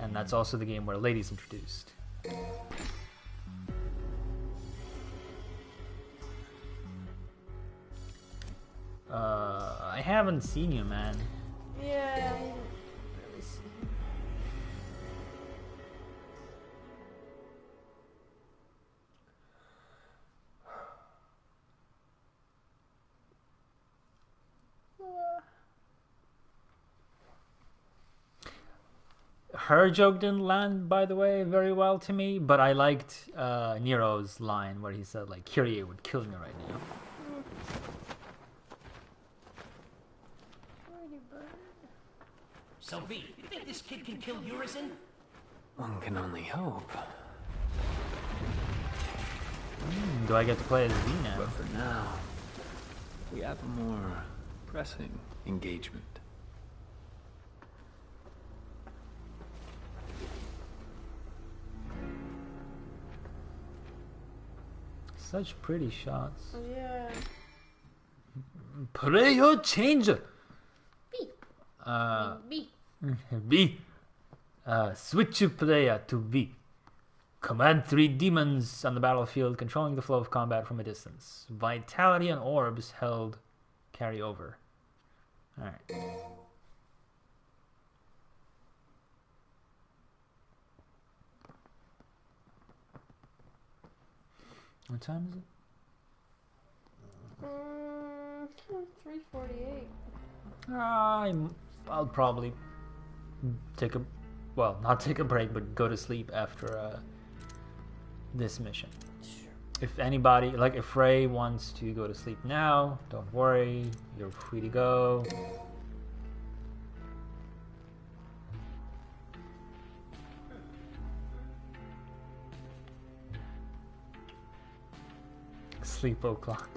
and that's also the game where Lady's introduced. I haven't seen you, man. Yeah, I haven't really seen him. Her joke didn't land, by the way, very well to me, but I liked Nero's line where he said, like, Kyrie would kill me right now. So, V, you think this kid can kill Urizen? One can only hope. Do I get to play as V now? But for now, we have a more pressing engagement. Such pretty shots. Yeah. Player changer. B. B. B. Switch your player to B. Command 3 demons on the battlefield, controlling the flow of combat from a distance. Vitality and orbs held carry over. Alright. What time is it? 3:48. I'll probably take a, well, not take a break, but go to sleep after this mission. Sure. If anybody, like if Ray wants to go to sleep now, don't worry, you're free to go. Sleep o'clock.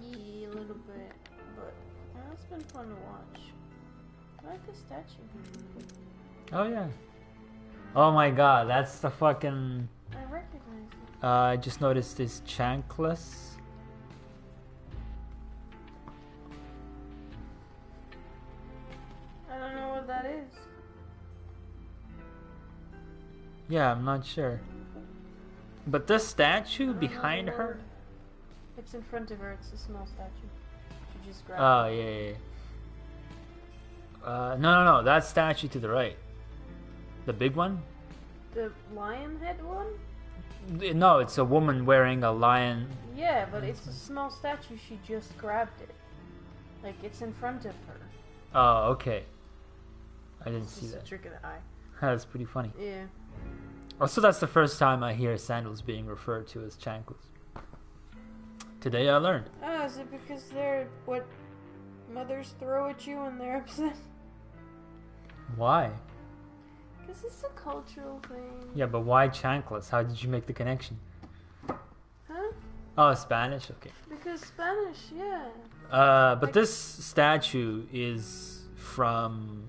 Yeah, a little bit, but it's been fun to watch. I like the statue. Oh yeah. Oh my god, that's the fucking... I recognize it. I just noticed this Chankless. I don't know what that is. Yeah, I'm not sure. But this statue behind her... It's in front of her, it's a small statue. She just grabbed Oh, it. yeah, yeah. No, that statue to the right. The big one? The lion head one? No, it's a woman wearing a lion. Yeah, but it's a small statue, she just grabbed it. Like, it's in front of her. Oh, okay. I didn't It's see just that. a trick of the eye. That's pretty funny. Yeah. Also, that's the first time I hear sandals being referred to as chanclas. Today I learned. Oh, is it because they're what mothers throw at you when they're upset? Why? Because it's a cultural thing. Yeah, but why chanclas? How did you make the connection? Huh? Oh, Spanish? Okay. Because Spanish, yeah. But Like- this statue is from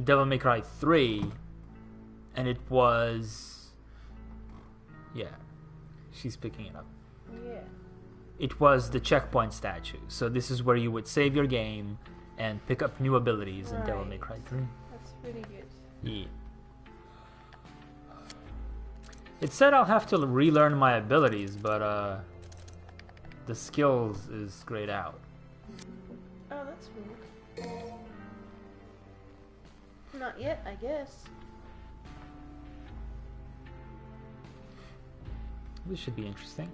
Devil May Cry 3, and it was... Yeah, she's picking it up. Yeah. It was the checkpoint statue, so this is where you would save your game and pick up new abilities in Devil May Cry 3. That's pretty good. Yeah. It said I'll have to relearn my abilities, but the skills is grayed out. Oh, that's weird. Not yet, I guess. This should be interesting.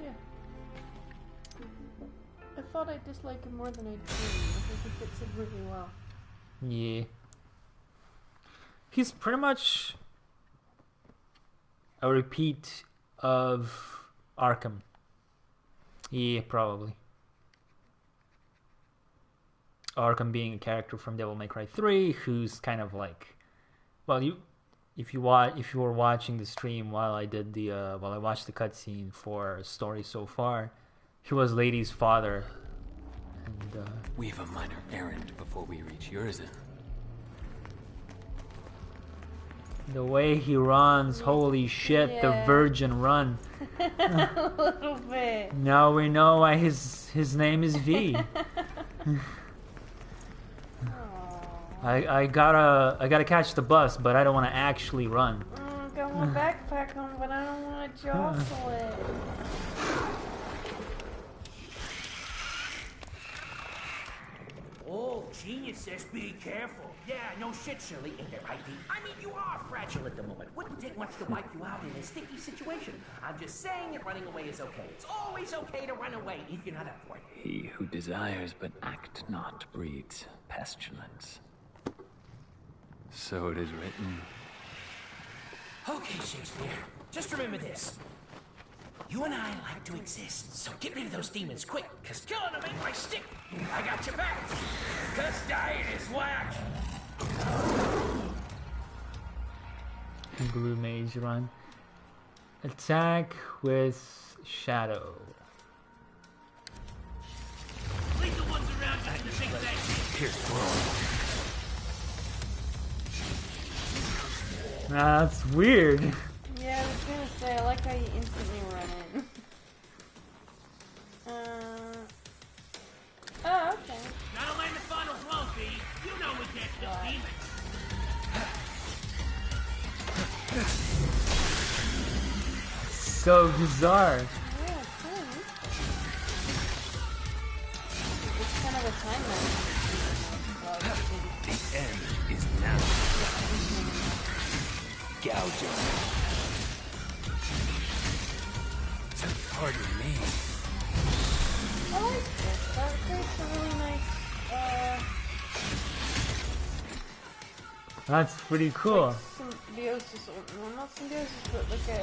Yeah. I thought I disliked him more than I do. I think he fits it really well. Yeah. He's pretty much a repeat of Arkham. Yeah, probably. Arkham being a character from Devil May Cry 3 who's kind of like, well, if you were watching the stream while I did the while I watched the cutscene for Story So Far, he was Lady's father. And We have a minor errand before we reach Urizen. The way he runs, holy shit, the Yeah. virgin run. A little bit. Now we know why his name is V. I gotta catch the bus, but I don't want to actually run. Got my backpack on, but I don't want to jostle it. Oh, genius says be careful. Yeah, no shit, Shirley. Ain't that right, Pete? I mean, you are fragile at the moment. Wouldn't take much to wipe you out in a sticky situation. I'm just saying that running away is okay. It's always okay to run away if you're not up for it. He who desires but act not breeds pestilence. So it is written. Okay, Shakespeare. Just remember this. You and I like to exist, so get rid of those demons quick, cause killing them ain't my stick. I got your back. Cause dying is whack. Blue mage run. Attack with shadow. Leave the ones around you for the big thing. Here's throwing. That's weird. Yeah, I was gonna say, I like how you instantly run in. Oh, okay. Gotta land the final blow, B. You know we can't kill demons. So bizarre. Yeah, it's fun. It's kind of a time The end is now. Gouging. Pardon me. I like this. That creates a really nice, That's pretty cool. like symbiosis, or well, not symbiosis, but like a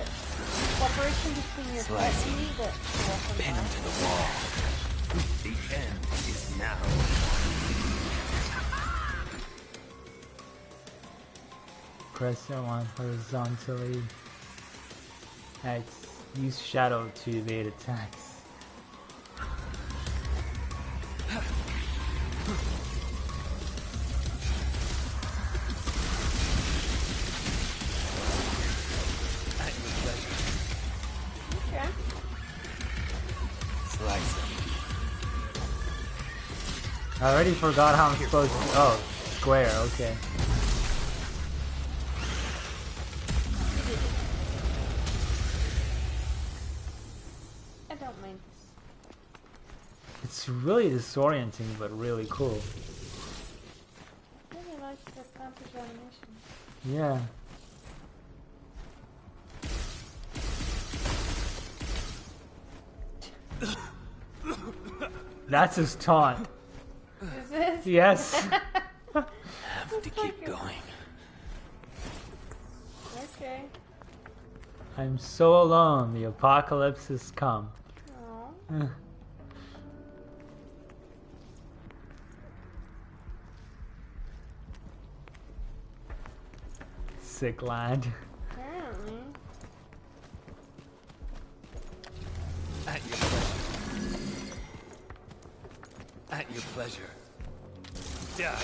cooperation between your pet Slice and you that Pin him to the wall. The end is now. Press L1 horizontally. X. Use shadow to evade attacks. At your pleasure. Okay. Slice him. I already forgot how I'm supposed to. Oh, square, okay. I don't mind this. It's really disorienting, but really cool. I really like the Panthers animation. Yeah. That's his taunt. Is this? Yes. Have to keep going. Okay. I'm so alone. The apocalypse has come. Aww. Sick lad. Apparently. At your pleasure. At your pleasure. Die.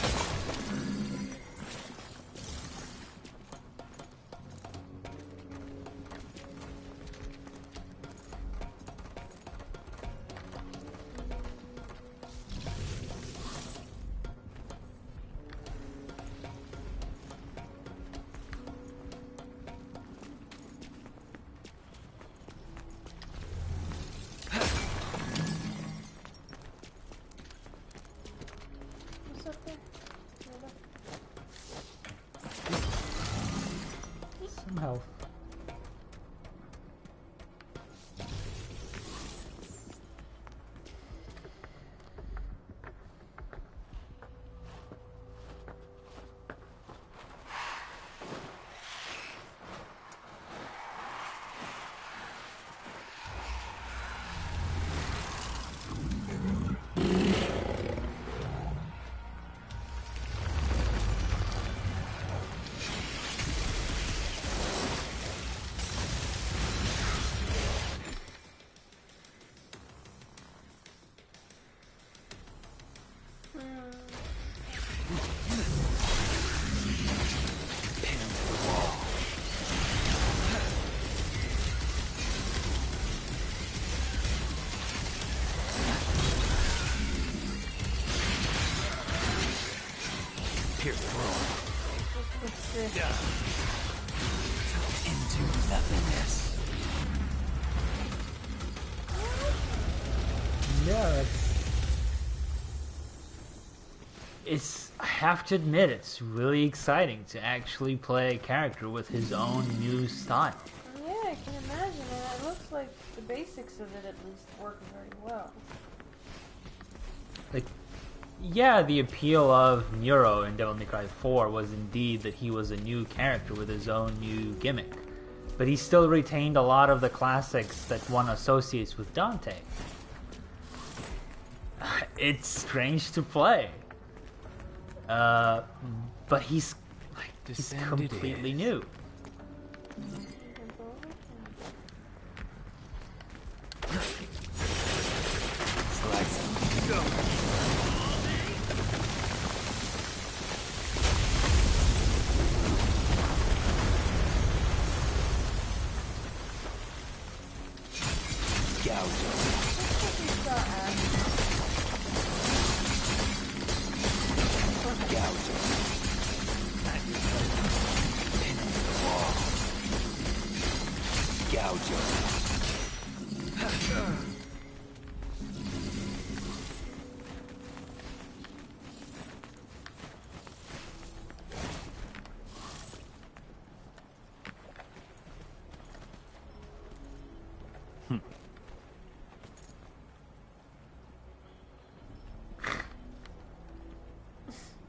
What's up there? Pierce through. Let's see. Into nothingness. Yeah, it's I have to admit, it's really exciting to actually play a character with his own new style. Yeah, I can imagine, and it looks like the basics of it at least work very well. Like, yeah, the appeal of Nero in Devil May Cry 4 was indeed that he was a new character with his own new gimmick. But he still retained a lot of the classics that one associates with Dante. It's strange to play. But he's completely new.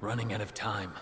Running out of time.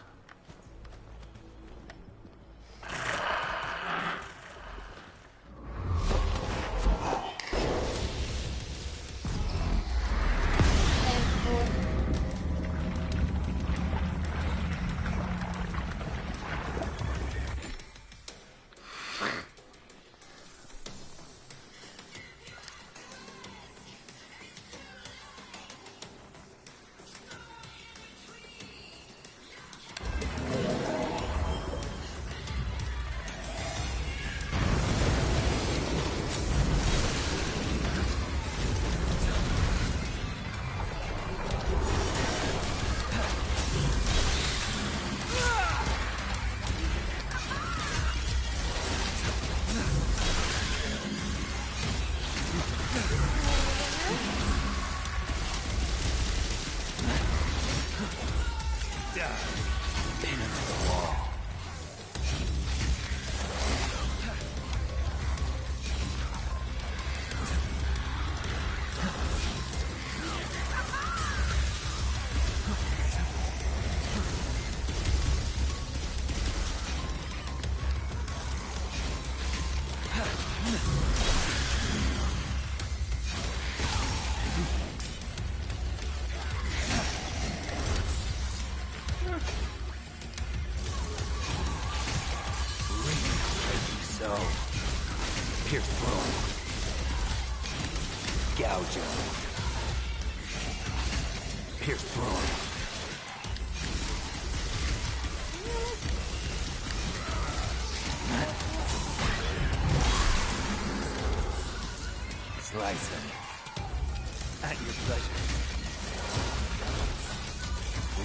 Pierce through. Gouge him. Pierce through. Slice him. At your pleasure.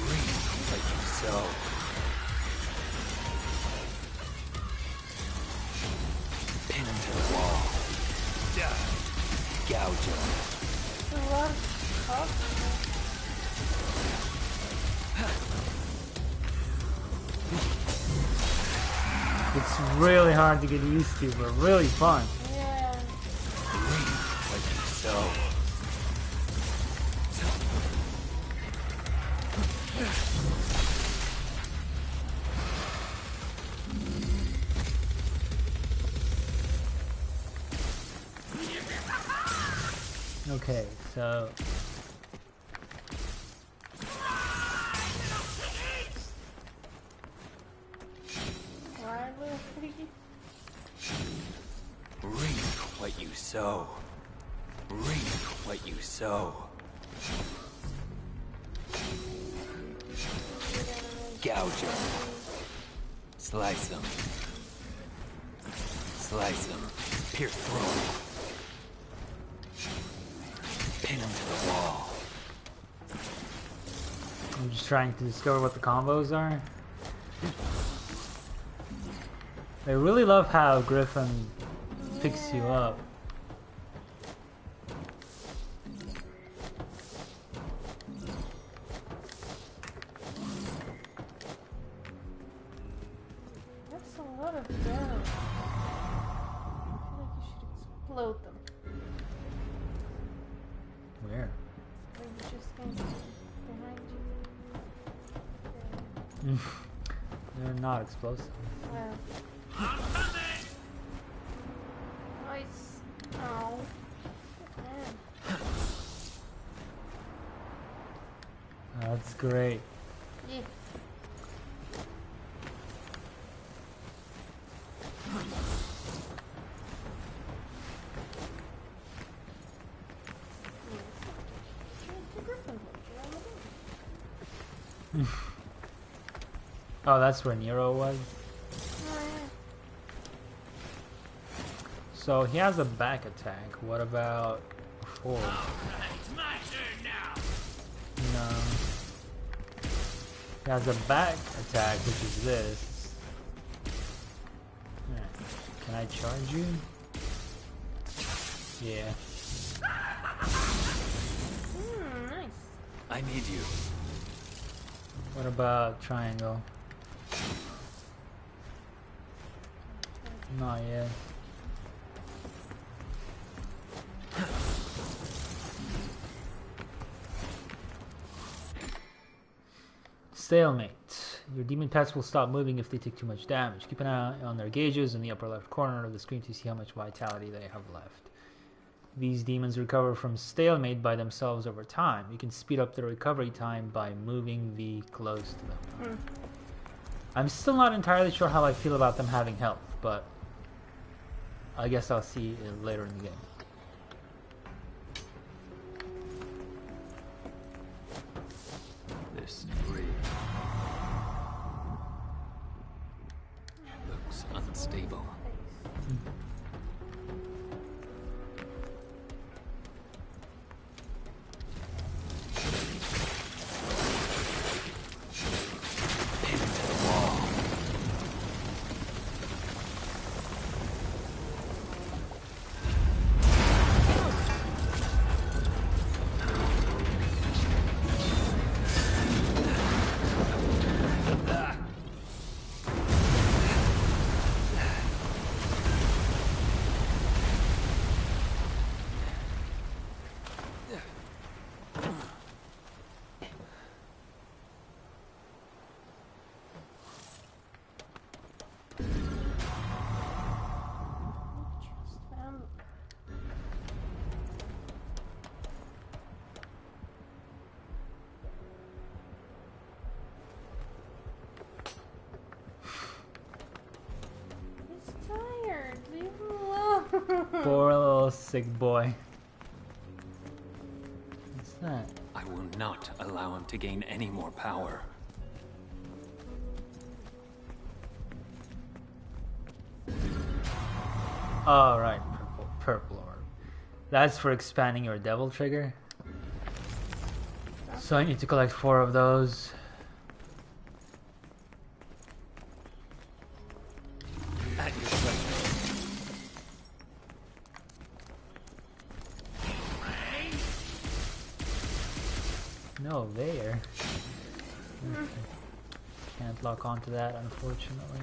Reap like you sow. Pin him to the wall. Gouge him. There's a lot of talk. It's really hard to get used to, but really fun. Yeah. Reap like you sow. Okay, so Reap what you sow. Reap what you sow. Gouge him. Slice him. Slice him. Pierce through. Pin him to the wall. I'm just trying to discover what the combos are. I really love how Griffin picks you up. That's a lot of barrels. I feel like you should explode them. Where? Or you just going behind you. They're not explosive. Wow. Nice. Oh. Man. That's great. Yeah. Oh, that's where Nero was? So he has a back attack. What about forward? It's my turn now. No. He has a back attack, which is this. Can I charge you? Yeah. Nice. I need you. What about triangle? Not yet. Stalemate. Your demon pets will stop moving if they take too much damage. Keep an eye on their gauges in the upper left corner of the screen to see how much vitality they have left. These demons recover from stalemate by themselves over time. You can speed up their recovery time by moving V close to them. I'm still not entirely sure how I feel about them having health, but I guess I'll see it later in the game. This tree looks unstable. Poor little sick boy. What's that? I will not allow him to gain any more power. Oh, right. Purple orb. That's for expanding your devil trigger. So I need to collect 4 of those. At your pleasure. No, there. Okay. Can't lock onto that, unfortunately.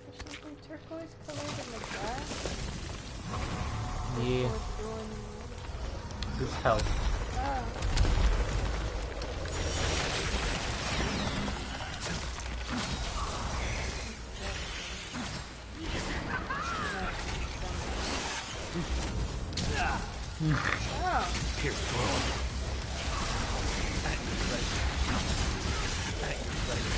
There's something turquoise colored in the grass. Yeah. This helps. Pierce through. At your pleasure. At your pleasure.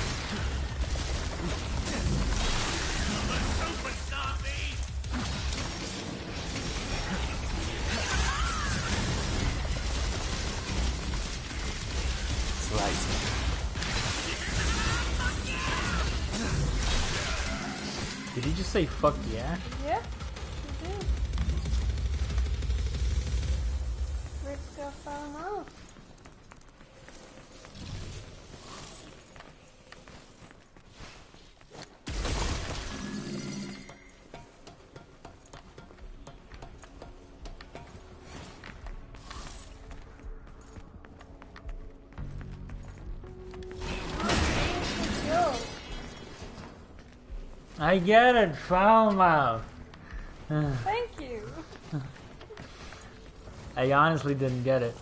Slice. Did he just say fuck yeah? Yeah. gotta fight him off. I get it, foul mouth. Thank you. I honestly didn't get it.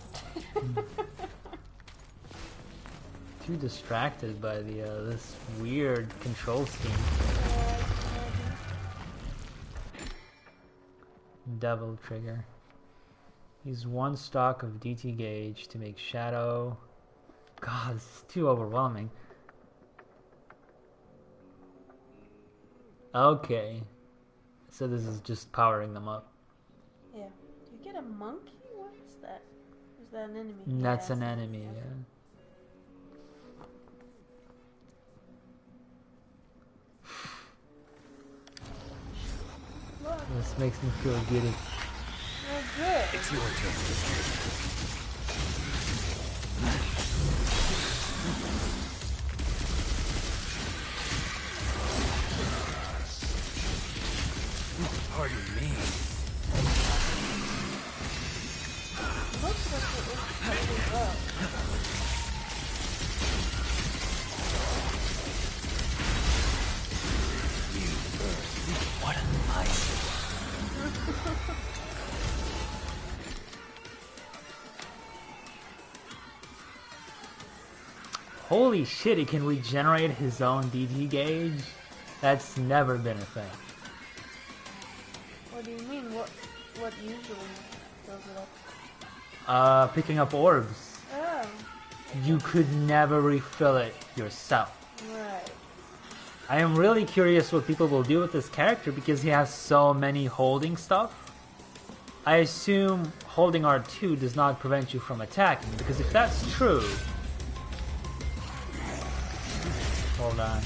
Too distracted by the this weird control scheme. Devil trigger. Use one stock of DT gauge to make shadow. God, this is too overwhelming. Okay. So this is just powering them up. Yeah. Do you get a monkey? What is that? Is that an enemy? That's Yeah, an enemy, yeah. Look. This makes me feel giddy. Oh, good. It's your turn. Pardon me. Looks like it was pretty up. You first. What a nice. Holy shit, he can regenerate his own DT gauge? That's never been a thing. What do you mean? What usually does it up? Picking up orbs. Oh. You could never refill it yourself. Right. I am really curious what people will do with this character because he has so many holding stuff. I assume holding R2 does not prevent you from attacking, because if that's true... Hold on.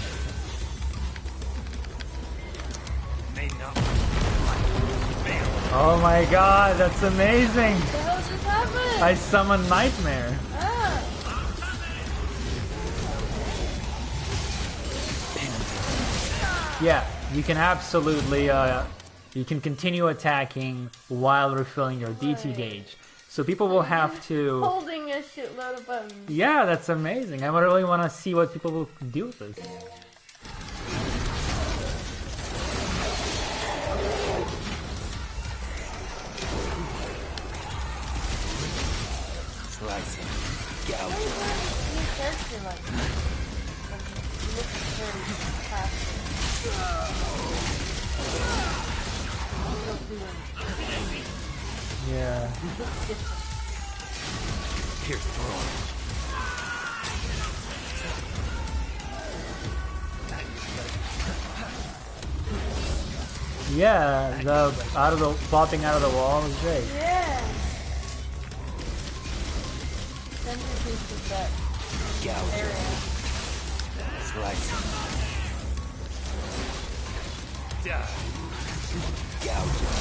Oh my god, that's amazing! What the hell just happened? I summoned Nightmare. Ah. Yeah, you can absolutely, you can continue attacking while refilling your DT gauge. So people will have to... Holding a shitload of buttons. Yeah, that's amazing. I really want to see what people will do with this. Slicing. New character like he looks very fast. Yeah. Here's throwing. Yeah, the popping out of the wall is great. Yeah. Centerpiece that area. Slicing. Gouging.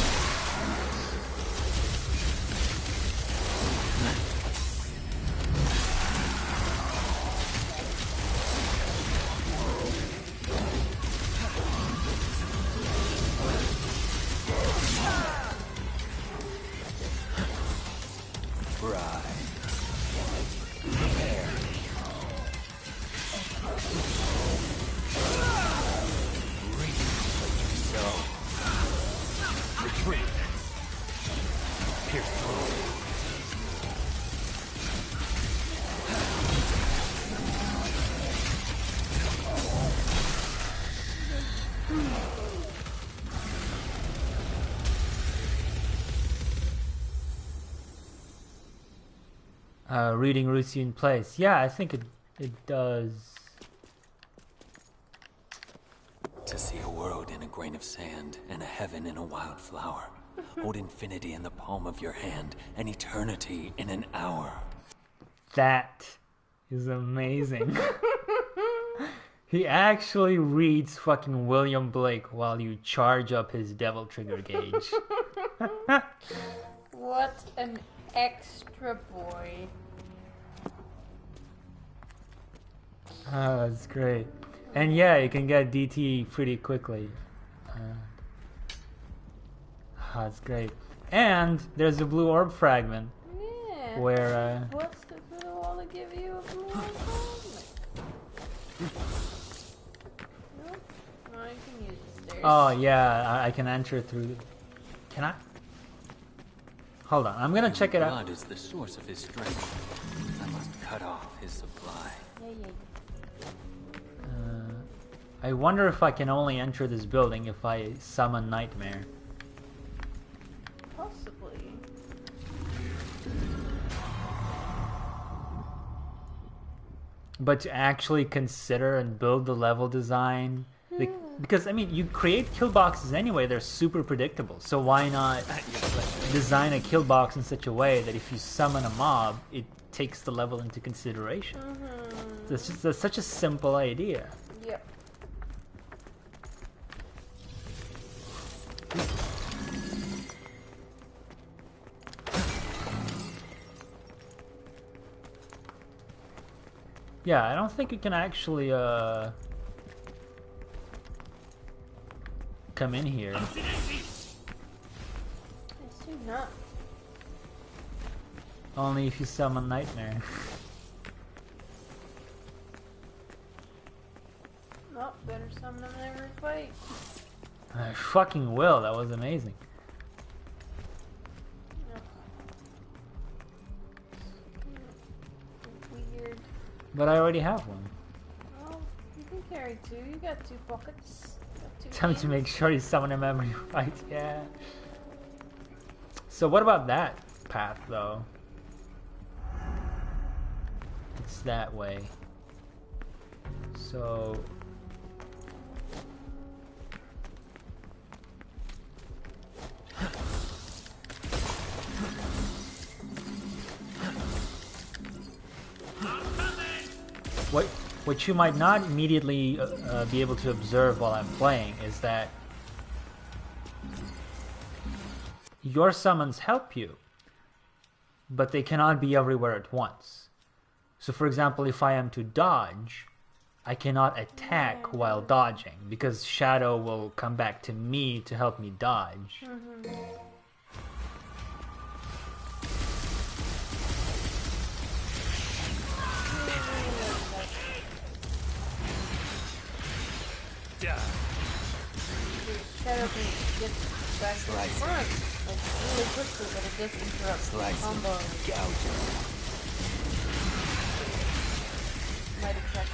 Reading routine place. Yeah, I think it does. To see a world in a grain of sand and a heaven in a wildflower. Hold infinity in the palm of your hand and eternity in an hour. That is amazing. He actually reads fucking William Blake while you charge up his devil trigger gauge. What an Extra boy. Oh, that's great. And yeah, you can get DT pretty quickly. That's great. And there's a blue orb fragment. Yeah. Where, What's the blue wall to give you a blue orb fragment? Nope. No, you can use the stairs. Oh, yeah, I can enter through... Can I? Hold on, I'm gonna check it out. Blood is the source of his strength. I must cut off his supply. Yeah. I wonder if I can only enter this building if I summon Nightmare. Possibly. But to actually consider and build the level design... Because, I mean, you create kill boxes anyway, they're super predictable. So why not design a kill box in such a way that if you summon a mob, it takes the level into consideration? That's such a simple idea. Yep. Yeah, I don't think you can actually, come in here. I assume not. Only if you summon Nightmare. Oh, better summon him in every fight. I fucking will, that was amazing. Weird. But I already have one. Well, you can carry two. You got 2 pockets. Time to make sure you summon him every fight, yeah. So what about that path, though? It's that way. So... What you might not immediately be able to observe while I'm playing is that your summons help you, but they cannot be everywhere at once. So for example, if I am to dodge, I cannot attack while dodging, because Shadow will come back to me to help me dodge. Shadow can get back to the front like really quickly, but it does interrupt the combo. Might attack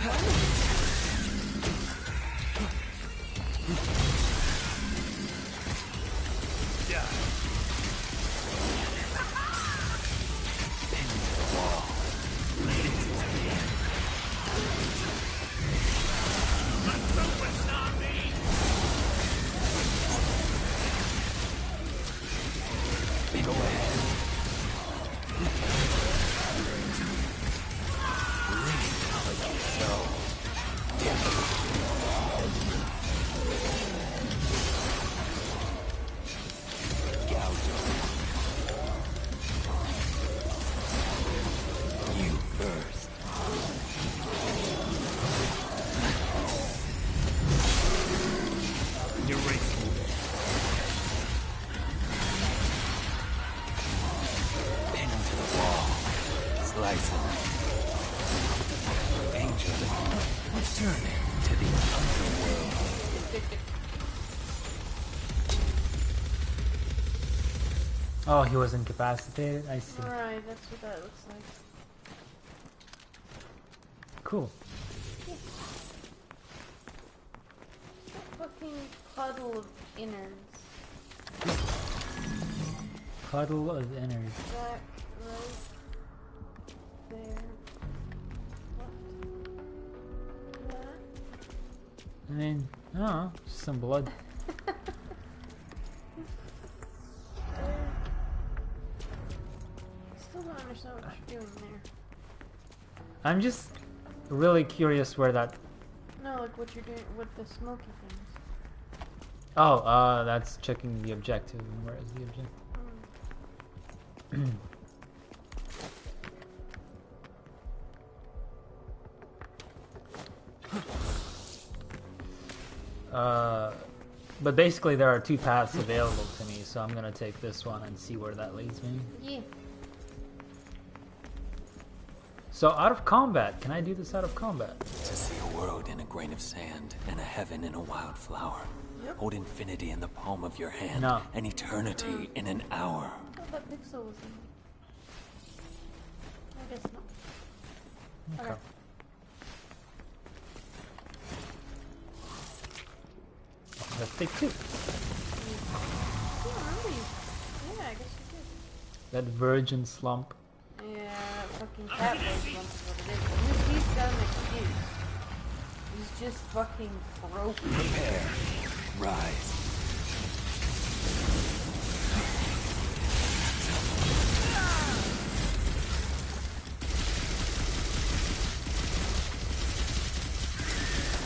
Oh, he was incapacitated? I see. Right, that's what that looks like. Cool. Yeah. Fucking puddle of innards. Puddle of innards. Back, right, there, left, that. I mean, I don't know, just some blood. Still don't understand what you're doing there. I'm just really curious where that... No, like what you're doing with the smoky things. Oh, that's checking the objective. Where is the objective? But basically there are two paths available to me, so I'm gonna take this one and see where that leads me. Yeah. So out of combat, can I do this out of combat? To see a world in a grain of sand and a heaven in a wildflower. Yep. Hold infinity in the palm of your hand No. and eternity in an hour. I thought that pixel was in. I guess not. Okay. Let's take two. Yeah, I guess you That virgin slump. did. Yeah, that fucking cat boy lump is what it is. He's got an excuse. He's just fucking broken. Prepare. Rise.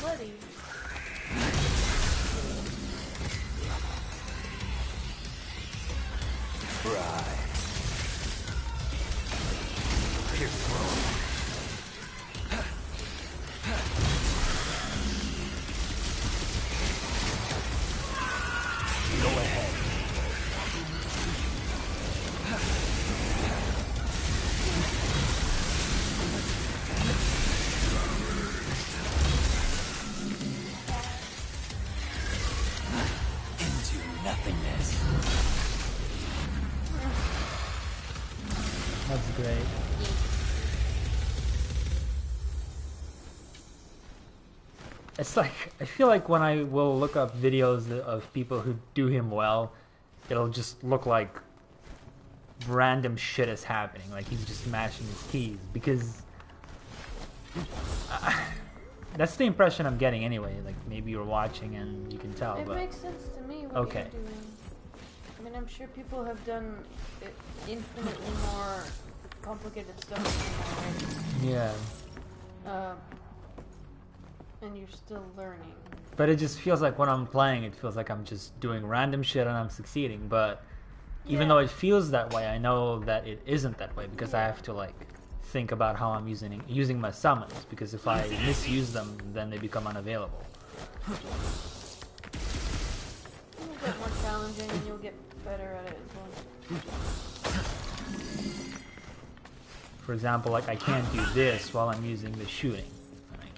Bloody. Rise. Pierce through. Go ahead. Into nothingness. That's great. It's like, I feel like when I will look up videos of people who do him well, it'll just look like random shit is happening. Like he's just mashing his keys. Because that's the impression I'm getting anyway. Like maybe you're watching and you can tell. It but makes sense to me what okay. you're doing. I mean, I'm sure people have done infinitely more complicated stuff than Yeah. already. And you're still learning. But it just feels like when I'm playing, it feels like I'm just doing random shit and I'm succeeding. But even though it feels that way, I know that it isn't that way because I have to like think about how I'm using my summons. Because if I misuse them, then they become unavailable. It'll get more challenging and you'll get better at it as well. For example, like I can't do this while I'm using the shooting.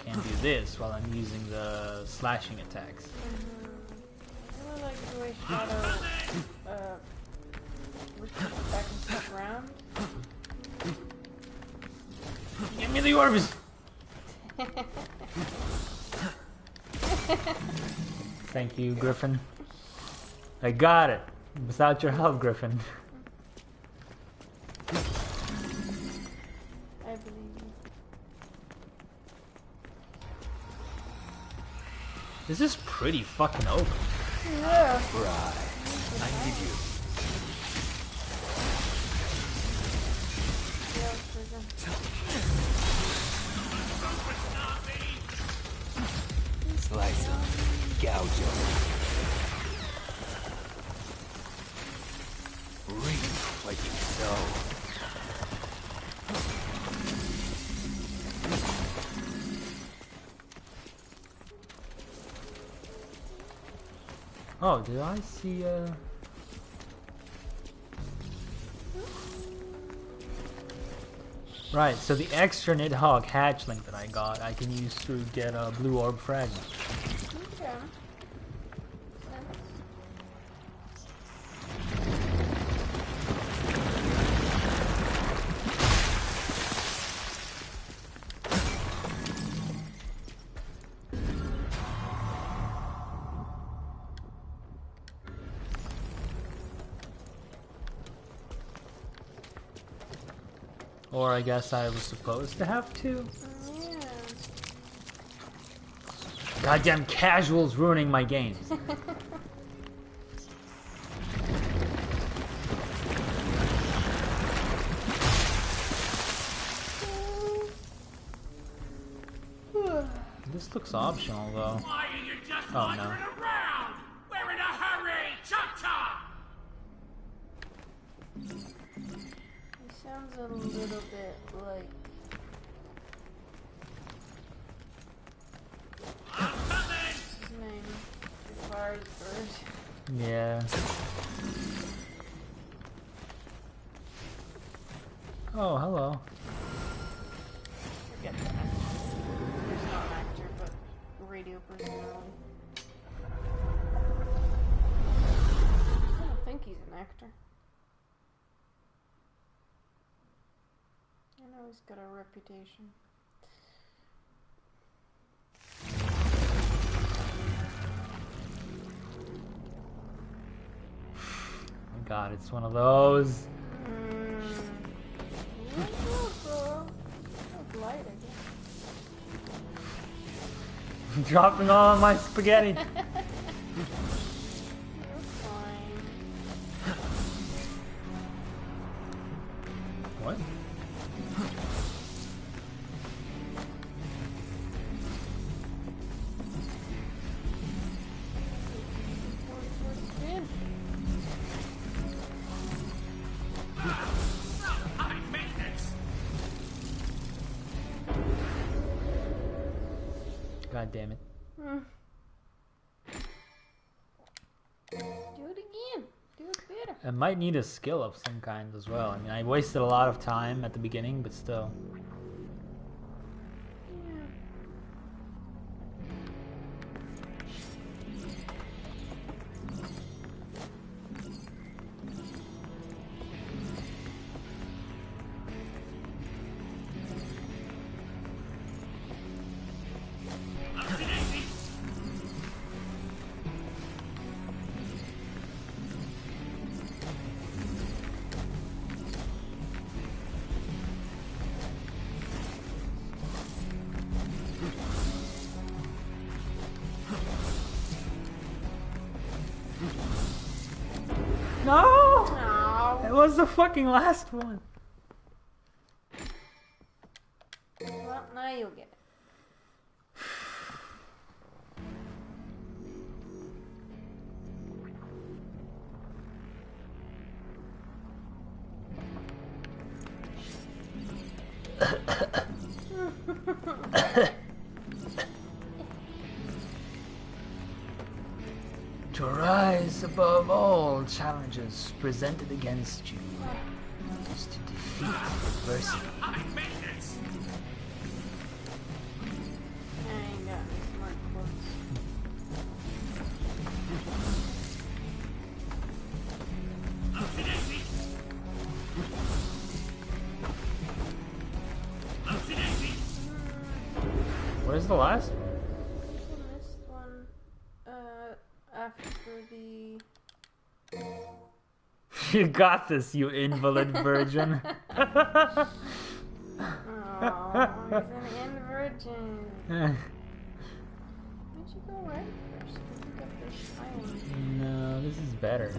Can't do this while I'm using the slashing attacks. I really like the way Shadow pushes back and stuff around. Give me the orbs! Thank you, Griffin. I got it. Without your help, Griffin. I believe you. This is pretty fucking open. Yeah. Right. I need you. Slice him. Gouge him. Reap what you sow. Oh, did I see Right, so the extra Nidhogg hatchling that I got, I can use to get a blue orb fragment. Okay. Or I guess I was supposed to have to? Yeah. Goddamn casuals ruining my games. This looks optional though. Why are you just Oh, wandering no. around? We're in a hurry! Chop chop! He sounds a little bit like... I'm coming! His name. surprise bird. Yeah. Oh, hello. Forget that. He's not an actor, but radio personality. I don't think he's an actor. I know he's got a reputation. Oh God, it's one of those. Light, Dropping all my spaghetti. What? God damn it. Do it again. Do it better. I might need a skill of some kind as well. I mean, I wasted a lot of time at the beginning, but still. No! No. It was the fucking last one. Well, now you'll get it. To rise above all challenges presented against you is to defeat adversity. I ain't got smart quotes. Where's the last one? I missed one. After the. You got this, you invalid virgin. Oh, he's an virgin. Why'd you go right first? Pick up this island. No, this is better.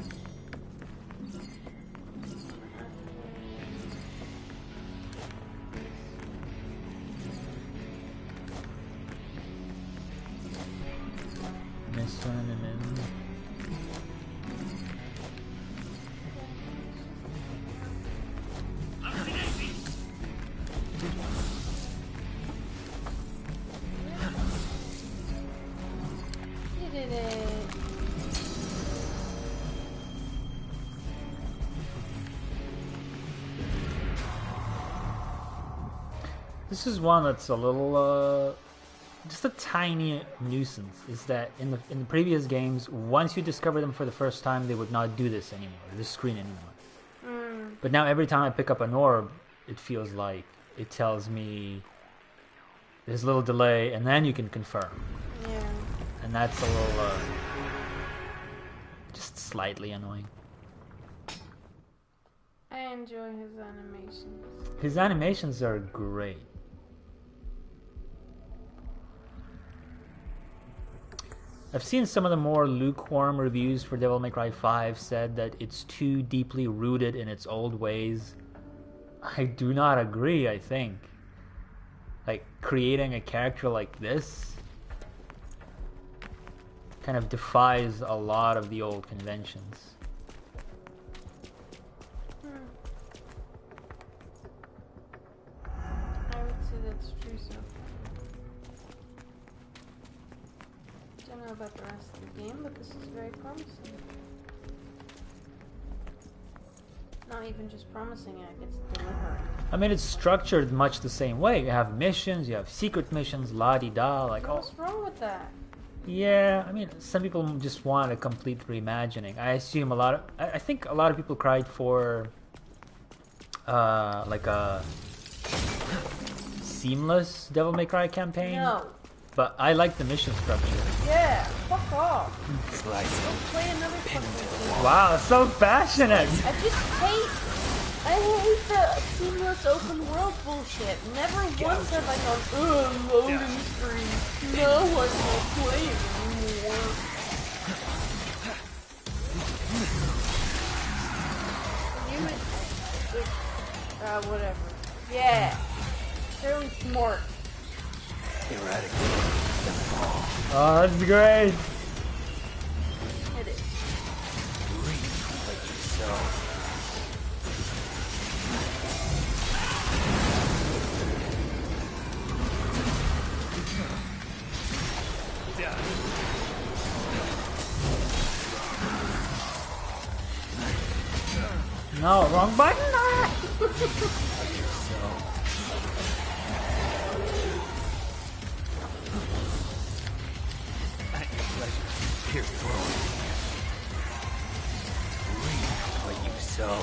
This one and then. You did it. This is one that's a little, just a tiny nuisance. Is that in the previous games, once you discover them for the first time, they would not do this anymore, this screen anymore. But now every time I pick up an orb, it feels like it tells me there's a little delay, and then you can confirm. Yeah. And that's a little, just slightly annoying. I enjoy his animations. His animations are great. I've seen some of the more lukewarm reviews for Devil May Cry 5 said that it's too deeply rooted in its old ways. I do not agree, I think. Like, creating a character like this kind of defies a lot of the old conventions. I would say that's true so far. Don't know about the rest of the game, but this is very promising. Not even just promising, it gets delivered. I mean, it's structured much the same way. You have missions, you have secret missions, la-di-da, like all. What's wrong with that? Yeah, I mean, some people just want a complete reimagining. I assume I think a lot of people cried for, like a seamless Devil May Cry campaign. No. But I like the mission structure. Yeah, fuck off. Slice. Don't play another fucking game. Wow, so passionate. I hate the seamless open world bullshit. Never once have I gone, loading screen. No, I won't play it anymore. Whatever. Yeah. Fairly smart. Eradicate them all. Oh, that's great. It is. Breathe like yourself. No, wrong button. Here, throw. Reap what you sow.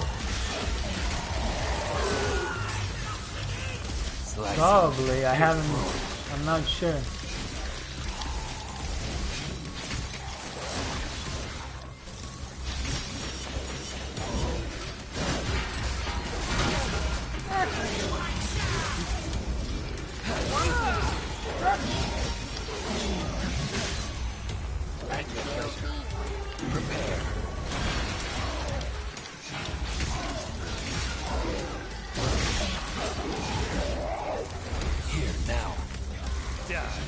Slice. Probably. I haven't. I'm not sure. Prepare. Here, now. Die.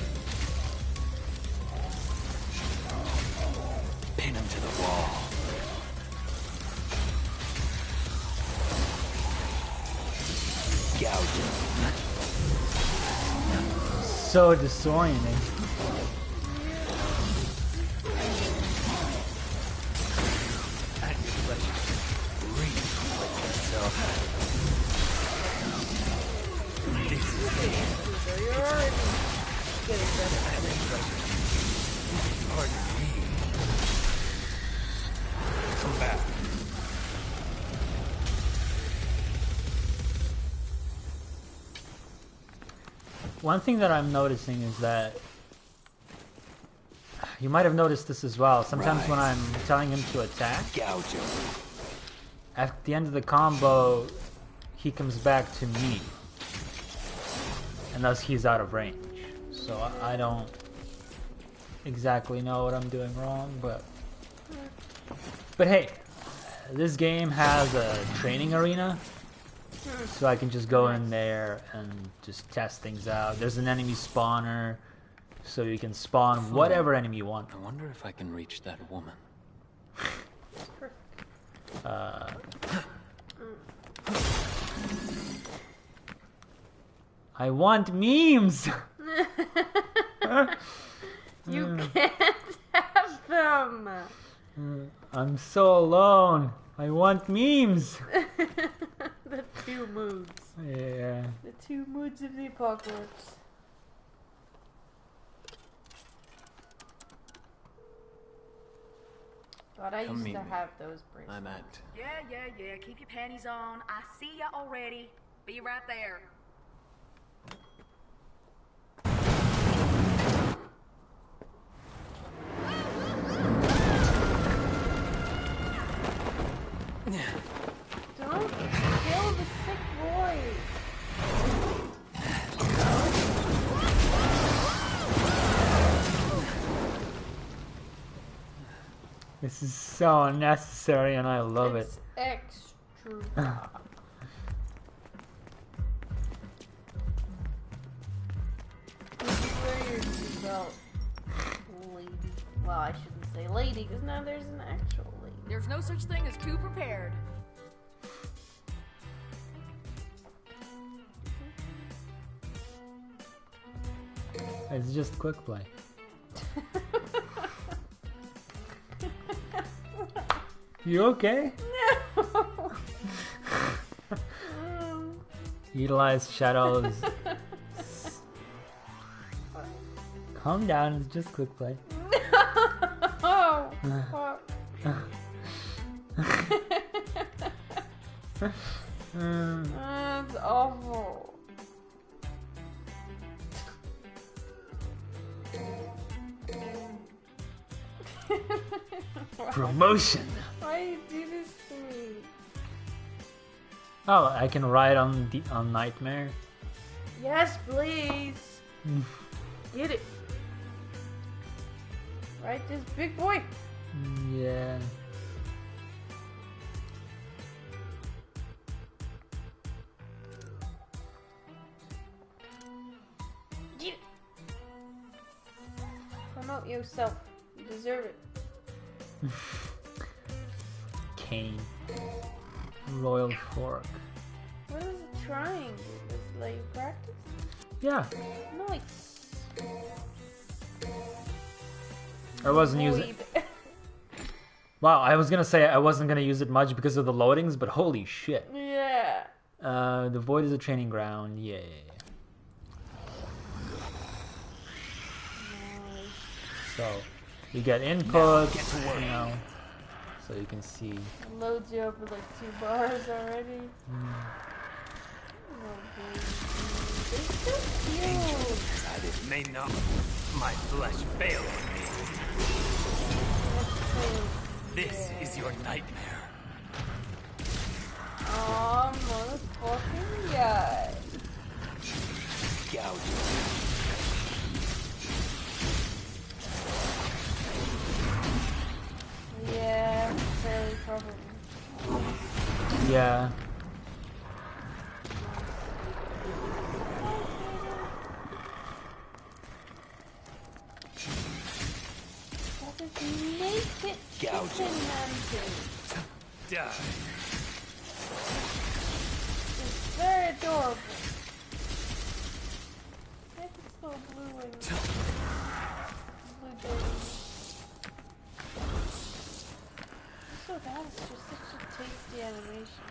Pin him to the wall. Gouge him. So disorienting. Come back. One thing that I'm noticing is that you might have noticed this as well. Sometimes when I'm telling him to attack, Gouge him. at the end of the combo, he comes back to me, and thus he's out of range. So I don't exactly know what I'm doing wrong, but hey, this game has a training arena, so I can just go in there and just test things out. There's an enemy spawner, so you can spawn whatever enemy you want. I wonder if I can reach that woman. I want memes! You can't have them! I'm so alone. I want memes! The two moods. Yeah. The two moods of the apocalypse. God, I used to have those bracelets. I'm at. Yeah. Keep your panties on. I see ya already. Be right there. Don't kill the sick boy. This is so unnecessary and I love It's extra. Wear your seatbelt, lady. Well, I shouldn't say lady, because now there's an actual lady. There's no such thing as too prepared. It's just quick play. You okay? No. Utilize shadows. Calm down, it's just quick play. No. Fuck. That's awful. Promotion. Why you do this to me? Oh, I can ride on Nightmare. Yes, please. Get it. Right, this big boy. Yeah. Get it. Promote yourself. You deserve it. Cane. Royal Fork. What is it trying? Is it like practice? Yeah. Nice. I wasn't using. Wow, I was gonna say I wasn't gonna use it much because of the loadings, but holy shit. Yeah. The Void is a training ground. Yeah. So you get input, you know, so you can see. It loads you up with like 2 bars already. Oh, they're so cute. That it may not my flesh fail on me. This is your nightmare. Aw, motherfucking guy. Gouge. Yeah, fairly probably. Yeah. That is naked chicken mansion. Die. It's very adorable. Look at its little blue wings. Blue baby. So that is just such a tasty animation.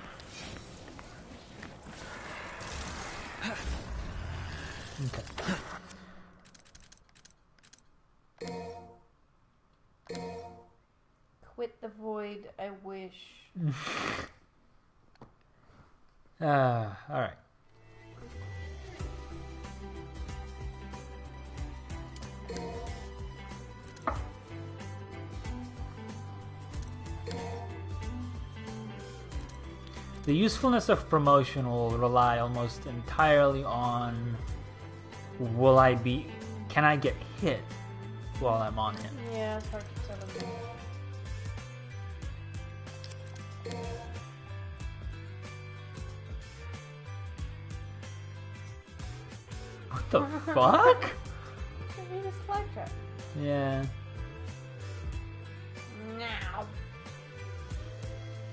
Okay. Quit the void, I wish. Alright. The usefulness of promotion will rely almost entirely on can I get hit while I'm on him? Yeah, it's hard to tell them. What the fuck? I mean, it's fly trap. Yeah. Now.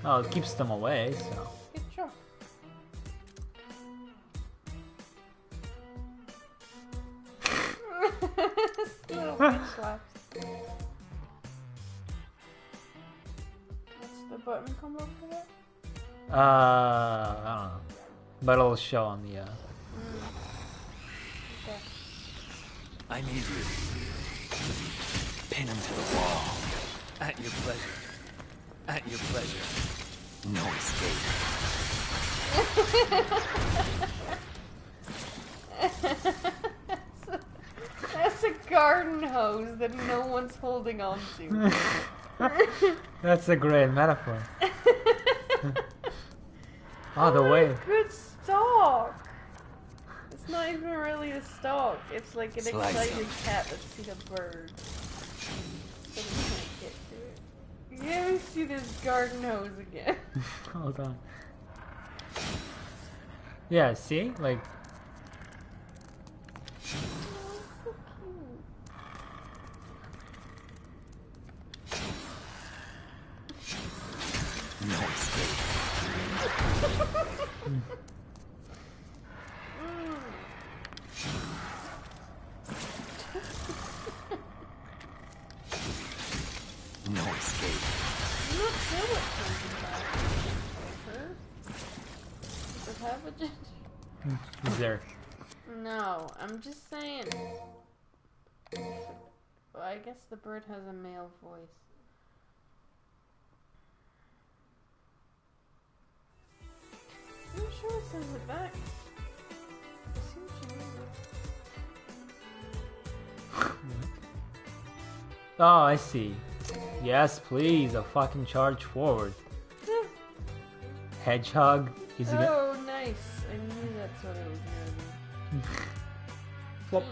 Oh, it keeps them away, so. Good job. Little bitch slaps. What's the button combo for that? I don't know. But it'll show on the, Okay. I need you. Pin him to the wall. At your pleasure. At your pleasure. No escape. That's a garden hose that no one's holding on to. That's a great metaphor. Oh, the way. Good stalk. It's not even really a stalk. It's like an excited cat that's seen a bird. So it can't get to it. You gotta see this garden hose again. Hold on. Yeah, see? Like. No escape. No escape. not sure what comes back. Her? The pathogen? Who's there? No, I'm just saying. Well, I guess the bird has a male voice. I'm not sure what sends it back. I see what you mean. Oh, I see. Yes, please. A fucking charge forward. Hedgehog is it? Oh, nice. I knew that's what it was gonna be. Flop.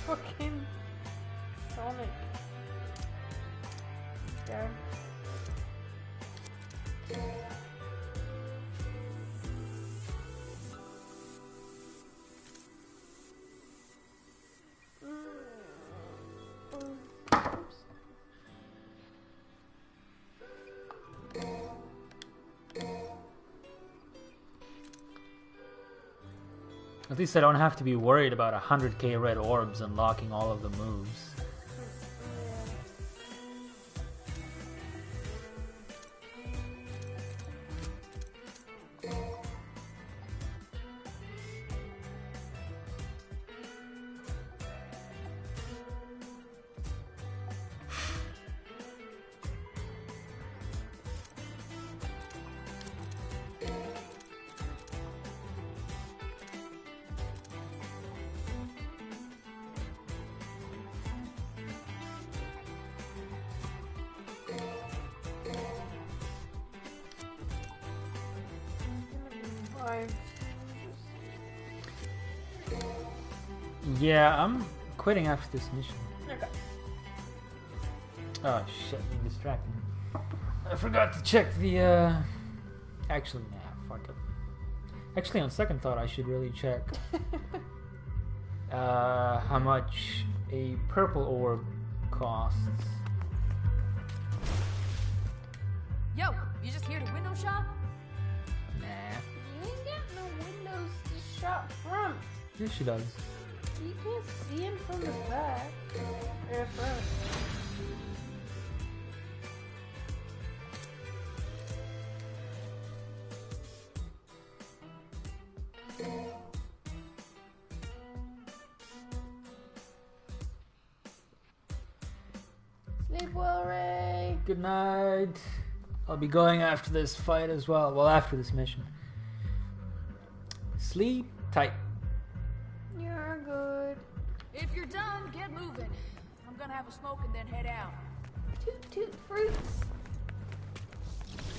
Fucking Sonic. There. At least I don't have to be worried about 100k red orbs unlocking all of the moves. Yeah, I'm quitting after this mission. Okay. Oh shit, you distracted me. I forgot to check the actually nah, fuck it. Actually on second thought I should really check how much a purple orb costs. Yo, you just here to window shop? Nah. You ain't got no windows to shop from. Yes she does. You can't see him from the back. Or front. Sleep well, Ray. Good night. I'll be going after this fight as well. Well, after this mission. Sleep tight. You're good. If you're done, get moving. I'm gonna have a smoke and then head out. Toot toot fruits.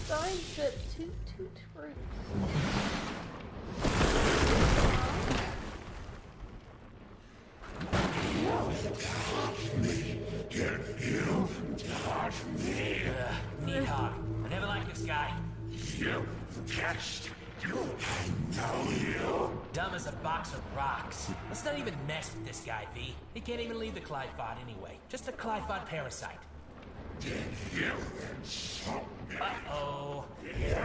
Sign said toot toot fruits. Needhog. I never liked this guy. You catched. I know you. Dumb as a box of rocks. Let's not even mess with this guy, V. He can't even leave the Clyphod anyway. Just a Clyphod parasite. Did you insult me? Uh-oh. You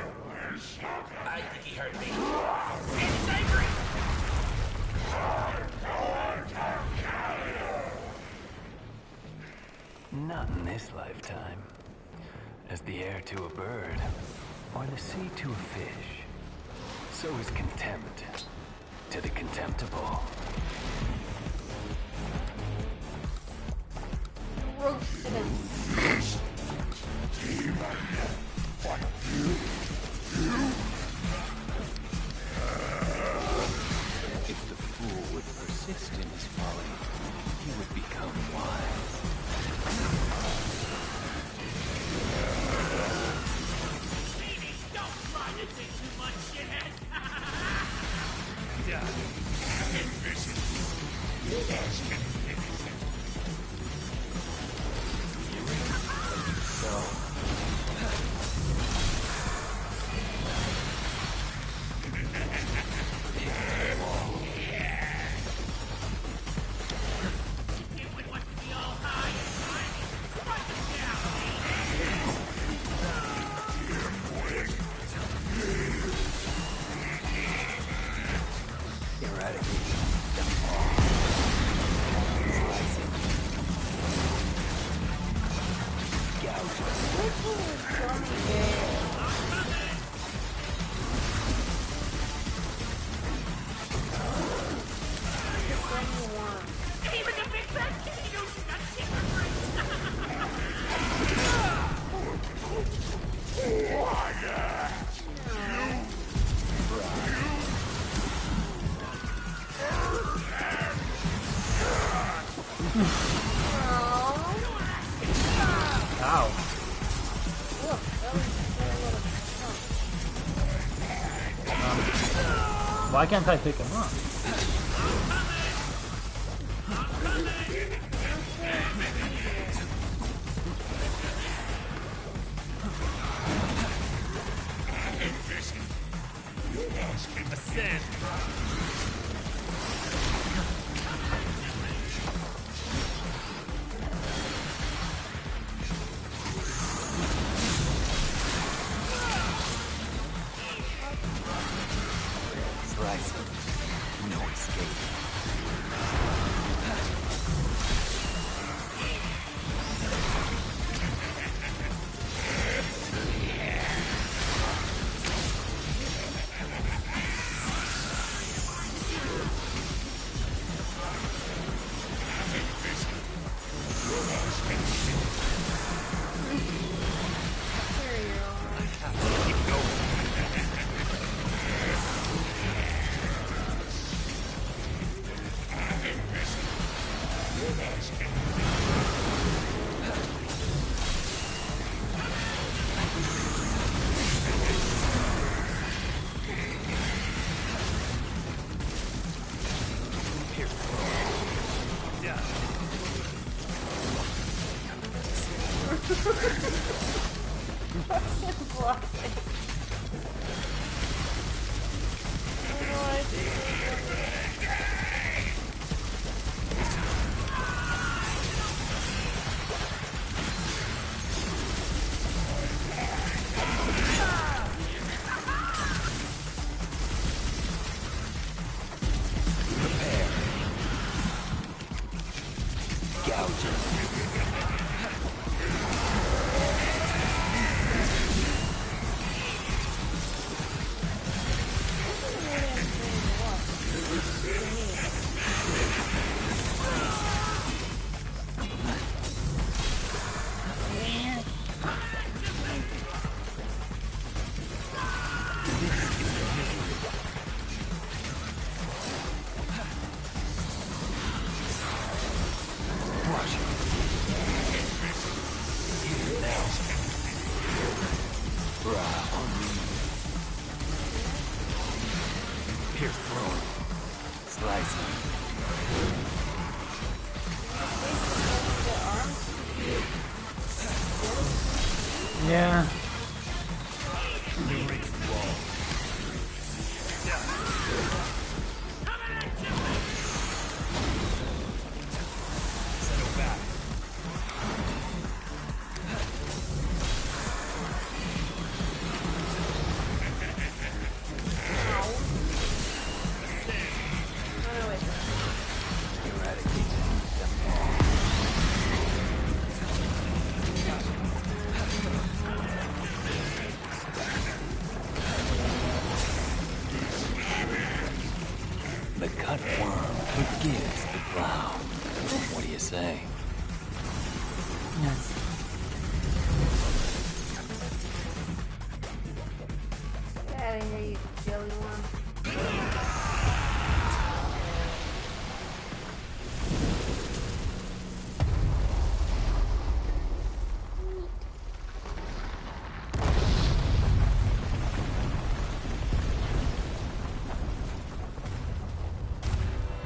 insult me. I think he hurt me. And he's angry! Not in this lifetime. As the air to a bird, or the sea to a fish, so is contempt to the contemptible. Roasted him. If the fool would persist in his folly, he would become wise. Don't try to think too much, shithead! want. Even the big bad kitty knows you got secret Ow. Look, that was a little Why can't I pick him up? Ascend. Slice it. No escape. Pierce through. Slice him. Yeah. The cut worm forgives the plow. What do you say? Yes. Get out of here, you jelly one.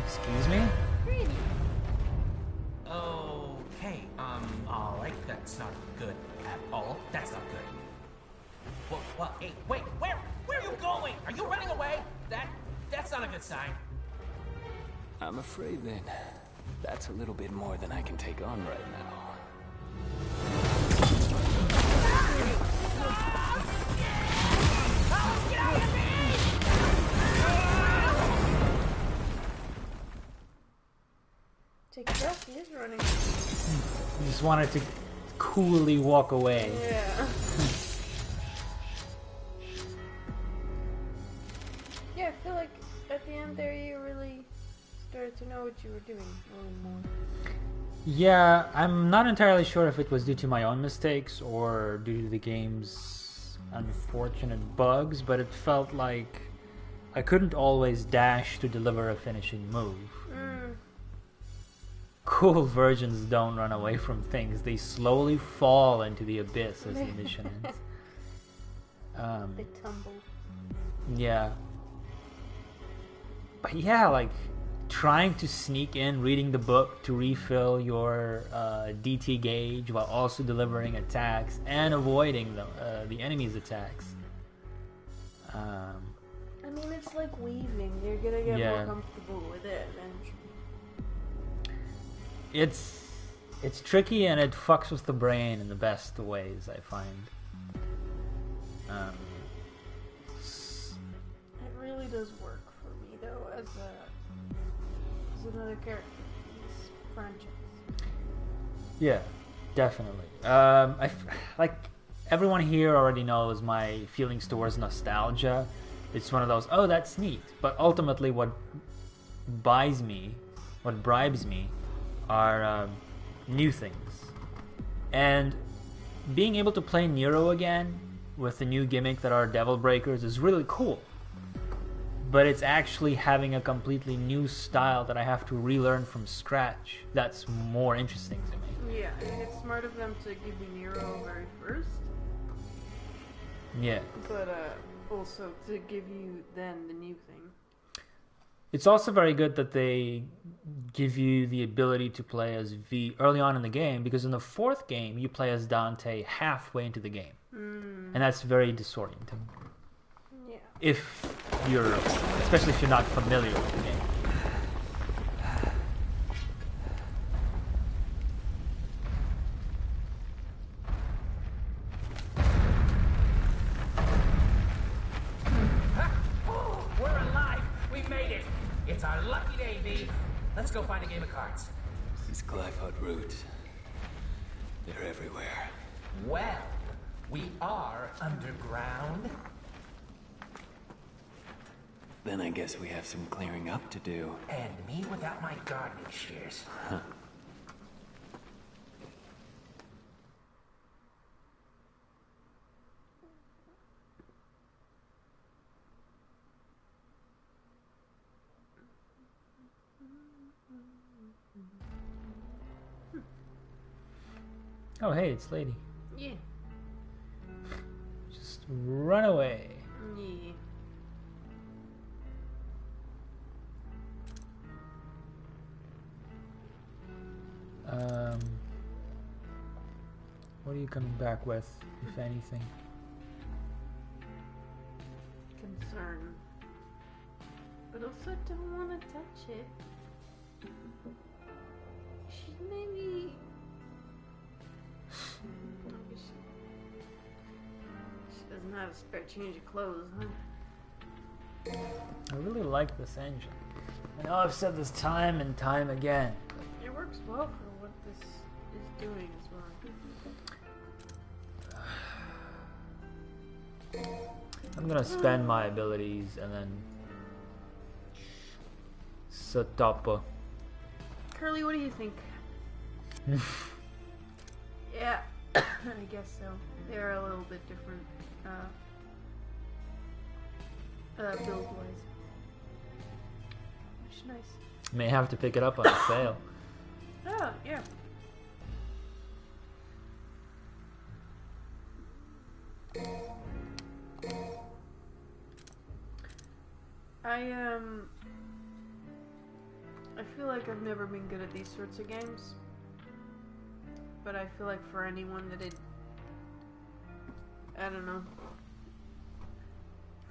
Excuse me? Okay, alright, that's not good at all. That's not good. Well, hey, wait, where are you going? Are you running away? That's not a good sign. I'm afraid then that's a little bit more than I can take on right now. Take it off, he is running. I just wanted to coolly walk away. Yeah. Yeah, I feel like at the end there you really started to know what you were doing a little more. Yeah, I'm not entirely sure if it was due to my own mistakes or due to the game's unfortunate bugs, but it felt like I couldn't always dash to deliver a finishing move. Cool versions don't run away from things. They slowly fall into the abyss as the mission ends. They tumble. Yeah. But yeah, like trying to sneak in, reading the book to refill your DT gauge while also delivering attacks and avoiding the enemy's attacks. I mean, it's like weaving. You're gonna get more comfortable with it eventually. It's tricky and it fucks with the brain in the best ways, I find. It really does work for me though, as another character in this franchise. Yeah, definitely. Like everyone here already knows my feelings towards nostalgia. It's one of those, oh, that's neat. But ultimately, what bribes me, are new things. And being able to play Nero again with the new gimmick that are Devil Breakers is really cool. But it's actually having a completely new style that I have to relearn from scratch that's more interesting to me. Yeah, I mean, it's smart of them to give you Nero very first. Yeah. But also to give you then the new thing. It's also very good that they give you the ability to play as V early on in the game, because in the fourth game you play as Dante halfway into the game. And that's very disorienting. Yeah. Especially if you're not familiar with the game. We're alive! We made it! It's our lucky day, V. Let's go find a game of cards. These Glyphod roots. They're everywhere. Well, we are underground. Then I guess we have some clearing up to do. And me without my gardening shears. Huh. Oh, hey, it's Lady. Yeah. Just run away. Yeah. What are you coming back with, if anything? Concern. But also don't want to touch it. She maybe... She doesn't have a spare change of clothes, huh? I really like this engine. I know I've said this time and time again. It works well for what this is doing as well. I'm gonna spend my abilities and then Satapa. Curly, what do you think? Yeah, I guess so. They're a little bit different, build-wise. Which is nice. May have to pick it up on a sale. Oh, yeah. I feel like I've never been good at these sorts of games. But I feel like for anyone that I don't know.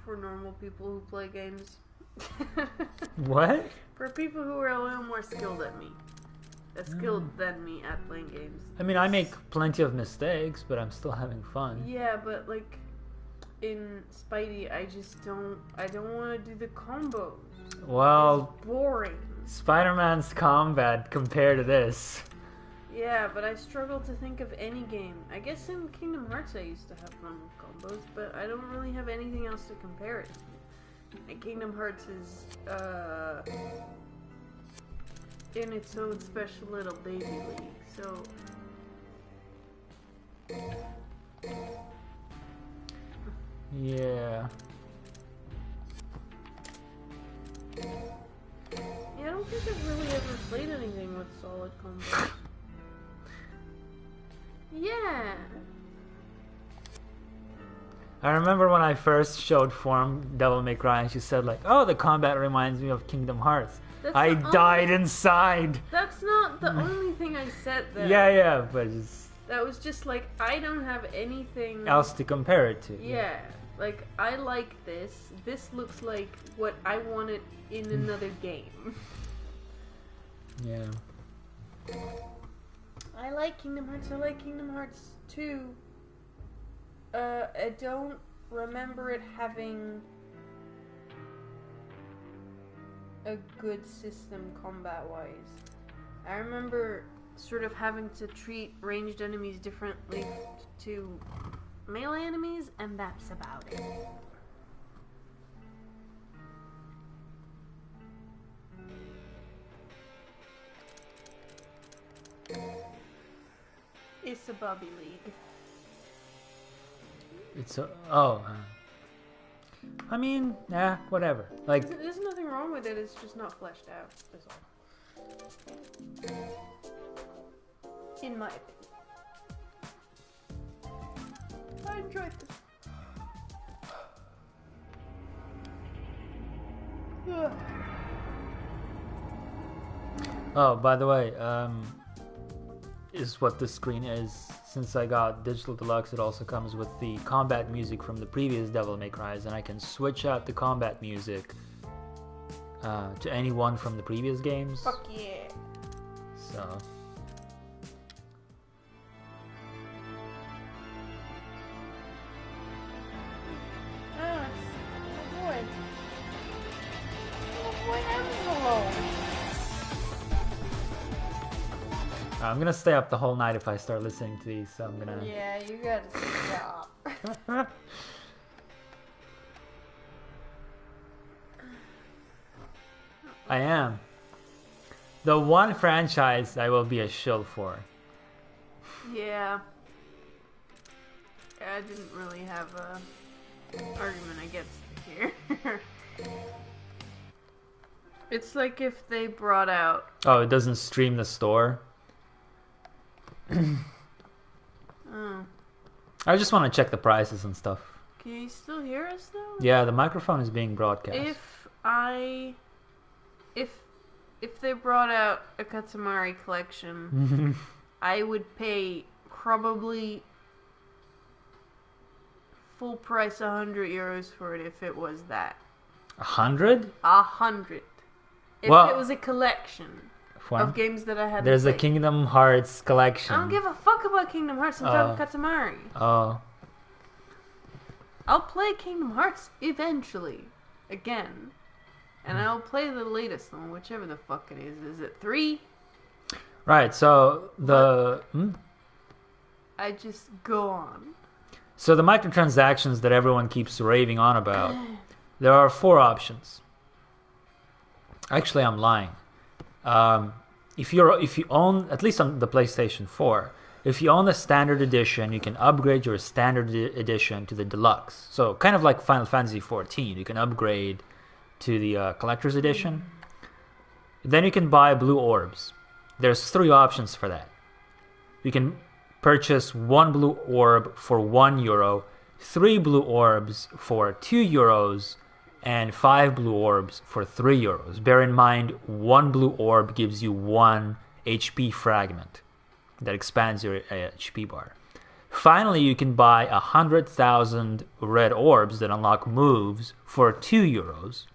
For normal people who play games. What? For people who are a little more skilled than me than me at playing games. I mean, I make plenty of mistakes, but I'm still having fun. Yeah, but like in Spidey, I don't want to do the combos. Well, it's boring. Spider-Man's combat compared to this. Yeah, but I struggle to think of any game. I guess in Kingdom Hearts I used to have fun with combos, but I don't really have anything else to compare it to. And Kingdom Hearts is, in its own special little baby league, so... Yeah. Yeah, I don't think I've really ever played anything with solid combat. Yeah. I remember when I first showed Form Devil May Cry and she said like, oh, the combat reminds me of Kingdom Hearts. That's I the died only- inside. That's not the only thing I said though. Yeah, but just That was just like, I don't have anything else to compare it to. Yeah, like I like this. This looks like what I wanted in another game. Yeah. I like Kingdom Hearts. I like Kingdom Hearts 2. I don't remember it having a good system combat-wise. I remember sort of having to treat ranged enemies differently to melee enemies, and that's about it. It's a Bobby League. It's a I mean, whatever. Like, There's nothing wrong with it, it's just not fleshed out, is all. In my opinion. I enjoyed this. Ugh. oh, by the way, is what this screen is. Since I got Digital Deluxe, it also comes with the combat music from the previous Devil May Cries, and I can switch out the combat music to any one from the previous games. Fuck yeah. So. Oh, it's a boy. Oh boy, Angelo. I'm gonna stay up the whole night if I start listening to these, so I'm gonna... Yeah, you gotta stop. I am. The one franchise I will be a shill for. Yeah. I didn't really have a argument against it here. It's like if they brought out... Oh, it doesn't stream the store? Oh. I just want to check the prices and stuff. Can you still hear us though? Yeah, the microphone is being broadcast. If they brought out a Katamari collection, I would pay probably full price €100 for it if it was that. 100? 100. If Well, it was a collection of games that I had. There's a Kingdom Hearts collection. I don't give a fuck about Kingdom Hearts. I'm talking Katamari. Oh. I'll play Kingdom Hearts eventually, again, and I'll play the latest one, whichever the fuck it is. Is it 3? Right. So the I just go on. So the microtransactions that everyone keeps raving on about, there are 4 options. Actually, I'm lying. If you own, at least on the PlayStation 4, if you own the standard edition, you can upgrade your standard edition to the deluxe. So kind of like Final Fantasy XIV, you can upgrade to the collector's edition. Then you can buy blue orbs. There's 3 options for that. You can purchase 1 blue orb for €1, 3 blue orbs for €2, and 5 blue orbs for €3. Bear in mind, 1 blue orb gives you 1 HP fragment that expands your HP bar. Finally, you can buy 100,000 red orbs that unlock moves for €2.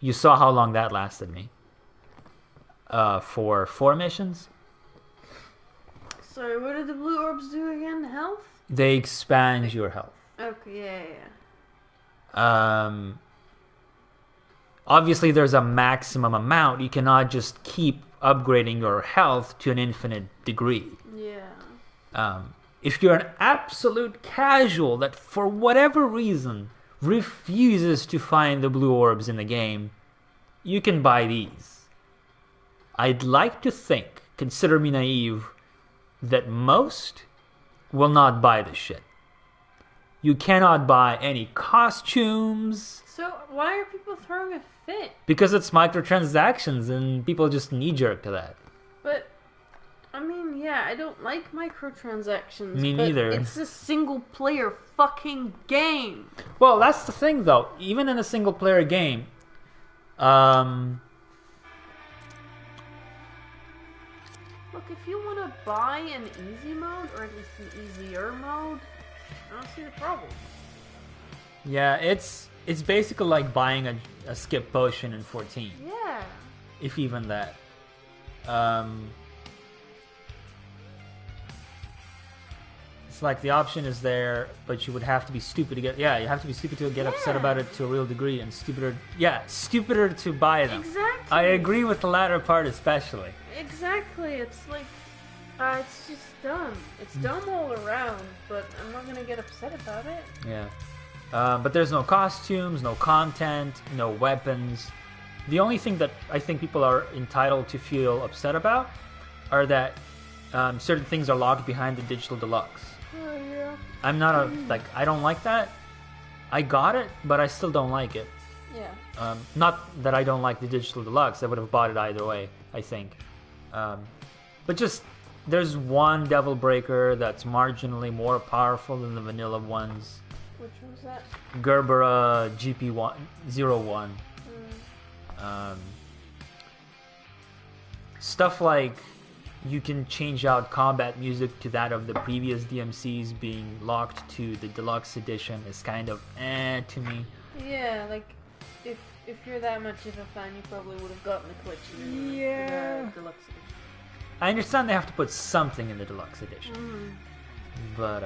You saw how long that lasted me. For 4 missions. Sorry, what did the blue orbs do again? Health? They expand your health. Okay, yeah. Obviously, there's a maximum amount. You cannot just keep upgrading your health to an infinite degree. Yeah. If you're an absolute casual that, for whatever reason, refuses to find the blue orbs in the game, you can buy these. I'd like to think, consider me naive, that most will not buy this shit. You cannot buy any costumes. So why are people throwing a fit? Because it's microtransactions and people just knee-jerk to that. But, I mean, yeah, I don't like microtransactions. Me but neither. It's a single-player fucking game. Well, that's the thing, though. Even in a single-player game, Look, if you want to buy an easy mode, or at least an easier mode, I don't see the problem. yeah, it's basically like buying a skip potion in 14. Yeah. If even that. It's like the option is there, but you would have to be stupid to get. Yeah, you have to be stupid to get upset about it to a real degree, and stupider. Yeah, stupider to buy them. Exactly. I agree with the latter part especially. Exactly. It's like, it's just dumb. It's dumb all around, but I'm not gonna get upset about it. Yeah. But there's no costumes, no content, no weapons. The only thing that I think people are entitled to feel upset about are that certain things are locked behind the digital deluxe. Oh, yeah. I'm not I don't like that. I got it, but I still don't like it. Yeah. Not that I don't like the digital deluxe. I would have bought it either way, I think. But just, there's one Devil Breaker that's marginally more powerful than the vanilla ones. Which one's that? Gerbera GP01. Stuff like you can change out combat music to that of the previous DMCs being locked to the deluxe edition is kind of to me. Yeah, like, if you're that much of a fan, you probably would have gotten the collection. Yeah. The deluxe edition. I understand they have to put something in the deluxe edition. Mm-hmm.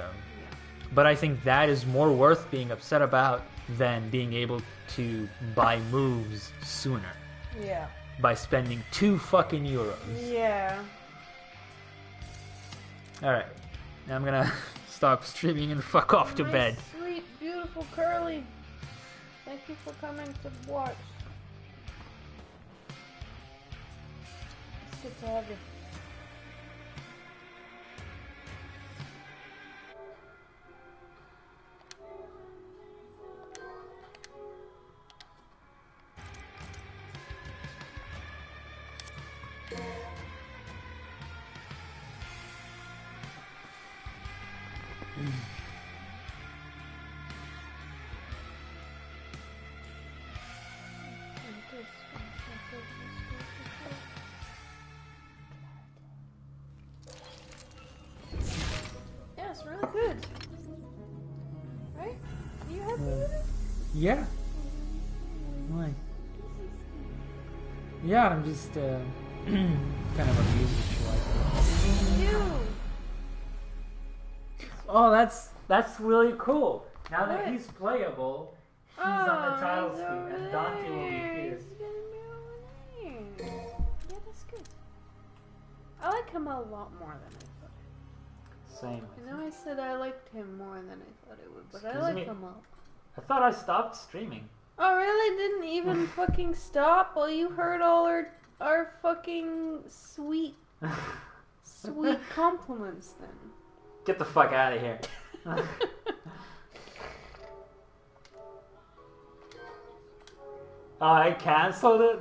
But I think that is more worth being upset about than being able to buy moves sooner. Yeah. By spending €2 fucking. Yeah. Alright. Now I'm gonna stop streaming and fuck off to My bed. Sweet, beautiful Curly. Thank you for coming to watch. It's good to have you. Yeah, it's really good. Right? Are you happy with it? Yeah. Why? Yeah, I'm just kind of amused that you like it. You. Oh, that's really cool. Now that What? he's playable, he's on the title screen, and Dante will be here. He's gonna be over there. Yeah, that's good. I like him a lot more than I thought. Same. I know I said I liked him more than I thought I would, but I Excuse like me? him a lot. I thought I stopped streaming. Oh, really? Didn't even fucking stop? Well, you heard all our fucking sweet compliments then. Get the fuck out of here. Oh, I cancelled it?